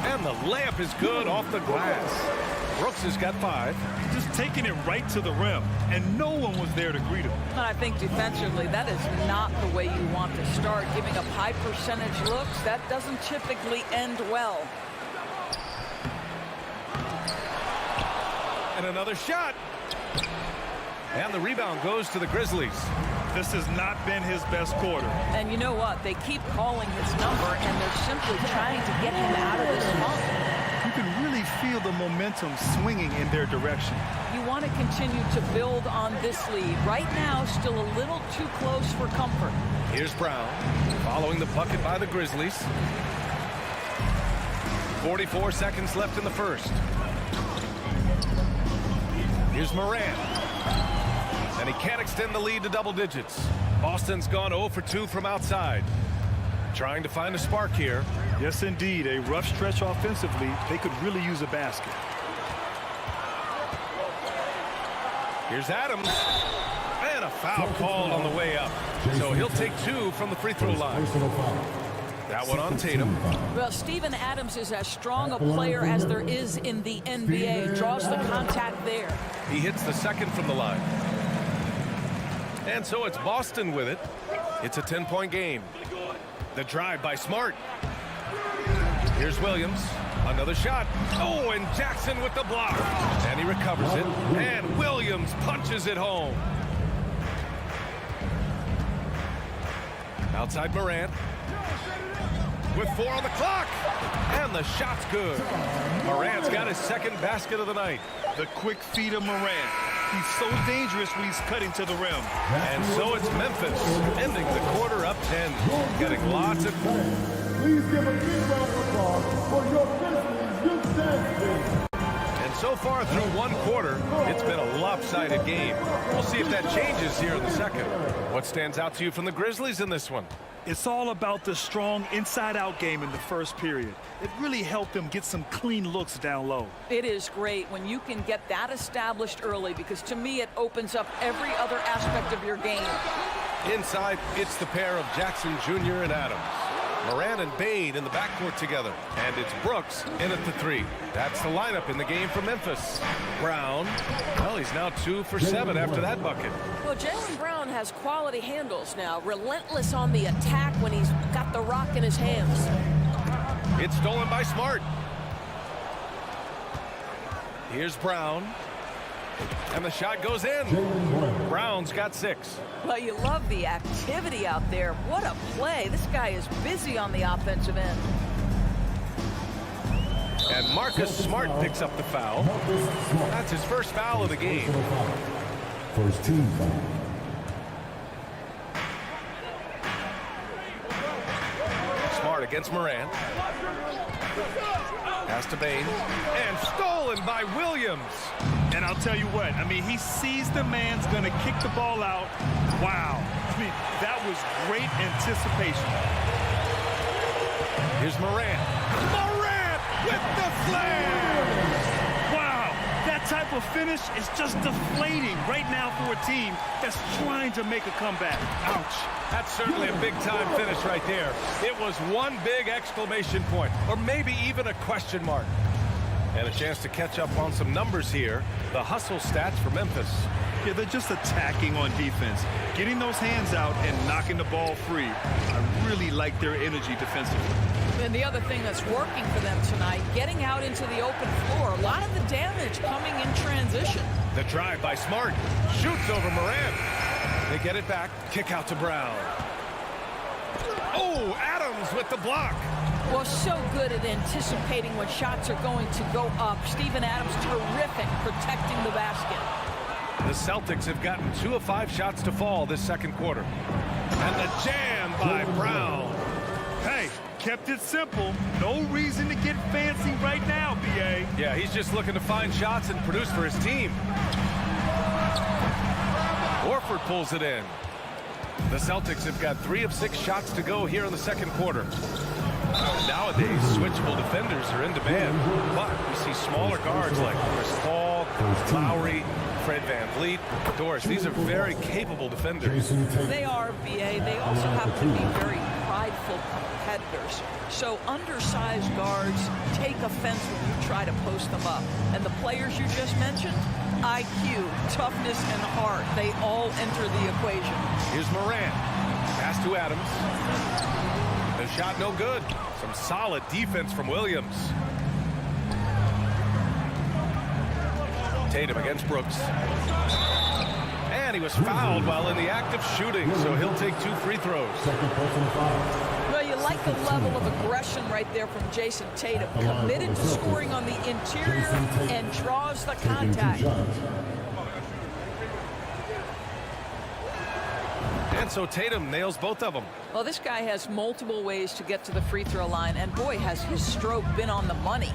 And the layup is good off the glass. Brooks has got 5. Just taking it right to the rim, and no one was there to greet him. I think defensively, that is not the way you want to start. Giving up high percentage looks, that doesn't typically end well. And another shot. And the rebound goes to the Grizzlies. This has not been his best quarter. And you know what? They keep calling his number, and they're simply trying to get him out of this funk. You can really feel the momentum swinging in their direction. You want to continue to build on this lead. Right now, still a little too close for comfort. Here's Brown, following the bucket by the Grizzlies. 44 seconds left in the first. Here's Morant. And he can't extend the lead to double digits. Boston's gone 0 for 2 from outside. Trying to find a spark here. Yes, indeed. A rough stretch offensively. They could really use a basket. Here's Adams. And a foul called on the way up. So he'll take 2 from the free throw line. That one on Tatum. Well, Steven Adams is as strong a player as there is in the NBA. Draws the contact there. He hits the second from the line. And so it's Boston with it. It's a 10-point game. The drive by Smart. Here's Williams. Another shot. Oh, and Jackson with the block. And he recovers it. And Williams punches it home. Outside Morant. With 4 on the clock. And the shot's good. Morant's got his second basket of the night. The quick feed of Morant. He's so dangerous when he's cutting to the rim. And so it's Memphis, ending the quarter up 10. Getting lots of... Please give a big round of applause for your Grizzlies youth dance team. And so far through one quarter, it's been a lopsided game. We'll see if that changes here in the second. What stands out to you from the Grizzlies in this one? It's all about the strong inside-out game in the first period. It really helped them get some clean looks down low. It is great when you can get that established early, because to me it opens up every other aspect of your game. Inside, it's the pair of Jackson Jr. and Adams. Morant and Bane in the backcourt together. And it's Brooks in at the 3. That's the lineup in the game for Memphis. Brown, well, he's now 2 for 7 after that bucket. Well, Jaylen Brown has quality handles now. Relentless on the attack when he's got the rock in his hands. It's stolen by Smart. Here's Brown. And the shot goes in. Brown's got 6. Well, you love the activity out there. What a play. This guy is busy on the offensive end. And Marcus Smart picks up the foul. That's his first foul of the game. First team foul. Smart against Morant. Pass to Bane. And stolen by Williams. And I'll tell you what, I mean, he sees the man's going to kick the ball out. Wow. I mean, that was great anticipation. Here's Morant. Morant with the flare! Wow. That type of finish is just deflating right now for a team that's trying to make a comeback. Ouch. That's certainly a big-time finish right there. It was one big exclamation point, or maybe even a question mark. And a chance to catch up on some numbers here. The hustle stats for Memphis. Yeah, they're just attacking on defense. Getting those hands out and knocking the ball free. I really like their energy defensively. And the other thing that's working for them tonight, getting out into the open floor. A lot of the damage coming in transition. The drive by Smart. Shoots over Morant. They get it back. Kick out to Brown. Oh, Adams with the block. Well, so good at anticipating when shots are going to go up. Steven Adams, terrific protecting the basket. The Celtics have gotten 2 of 5 shots to fall this second quarter. And the jam by Brown. Hey, kept it simple. No reason to get fancy right now, B.A. Yeah, he's just looking to find shots and produce for his team. Horford pulls it in. The Celtics have got 3 of 6 shots to go here in the second quarter. Nowadays, switchable defenders are in demand, but we see smaller guards like Chris Paul, Lowry, Fred VanVleet, Doris. These are very capable defenders. They are, B.A. They also happen to be very prideful competitors. So undersized guards take offense when you try to post them up. And the players you just mentioned, IQ, toughness, and heart, they all enter the equation. Here's Morant. Pass to Adams. The shot no good. Some solid defense from Williams. Tatum against Brooks. And he was fouled while in the act of shooting, so he'll take 2 free throws. Well, you like the level of aggression right there from Jason Tatum. Committed to scoring on the interior and draws the contact. And so Tatum nails both of them. Well, this guy has multiple ways to get to the free throw line, and boy, has his stroke been on the money.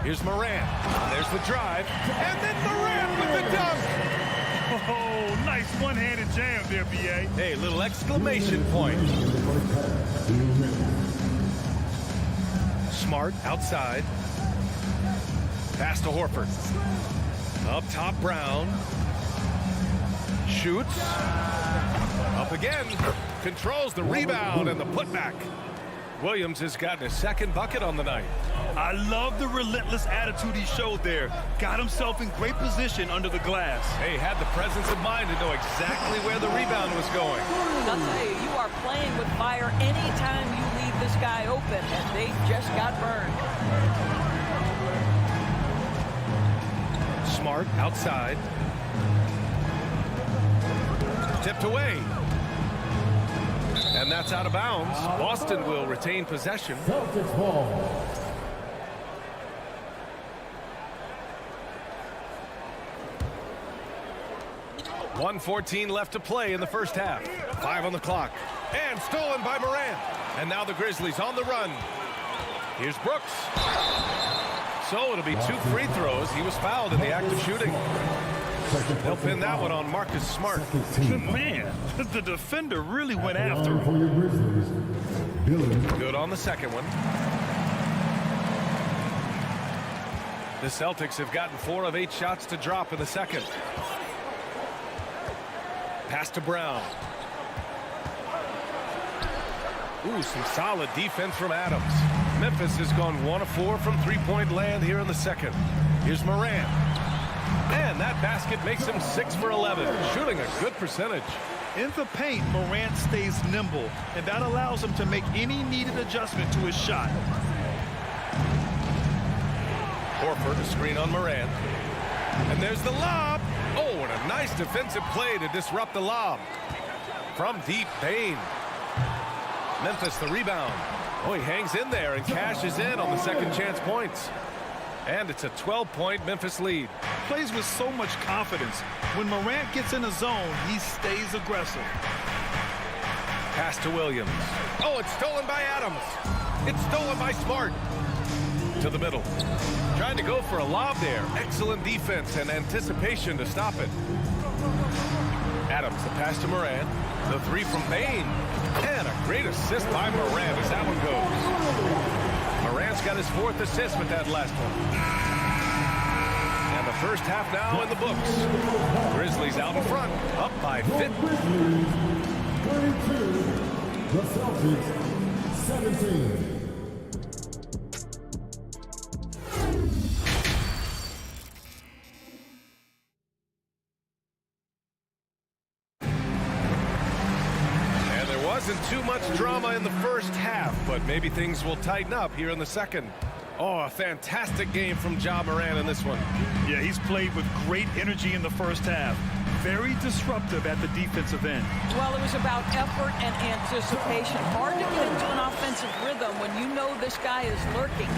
Here's Morant. There's the drive. And then Morant with the dunk. Oh, nice one-handed jam there, B.A. Hey, little exclamation point. Smart outside. Pass to Horford. Up top, Brown. Shoots. Up again. Controls the rebound and the putback. Williams has gotten his second bucket on the night. I love the relentless attitude he showed there. Got himself in great position under the glass. Hey, had the presence of mind to know exactly where the rebound was going. I'll tell you, you are playing with fire anytime you leave this guy open, and they just got burned. Smart outside. Tipped away. And that's out of bounds. Boston will retain possession. Celtics ball. .114 left to play in the first half. 5 on the clock. And stolen by Morant. And now the Grizzlies on the run. Here's Brooks. So it'll be 2 free throws. He was fouled in the act of shooting. They'll pin that one on Marcus Smart. Man, the defender really went after him. Good on the second one. The Celtics have gotten 4 of 8 shots to drop in the second. Pass to Brown. Ooh, some solid defense from Adams. Memphis has gone 1 of 4 from three-point land here in the second. Here's Morant. And that basket makes him 6 for 11, shooting a good percentage. In the paint, Morant stays nimble, and that allows him to make any needed adjustment to his shot. Horford, a screen on Morant. And there's the lob. Oh, and a nice defensive play to disrupt the lob. From deep, Payne. Memphis the rebound. Oh, he hangs in there and cashes in on the second chance points. And it's a 12-point Memphis lead. Plays with so much confidence. When Morant gets in a zone, he stays aggressive. Pass to Williams. Oh, it's stolen by Adams. It's stolen by Smart. To the middle. Trying to go for a lob there. Excellent defense and anticipation to stop it. Adams, the pass to Morant. The 3 from Payne. And a great assist by Morant as that one goes. Morant's got his 4th assist with that last one. And the first half now in the books. Grizzlies out in front, up by 50. 32, the Celtics, 17. Wasn't too much drama in the first half, but maybe things will tighten up here in the second. Oh, a fantastic game from Ja Morant in this one. Yeah, he's played with great energy in the first half. Very disruptive at the defensive end. Well, it was about effort and anticipation. Hard to get into an offensive rhythm when you know this guy is lurking.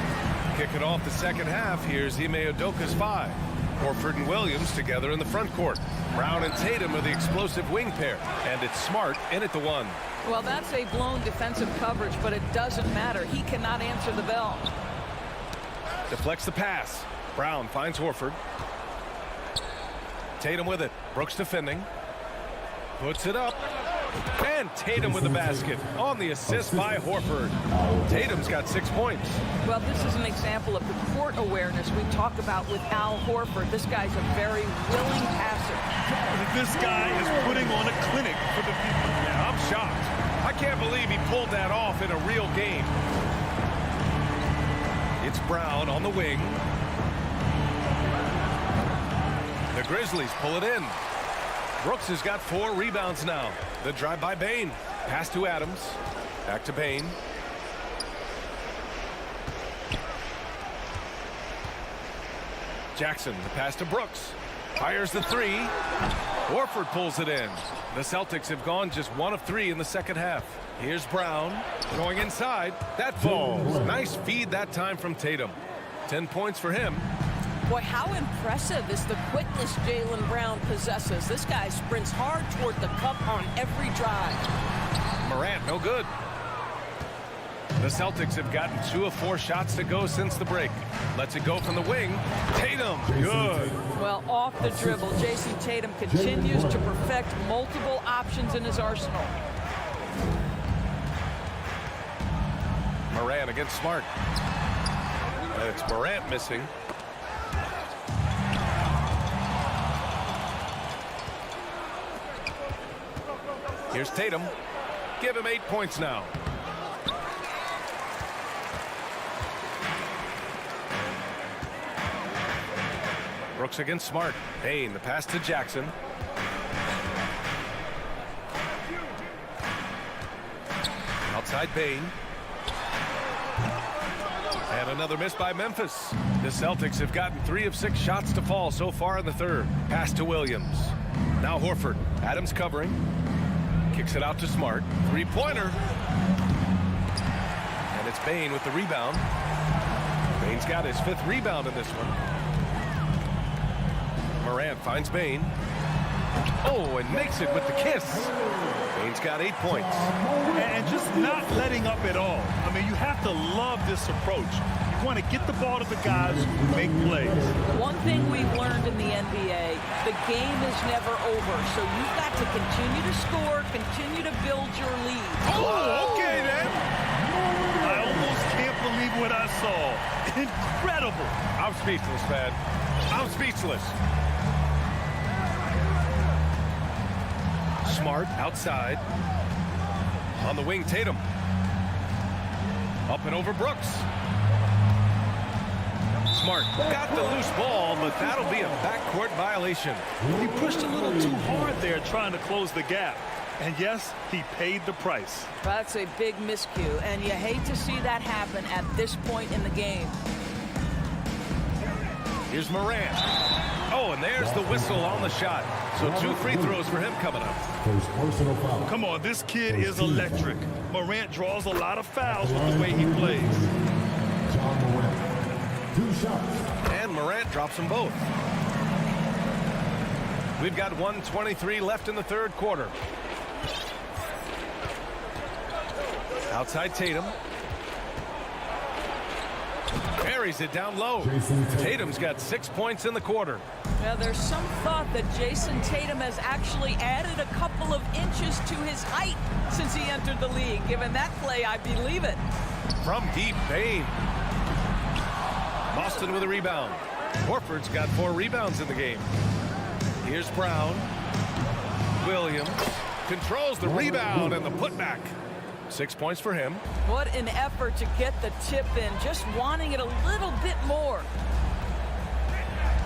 Kick it off the second half. Here's Ime Udoka's 5. Horford and Williams together in the front court. Brown and Tatum are the explosive wing pair. And it's Smart in at the 1. Well, that's a blown defensive coverage, but it doesn't matter. He cannot answer the bell. Deflects the pass. Brown finds Horford. Tatum with it. Brooks defending. Puts it up. And Tatum with the basket on the assist by Horford. Tatum's got 6 points. Well, this is an example of the court awareness we talk about with Al Horford. This guy's a very willing passer. This guy is putting on a clinic for the people. Yeah, I'm shocked. I can't believe he pulled that off in a real game. It's Brown on the wing. The Grizzlies pull it in. Brooks has got 4 rebounds now. The drive by Payne. Pass to Adams. Back to Payne. Jackson, the pass to Brooks. Fires the 3. Horford pulls it in. The Celtics have gone just 1 of 3 in the second half. Here's Brown going inside. That falls. Nice feed that time from Tatum. 10 points for him. Boy, how impressive is the quickness Jaylen Brown possesses. This guy sprints hard toward the cup on every drive. Morant, no good. The Celtics have gotten 2 of 4 shots to go since the break. Lets it go from the wing. Tatum, good. Well, off the dribble, Jason Tatum continues to perfect multiple options in his arsenal. Morant against Smart. And it's Morant missing. Here's Tatum. Give him 8 points now. Brooks against Smart. Payne, the pass to Jackson. Outside Payne. And another miss by Memphis. The Celtics have gotten 3 of 6 shots to fall so far in the third. Pass to Williams. Now Horford. Adams covering. Kicks it out to Smart. 3-pointer. And it's Payne with the rebound. Payne's got his 5th rebound in this one. Morant finds Payne. Oh, and makes it with the kiss. Payne's got 8 points. And just not letting up at all. I mean, you have to love this approach. You want to get the ball to the guys who make plays. One thing we've learned in the NBA, the game is never over. So you've got to continue to score, continue to build your lead. Oh, okay then. I almost can't believe what I saw. Incredible. I'm speechless, man. I'm speechless. Smart outside. On the wing, Tatum. Up and over Brooks. Smart got the loose ball, but that'll be a backcourt violation. He pushed a little too hard there trying to close the gap. And yes, he paid the price. That's a big miscue, and you hate to see that happen at this point in the game. Here's Morant. Oh, and there's the whistle on the shot. So 2 free throws for him coming up. Come on, this kid is electric. Morant draws a lot of fouls with the way he plays. And Morant drops them both. We've got 1:23 left in the third quarter. Outside Tatum. Carries it down low. Tatum's got 6 points in the quarter. Now, there's some thought that Jason Tatum has actually added a couple of inches to his height since he entered the league. Given that play, I believe it. From deep, Payne. Boston with a rebound. Horford's got 4 rebounds in the game. Here's Brown. Williams controls the rebound and the putback. 6 points for him. What an effort to get the tip in, just wanting it a little bit more.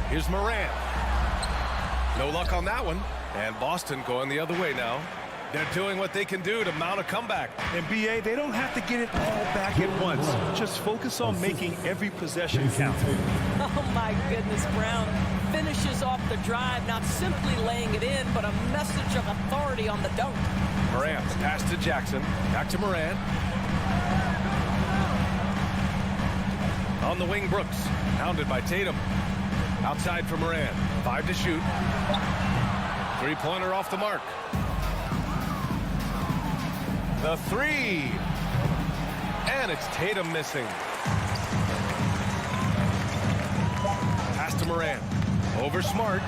Here's Morant. No luck on that one. And Boston going the other way now. They're doing what they can do to mount a comeback. And BA, they don't have to get it all back at once. Just focus on making every possession count. Oh my goodness, Brown finishes off the drive, not simply laying it in, but a message of authority on the dunk. Morant pass to Jackson. Back to Morant. On the wing, Brooks. Hounded by Tatum. Outside for Morant. 5 to shoot. 3-pointer off the mark. The 3. And it's Tatum missing. Pass to Morant. Over Smart.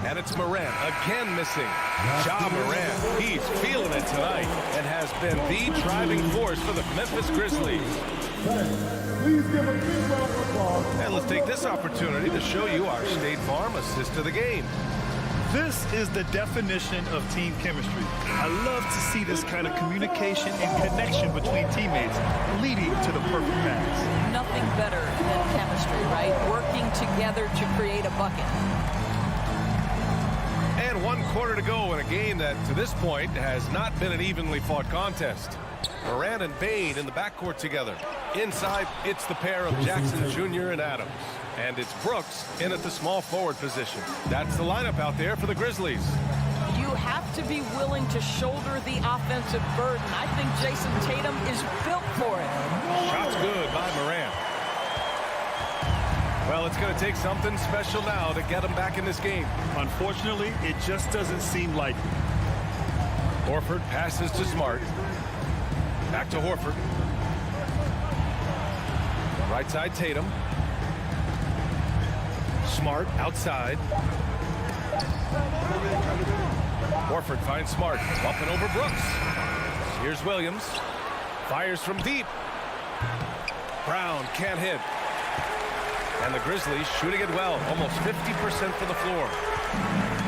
And it's Morant again missing. Ja Morant, he's feeling it tonight and has been the driving force for the Memphis Grizzlies. Please give a big round of applause. And let's take this opportunity to show you our State Farm assist to the game. This is the definition of team chemistry. I love to see this kind of communication and connection between teammates leading to the perfect pass. Nothing better than chemistry, right? Working together to create a bucket. And 1 quarter to go in a game that, to this point, has not been an evenly fought contest. Morant and Payne in the backcourt together. Inside, it's the pair of Jackson Jr. and Adams. And it's Brooks in at the small forward position. That's the lineup out there for the Grizzlies. You have to be willing to shoulder the offensive burden. I think Jason Tatum is built for it. Shot's good by Morant. Well, it's going to take something special now to get them back in this game. Unfortunately, it just doesn't seem like it. Horford passes to Smart. Back to Horford. Right side, Tatum. Smart outside. Horford finds Smart. Up and over Brooks. Here's Williams. Fires from deep. Brown can't hit. And the Grizzlies shooting it well. Almost 50% from the floor.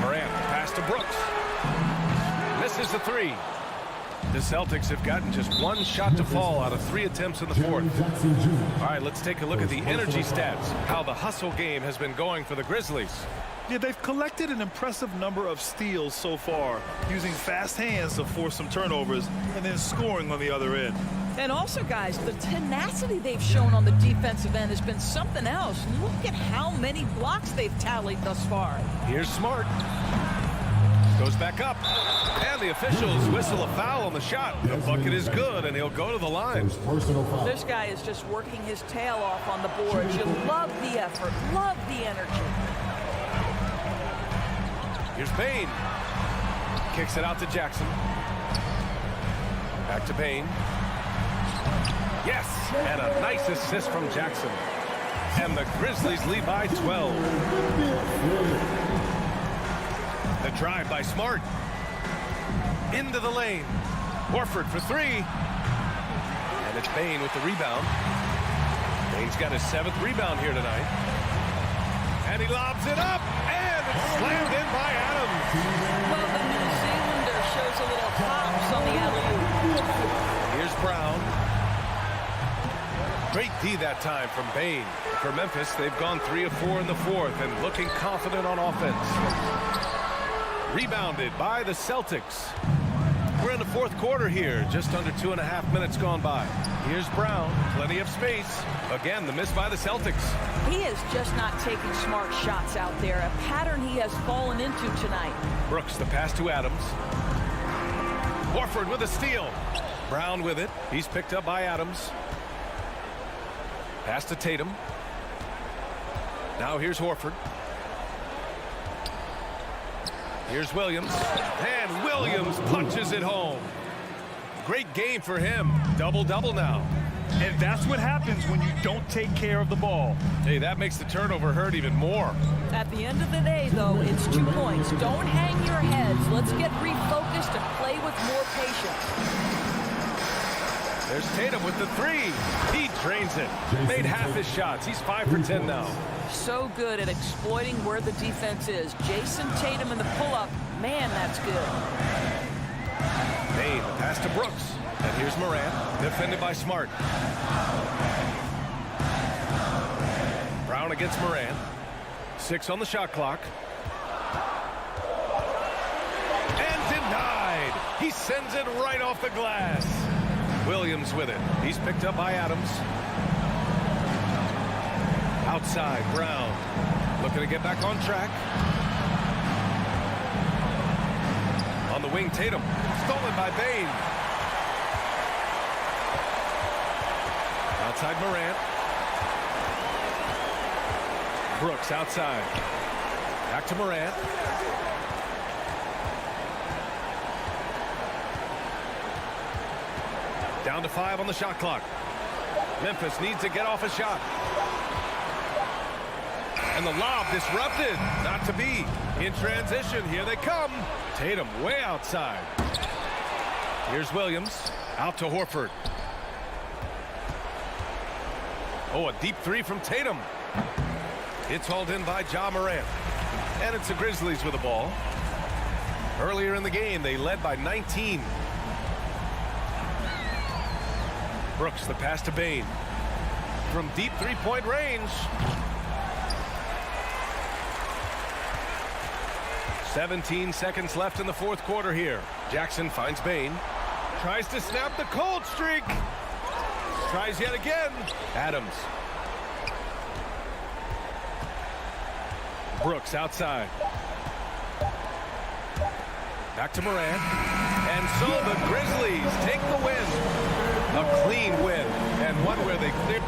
Morant pass to Brooks. Misses the three. The Celtics have gotten just one shot to fall out of 3 attempts in the fourth. All right, let's take a look at the energy stats. How the hustle game has been going for the Grizzlies. Yeah, they've collected an impressive number of steals so far, using fast hands to force some turnovers and then scoring on the other end. And also, guys, the tenacity they've shown on the defensive end has been something else. Look at how many blocks they've tallied thus far. Here's Smart. Goes back up. And the officials whistle a foul on the shot. The bucket is good, and he'll go to the line. This guy is just working his tail off on the boards. You love the effort, love the energy. Here's Bane. Kicks it out to Jackson. Back to Bane. Yes, and a nice assist from Jackson. And the Grizzlies lead by 12. The drive by Smart. Into the lane. Horford for three. And it's Bane with the rebound. Bane's got his 7th rebound here tonight. And he lobs it up. And it's slammed in by Adams. Well, the New Zealander shows a little hops on the alley-oop. Here's Brown. Great D that time from Bane. For Memphis, they've gone 3 of 4 in the fourth and looking confident on offense. Rebounded by the Celtics. We're in the fourth quarter here, just under 2.5 minutes gone by. Here's Brown, plenty of space. Again, the miss by the Celtics. He is just not taking smart shots out there, a pattern he has fallen into tonight. Brooks, the pass to Adams. Horford with a steal. Brown with it. He's picked up by Adams. Pass to Tatum. Now here's Horford. Here's Williams. And Williams punches it home. Great game for him. Double-double now. And that's what happens when you don't take care of the ball. Hey, that makes the turnover hurt even more. At the end of the day, though, it's 2 points. Don't hang your heads. Let's get refocused and play with more patience. There's Tatum with the three. He drains it. Made half his shots. He's 5 for 10 now. So good at exploiting where the defense is. Jason Tatum in the pull-up. Man, that's good. Bane, the pass to Brooks. And here's Morant, defended by Smart. Brown against Morant. 6 on the shot clock. And denied. He sends it right off the glass. Williams with it. He's picked up by Adams. Outside, Brown. Looking to get back on track. On the wing, Tatum. Stolen by Bane. Outside, Morant. Brooks outside. Back to Morant. Down to 5 on the shot clock. Memphis needs to get off a shot. And the lob disrupted. Not to be. In transition, here they come. Tatum way outside. Here's Williams. Out to Horford. Oh, a deep three from Tatum. It's hauled in by Ja Morant. And it's the Grizzlies with the ball. Earlier in the game, they led by 19. Brooks, the pass to Bane. From deep three-point range. 17 seconds left in the fourth quarter here. Jackson finds Bane. Tries to snap the cold streak. Tries yet again. Adams. Brooks outside. Back to Morant. And so the Grizzlies take the win. A clean win. And one where they cleared.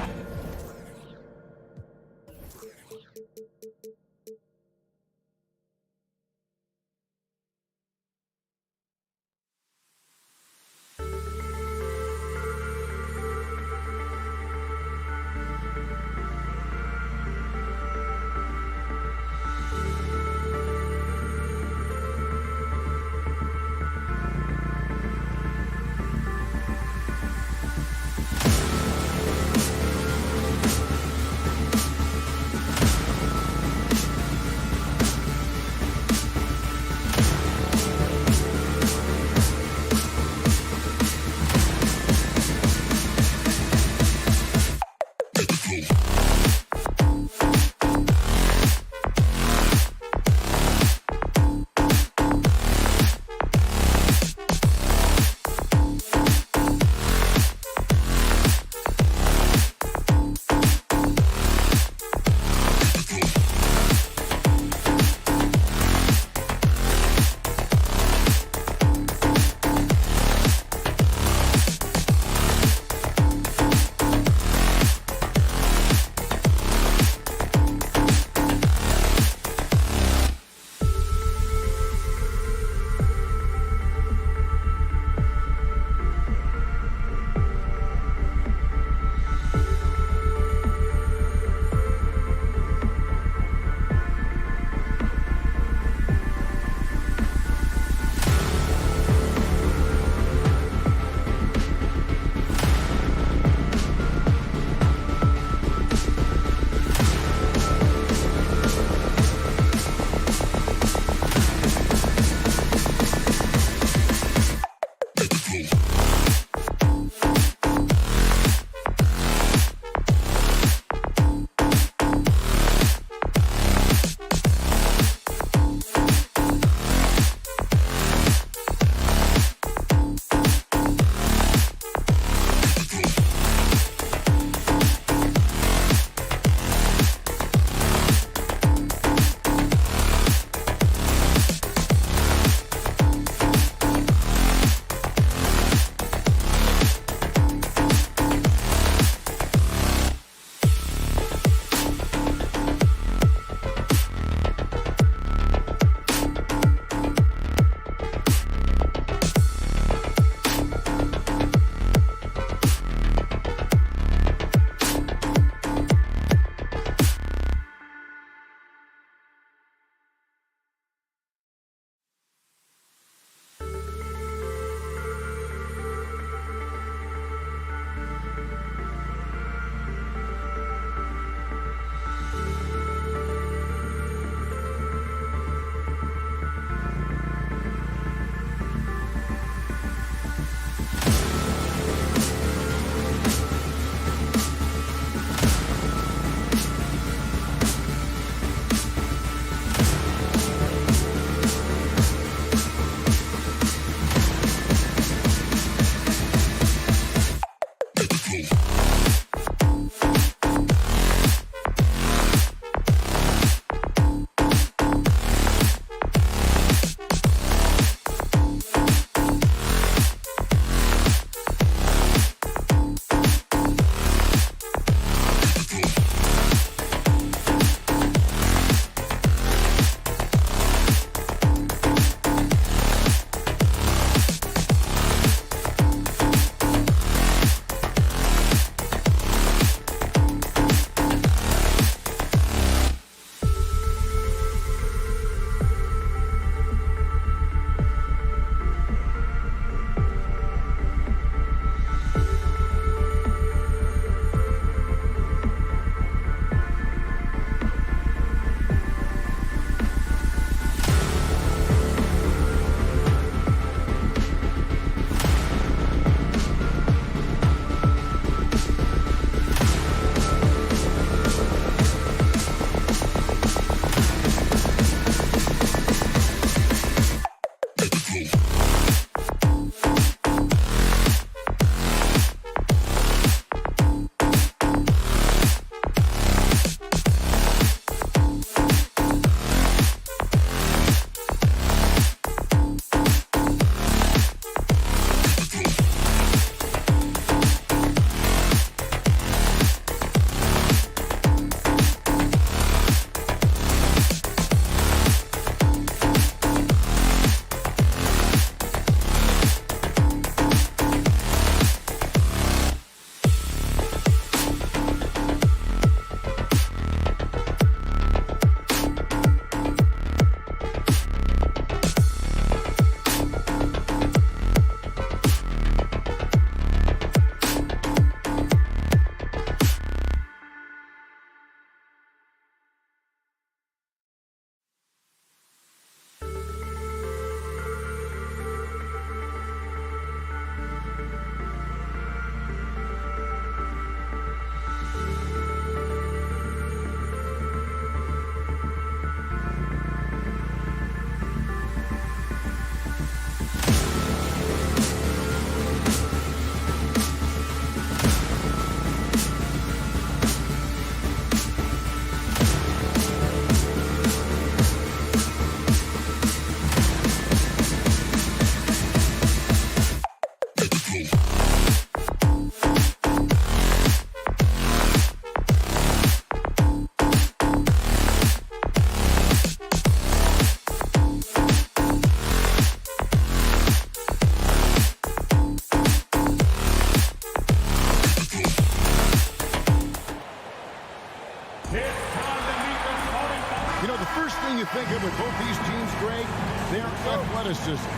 athleticism.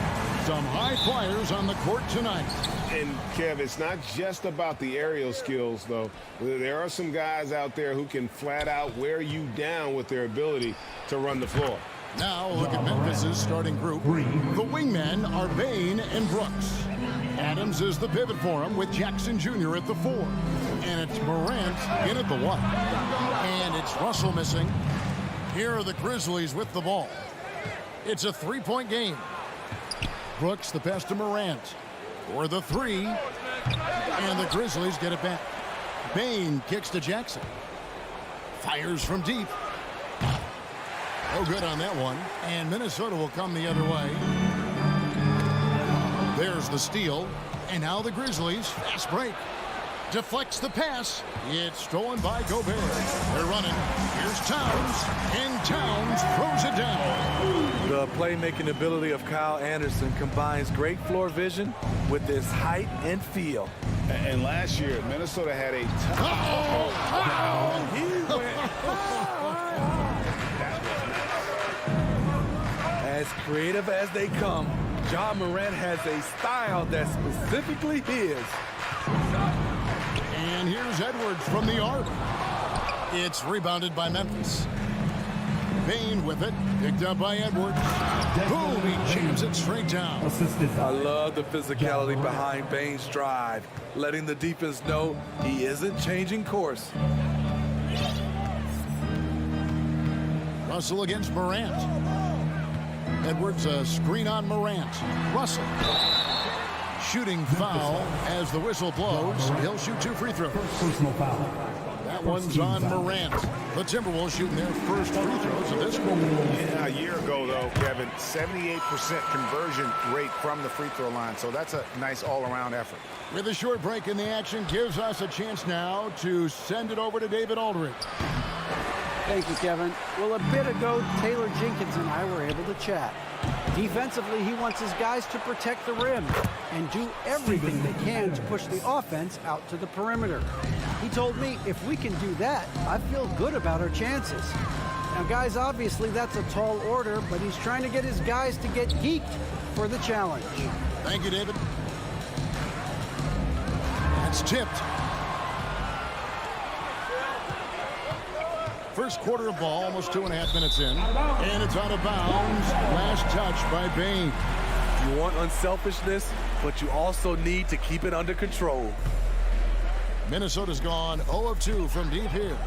Some high flyers on the court tonight. And, Kev, it's not just about the aerial skills, though. There are some guys out there who can flat out wear you down with their ability to run the floor. Now look at Memphis' starting group. The wingmen are Bain and Brooks. Adams is the pivot for him with Jackson Jr. at the 4. And it's Morant in at the 1. And it's Russell missing. Here are the Grizzlies with the ball. It's a 3-point game. Brooks the pass to Morant for the 3. And the Grizzlies get it back. Bain kicks to Jackson. Fires from deep. No good on that one. And Minnesota will come the other way. There's the steal. And now the Grizzlies. Fast break. Deflects the pass. It's stolen by Gobert. They're running. Here's Towns. And Towns throws it down. The playmaking ability of Kyle Anderson combines great floor vision with his height and feel. And last year, Minnesota had a As creative as they come, Ja Morant has a style that's specifically his. And here's Edwards from the arc. It's rebounded by Memphis. Bain with it. Picked up by Edwards. Boom, he jams it straight down. I love the physicality behind Bain's drive, letting the defense know he isn't changing course. Russell against Morant. Edwards a screen on Morant. Russell. Shooting foul as the whistle blows. He'll shoot 2 free throws. Personal foul. That one's on Morant. The Timberwolves shooting their first free throws of this quarter. Yeah, a year ago, though, Kevin, 78% conversion rate from the free throw line. So that's a nice all-around effort. With a short break in the action, gives us a chance now to send it over to David Aldridge. Thank you, Kevin. Well, a bit ago, Taylor Jenkins and I were able to chat. Defensively, he wants his guys to protect the rim and do everything they can to push the offense out to the perimeter. He told me if we can do that, I feel good about our chances. Now, guys, obviously that's a tall order, but he's trying to get his guys to get geeked for the challenge. Thank you, David. That's tipped. First quarter of ball, almost 2.5 minutes in. And it's out of bounds. Last touch by Bain. You want unselfishness, but you also need to keep it under control. Minnesota's gone 0 of 2 from deep here.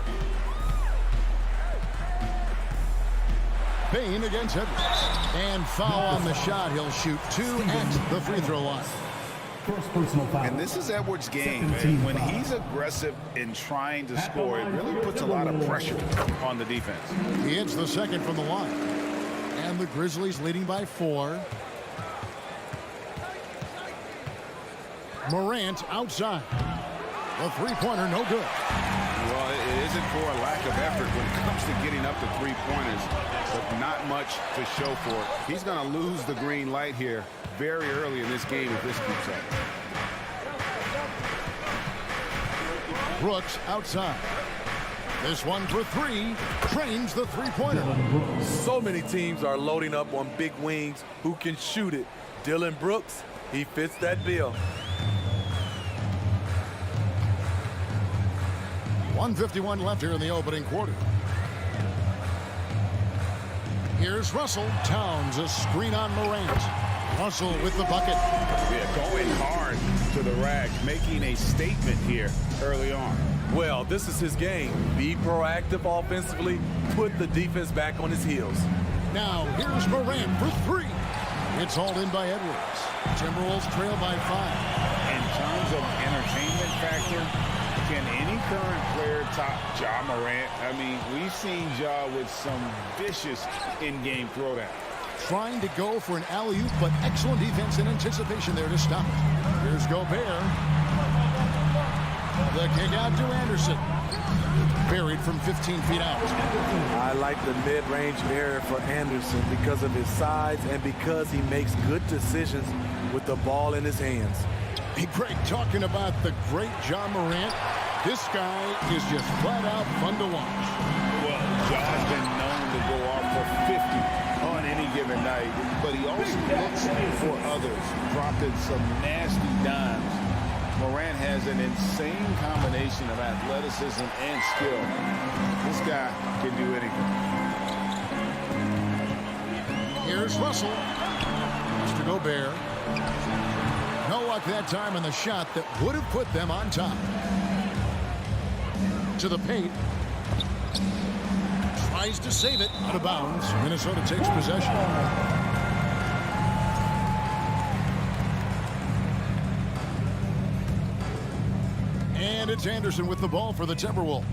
Bain against Edwards. And foul on the shot. He'll shoot 2 at the free throw line. First personal foul. And this is Edwards' game, man. When he's aggressive in trying to score, it really puts a lot of pressure on the defense. He hits the second from the line. And the Grizzlies leading by 4. Morant outside. The three-pointer no good. Well, it isn't for a lack of effort when it comes to getting up to three-pointers, but not much to show for it. He's going to lose the green light here very early in this game if this keeps up. Brooks outside. This one for 3. Trains the three-pointer. So many teams are loading up on big wings who can shoot it. Dylan Brooks, he fits that bill. 1:51 left here in the opening quarter. Here's Russell. Towns a screen on Morant. Russell with the bucket. Yeah, going hard to the rack, making a statement here early on. Well, this is his game. Be proactive offensively, put the defense back on his heels. Now, here's Morant for 3. It's hauled in by Edwards. Timberwolves trail by 5. In terms of entertainment factor, can any current player top Ja Morant? I mean, we've seen Ja with some vicious in-game throwdown. Trying to go for an alley-oop, but excellent defense and anticipation there to stop it. Here's Gobert. The kick out to Anderson. Buried from 15 feet out. I like the mid-range area for Anderson because of his size and because he makes good decisions with the ball in his hands. Hey, Greg, talking about the great Ja Morant, this guy is just flat out fun to watch. Well, Ja's been known to go off for 50 on any given having a night, but he also looks for others, dropping some nasty dimes. Morant has an insane combination of athleticism and skill. This guy can do anything. Here's Russell. Mr. Gobert. No luck that time on the shot that would have put them on top. To the paint. Tries to save it. Out of bounds. Minnesota takes possession. And it's Anderson with the ball for the Timberwolves.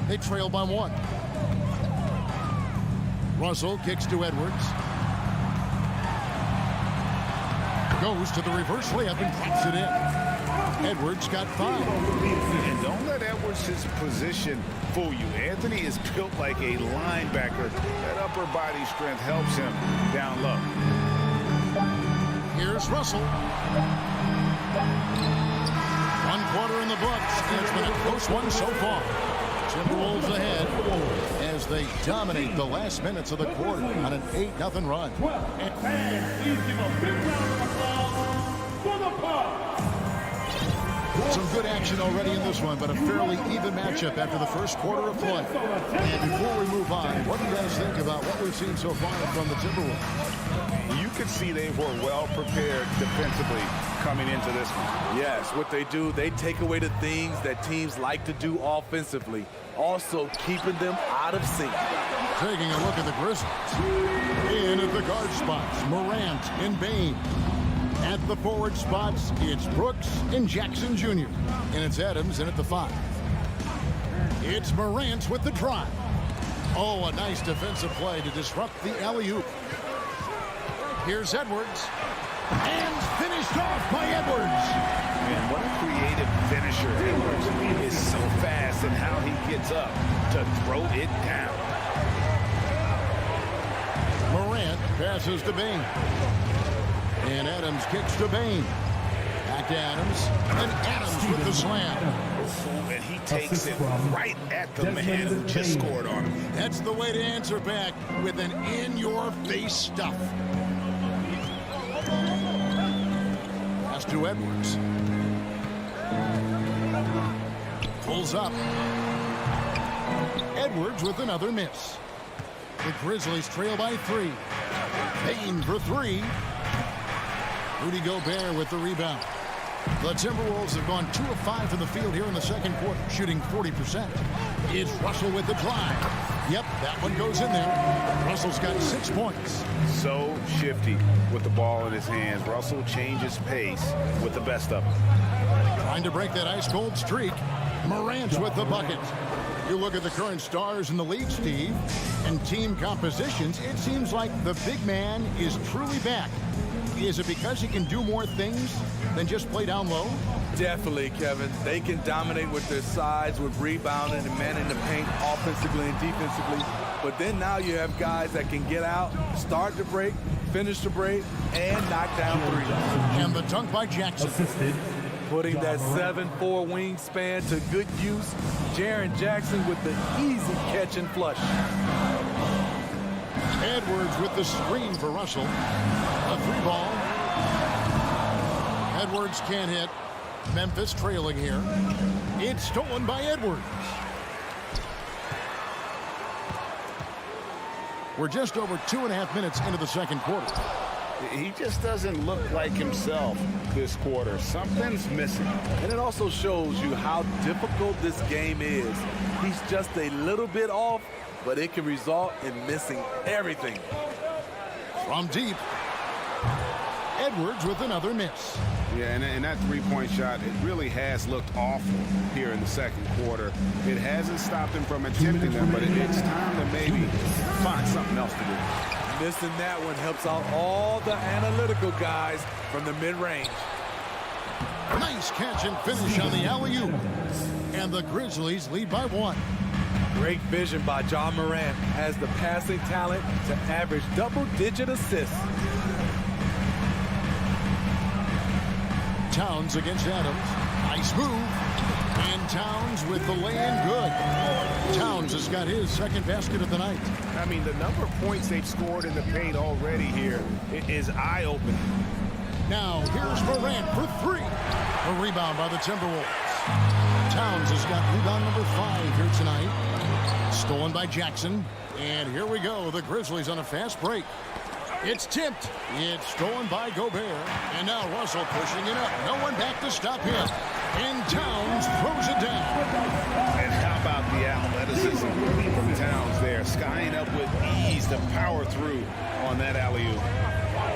They trail by 1. Russell kicks to Edwards. Goes to the reverse layup and drops it in. Edwards got 5. And don't let Edwards' position fool you. Anthony is built like a linebacker. That upper body strength helps him down low. Here's Russell. 1 quarter in the books. It's been a close one so far. Timberwolves ahead as they dominate the last minutes of the quarter on an 8-0 run. And please give a big round of applause for the Bucks. Some good action already in this one, but a fairly even matchup after the first quarter of play. And before we move on, what do you guys think about what we've seen so far from the Timberwolves? You could see they were well prepared defensively coming into this one. Yes, what they do, they take away the things that teams like to do offensively, also keeping them out of sync. Taking a look at the Grizzlies. In at the guard spots, Morant and Bane. At the forward spots, it's Brooks and Jackson Jr. And it's Adams in at the 5. It's Morant with the drive. Oh, a nice defensive play to disrupt the alley-oop. Here's Edwards. And finished off by Edwards. And what a creative finisher Edwards is. So fast in how he gets up to throw it down. Morant passes to Bane. And Adams kicks to Bane. Back to Adams. And Adams with the slam. And he takes it right at the man who just scored on him. That's the way to answer back with an in-your-face stuff. Pass to Edwards. Pulls up. Edwards with another miss. The Grizzlies trail by 3. Bane for 3. Rudy Gobert with the rebound. The Timberwolves have gone 2 of 5 from the field here in the second quarter, shooting 40%. It's Russell with the drive. Yep, that one goes in there. Russell's got 6 points. So shifty with the ball in his hands. Russell changes pace with the best of them. Trying to break that ice-cold streak. Morant's with the bucket. You look at the current stars in the league, Steve, and team compositions, it seems like the big man is truly back. Is it because he can do more things than just play down low? Definitely, Kevin. They can dominate with their sides, with rebounding and manning the paint offensively and defensively. But then now you have guys that can get out, start the break, finish the break, and knock down 3. And the dunk by Jackson. Assisted. Putting that 7'4" wingspan to good use. Jaren Jackson with the easy catch and flush. Edwards with the screen for Russell. A 3-ball. Edwards can't hit. Memphis trailing here. It's stolen by Edwards. We're just over 2.5 minutes into the second quarter. He just doesn't look like himself this quarter. Something's missing. And it also shows you how difficult this game is. He's just a little bit off, but it can result in missing everything. From deep. Edwards with another miss. Yeah, and that three-point shot, it really has looked awful here in the second quarter. It hasn't stopped him from attempting them, but it's time to maybe find something else to do. Missing that one helps out all the analytical guys from the mid-range. Nice catch and finish on the alley-oop. And the Grizzlies lead by 1. Great vision by John Morant. Has the passing talent to average double-digit assists. Towns against Adams. Nice move. And Towns with the lay-in good. Towns has got his second basket of the night. I mean, the number of points they've scored in the paint already here is eye-opening. Now, here's Morant for three. A rebound by the Timberwolves. Towns has got rebound number 5 here tonight. Stolen by Jackson. And here we go. The Grizzlies on a fast break. It's tipped. It's stolen by Gobert. And now Russell pushing it up. No one back to stop him. And Towns throws it down. And how about the athleticism from Towns there? Skying up with ease to power through on that alley-oop.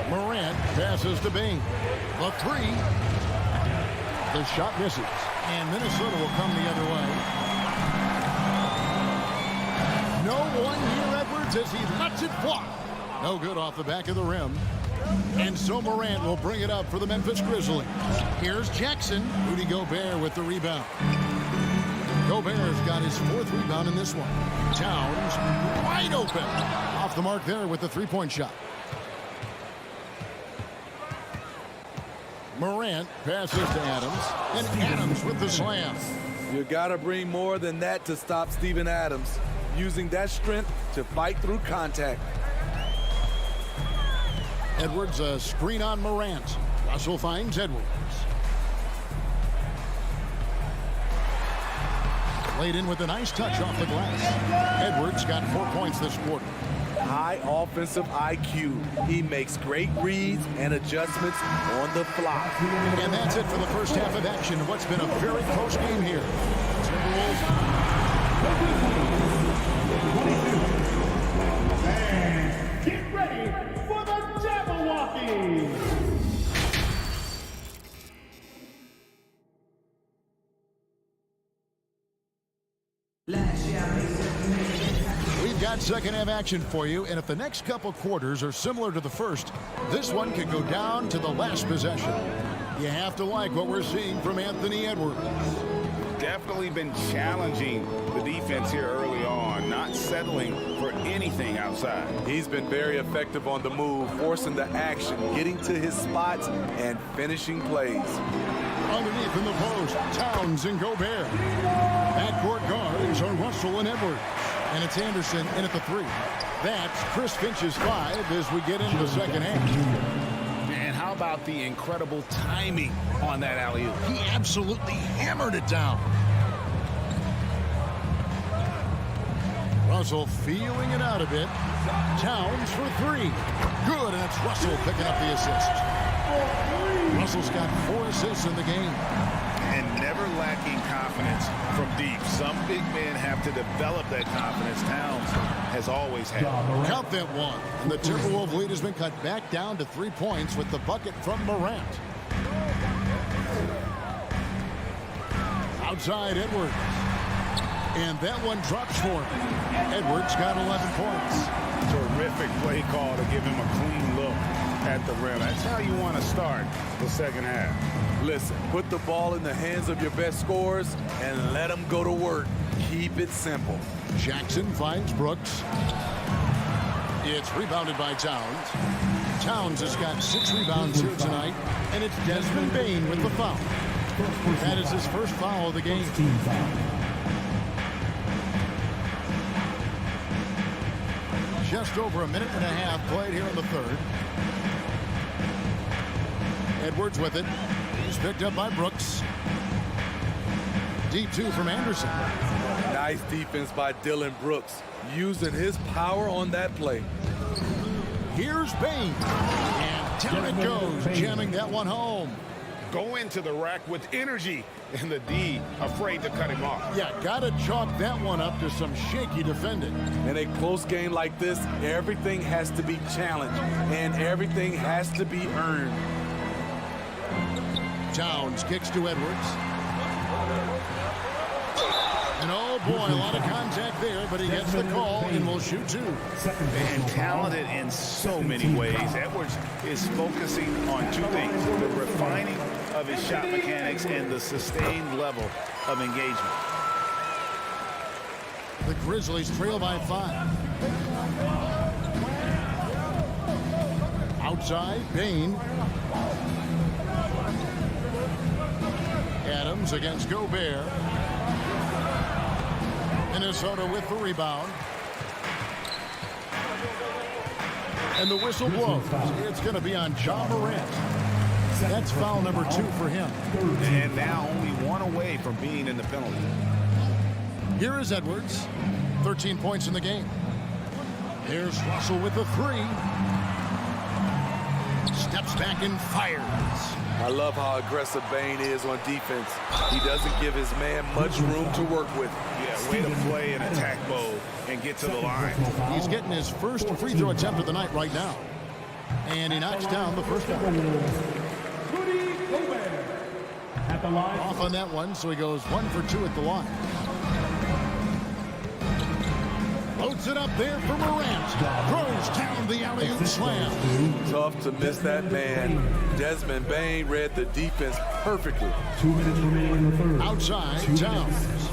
Morant passes to Bing. The three. The shot misses. And Minnesota will come the other way. No one near Edwards as he lets it fly. No good off the back of the rim. And so Morant will bring it up for the Memphis Grizzlies. Here's Jackson. Rudy Gobert with the rebound. Gobert's got his 4th rebound in this one. Towns wide open. Off the mark there with the three-point shot. Morant passes to Adams. And Adams with the slam. You got to bring more than that to stop Steven Adams. Using that strength to fight through contact. Edwards, a screen on Morant. Russell finds Edwards. Laid in with a nice touch off the glass. Edwards got 4 points this quarter. High offensive IQ. He makes great reads and adjustments on the fly. And that's it for the first half of action. What's been a very close game here. And get ready for the Jabberwocky! We've got second half action for you, and if the next couple quarters are similar to the first, this one could go down to the last possession. You have to like what we're seeing from Anthony Edwards. Definitely been challenging the defense here early on, not settling for anything outside. He's been very effective on the move, forcing the action, getting to his spots, and finishing plays. Underneath in the post, Towns and Gobert. Backcourt guards are Russell and Edwards. And it's Anderson in at the 3. That's Chris Finch's 5 as we get into the second half. And how about the incredible timing on that alley-oop? He absolutely hammered it down. Russell feeling it out a bit. Towns for 3. Good, and it's Russell picking up the assist. Russell's got 4 assists in the game. And never lacking confidence from deep. Some big men have to develop that confidence. Towns has always had. Count that one. And the Timberwolves lead has been cut back down to 3 points with the bucket from Morant. Outside Edwards. And that one drops for him. Edwards got 11 points. Terrific play call to give him a clean look at the rim. That's how you want to start the second half. Listen, put the ball in the hands of your best scorers and let them go to work. Keep it simple. Jackson finds Brooks. It's rebounded by Towns. Towns has got 6 rebounds here tonight, and it's Desmond Bane with the foul. That is his first foul of the game. Just over a minute and a half played here in the third. Edwards with it. He's picked up by Brooks. Deep 2 from Anderson. Nice defense by Dylan Brooks, using his power on that play. Here's Bane. And down it goes, jamming that one home. Go into the rack with energy, and the D afraid to cut him off. Yeah, gotta chalk that one up to some shaky defending. In a close game like this, everything has to be challenged, and everything has to be earned. Towns kicks to Edwards. And oh boy, a lot of contact there, but he gets the call and will shoot 2. And talented in so many ways. Edwards is focusing on 2 things: the refining of his shot mechanics and the sustained level of engagement. The Grizzlies trail by 5. Outside, Bane. Adams against Gobert. Minnesota with the rebound. And the whistle blows. It's going to be on Ja Morant. That's foul number 2 for him. And now only one away from being in the penalty. Here is Edwards. 13 points in the game. Here's Russell with the 3. Steps back and fires. I love how aggressive Bane is on defense. He doesn't give his man much room to work with. Yeah, way to play in attack mode and get to the line. He's getting his first free throw attempt of the night right now. And he knocks down the first one. Off on that one, so he goes 1 for 2 at the line. Loads it up there for Morant. Throws down the alley-oop slam. Tough to miss that man. Desmond Bane read the defense perfectly. 2 minutes remaining in the third. Outside, Towns.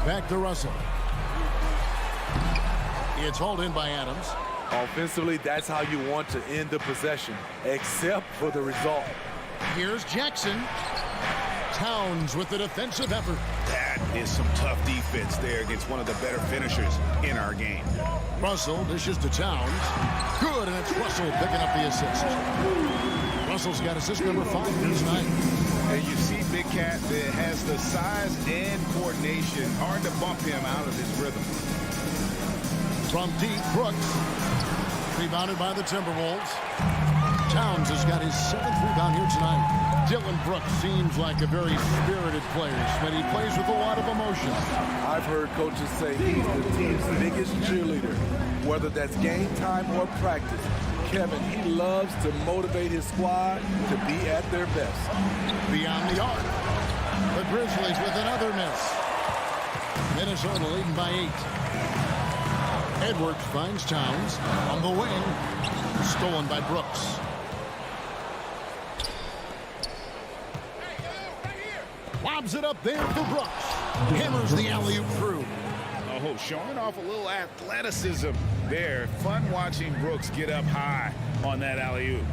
Back to Russell. It's hauled in by Adams. Offensively, that's how you want to end the possession, except for the result. Here's Jackson. Towns with the defensive effort. That is some tough defense there against one of the better finishers in our game. Russell dishes to Towns. Good, and it's Russell picking up the assist. Russell's got assist number 5 here tonight. And you see Big Cat that has the size and coordination. Hard to bump him out of his rhythm. From deep, Brooks. Rebounded by the Timberwolves. Towns has got his 7th rebound here tonight. Dylan Brooks seems like a very spirited player, but he plays with a lot of emotion. I've heard coaches say he's the team's biggest cheerleader, whether that's game time or practice. Kevin, he loves to motivate his squad to be at their best. Beyond the arc, the Grizzlies with another miss. Minnesota leading by 8. Edwards finds Towns on the wing. Stolen by Brooks. Lobs it up there for Brooks. Hammers the alley-oop through. Oh, showing off a little athleticism there. Fun watching Brooks get up high on that alley-oop.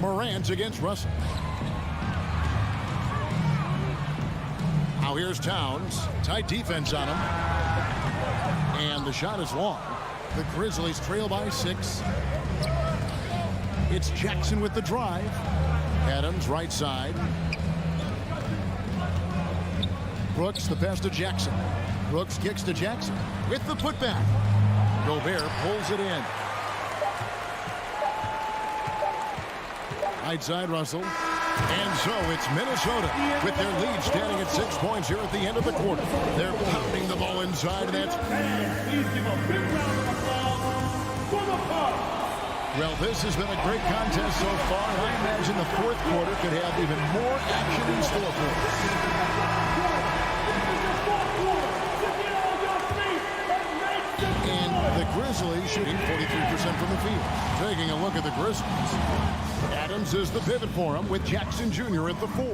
Morant against Russell. Now here's Towns. Tight defense on him. And the shot is long. The Grizzlies trail by 6. It's Jackson with the drive. Adams right side. Brooks the pass to Jackson. Brooks kicks to Jackson with the putback. Gobert pulls it in. Right side Russell. And so it's Minnesota with their lead standing at 6 points here at the end of the quarter. They're pounding the ball inside, and that's... Please give a big round of applause for the Bucks. Well, this has been a great contest so far. I imagine the fourth quarter could have even more action in store for us. And the Grizzlies shooting 43% from the field. Taking a look at the Grizzlies. Adams is the pivot for him with Jackson Jr. at the 4.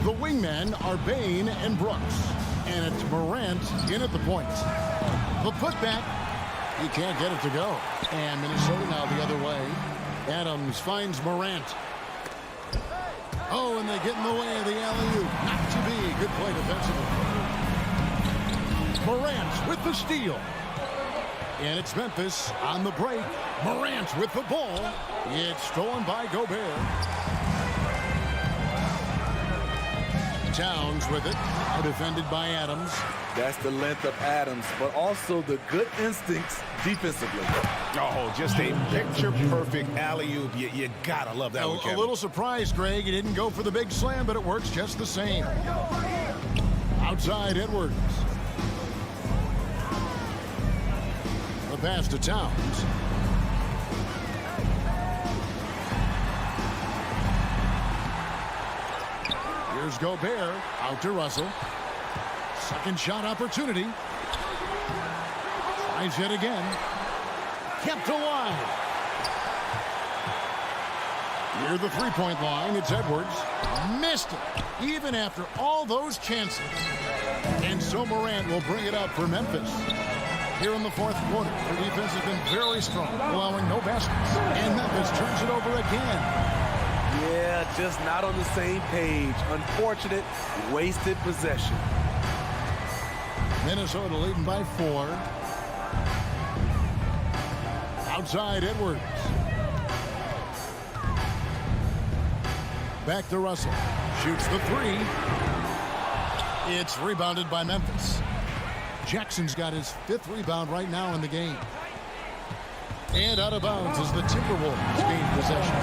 The wingmen are Bane and Brooks. And it's Morant in at the point. The putback. He can't get it to go. And Minnesota now the other way. Adams finds Morant. Oh, and they get in the way of the alley-oop. Not to be. Good play defensively. Morant with the steal. And it's Memphis on the break. Morant with the ball. It's stolen by Gobert. Towns with it. Now defended by Adams. That's the length of Adams, but also the good instincts defensively. Oh, just a picture-perfect alley-oop. You gotta love that one, Kevin. A little surprised, Greg. He didn't go for the big slam, but it works just the same. Outside Edwards. The pass to Towns. Here's Gobert. Out to Russell. Second shot opportunity. Tries it again. Kept alive. Near the three-point line, it's Edwards. Missed it, even after all those chances. And so Morant will bring it up for Memphis. here in the fourth quarter. Their defense has been very strong, allowing no baskets. And Memphis turns it over again. Yeah, just not on the same page. Unfortunate, wasted possession. Minnesota leading by 4. Outside Edwards. Back to Russell. Shoots the 3. It's rebounded by Memphis. Jackson's got his 5th rebound right now in the game. And out of bounds as the Timberwolves gain possession.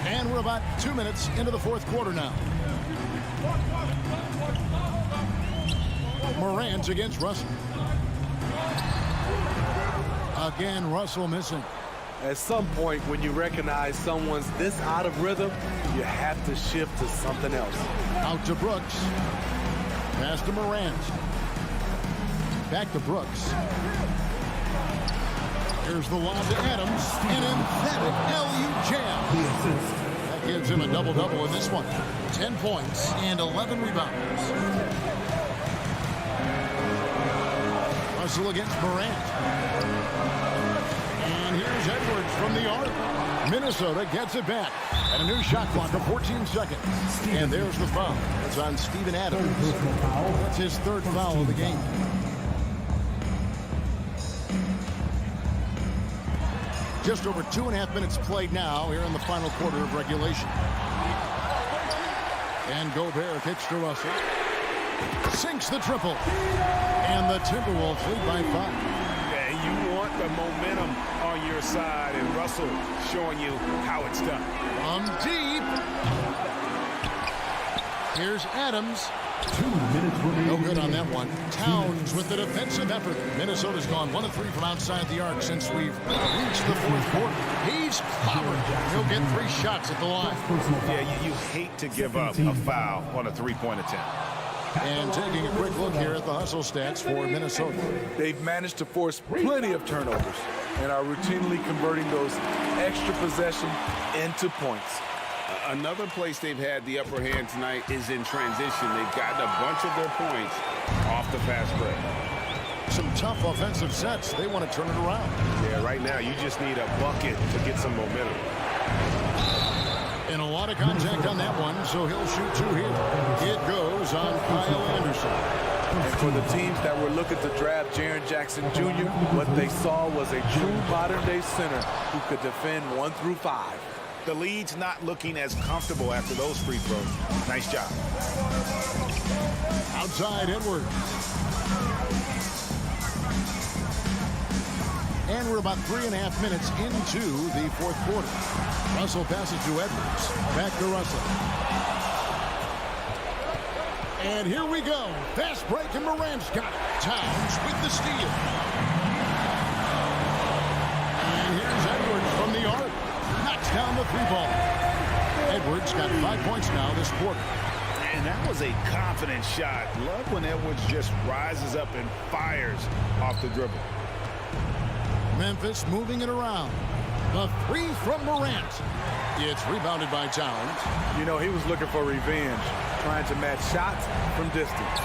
And we're about 2 minutes into the fourth quarter now. Morant against Russell. Again, Russell missing. At some point, when you recognize someone's this out of rhythm, you have to shift to something else. Out to Brooks. Pass to Morant. Back to Brooks. Here's the lob to Adams. An emphatic LU jam. That gives him a double-double in this one. 10 points and 11 rebounds. Russell against Morant. And here's Edwards from the arc. Minnesota gets it back. And a new shot clock of 14 seconds. And there's the foul. It's on Steven Adams. That's his 3rd foul of the game. Just over 2.5 minutes played now here in the final quarter of regulation. And Gobert kicks to Russell. Sinks the triple. And the Timberwolves lead by 5. You want the momentum on your side, and Russell showing you how it's done. From deep. Here's Adams. 2 minutes remaining. No good on that one. Towns with the defensive effort. Minnesota's gone 1 of 3 from outside the arc since we've reached the fourth quarter. He's clobbered. He'll get 3 shots at the line. Yeah, you hate to give up a foul on a 3-point attempt. And taking a quick look here at the hustle stats for Minnesota. They've managed to force plenty of turnovers and are routinely converting those extra possessions into points. Another place they've had the upper hand tonight is in transition. They've gotten a bunch of their points off the fast break. Some tough offensive sets. They want to turn it around. Yeah, right now you just need a bucket to get some momentum. And a lot of contact on that one, so he'll shoot 2 here. It goes on Kyle Anderson. And for the teams that were looking to draft Jaren Jackson Jr., what they saw was a true modern-day center who could defend 1 through 5. The lead's not looking as comfortable after those free throws. Nice job. Outside Edwards. And we're about 3.5 minutes into the fourth quarter. Russell passes to Edwards. Back to Russell. And here we go. Fast break, and Morant's got it. Towns with the steal. And here's Edwards from the arc. Knocks down the 3-ball. Edwards got 5 points now this quarter. And that was a confident shot. Love when Edwards just rises up and fires off the dribble. Memphis moving it around. The 3 from Morant. It's rebounded by Towns. You know, he was looking for revenge, trying to match shots from distance.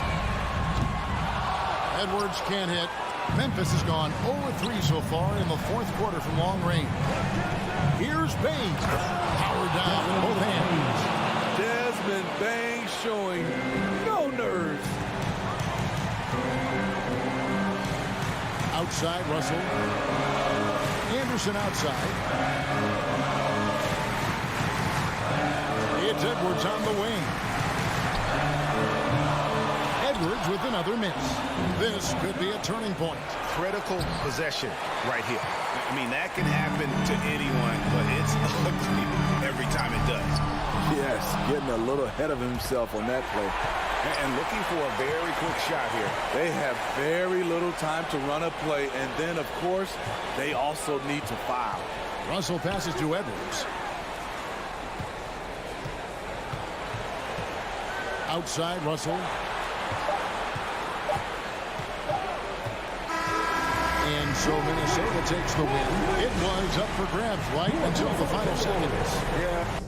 Edwards can't hit. Memphis has gone 0-3 so far in the fourth quarter from long range. Here's Bain. Power down with both hands. Desmond Bain showing no nerves. Outside, Russell. Anderson outside. It's Edwards on the wing. Edwards with another miss. This could be a turning point. Critical possession right here. I mean, that can happen to anyone, but it's ugly every time it does. Yes, getting a little ahead of himself on that play. And looking for a very quick shot here. They have very little time to run a play, and then, of course, they also need to foul. Russell passes to Edwards. Outside, Russell. And so Minnesota takes the win. It was up for grabs right until the final seconds. Yeah.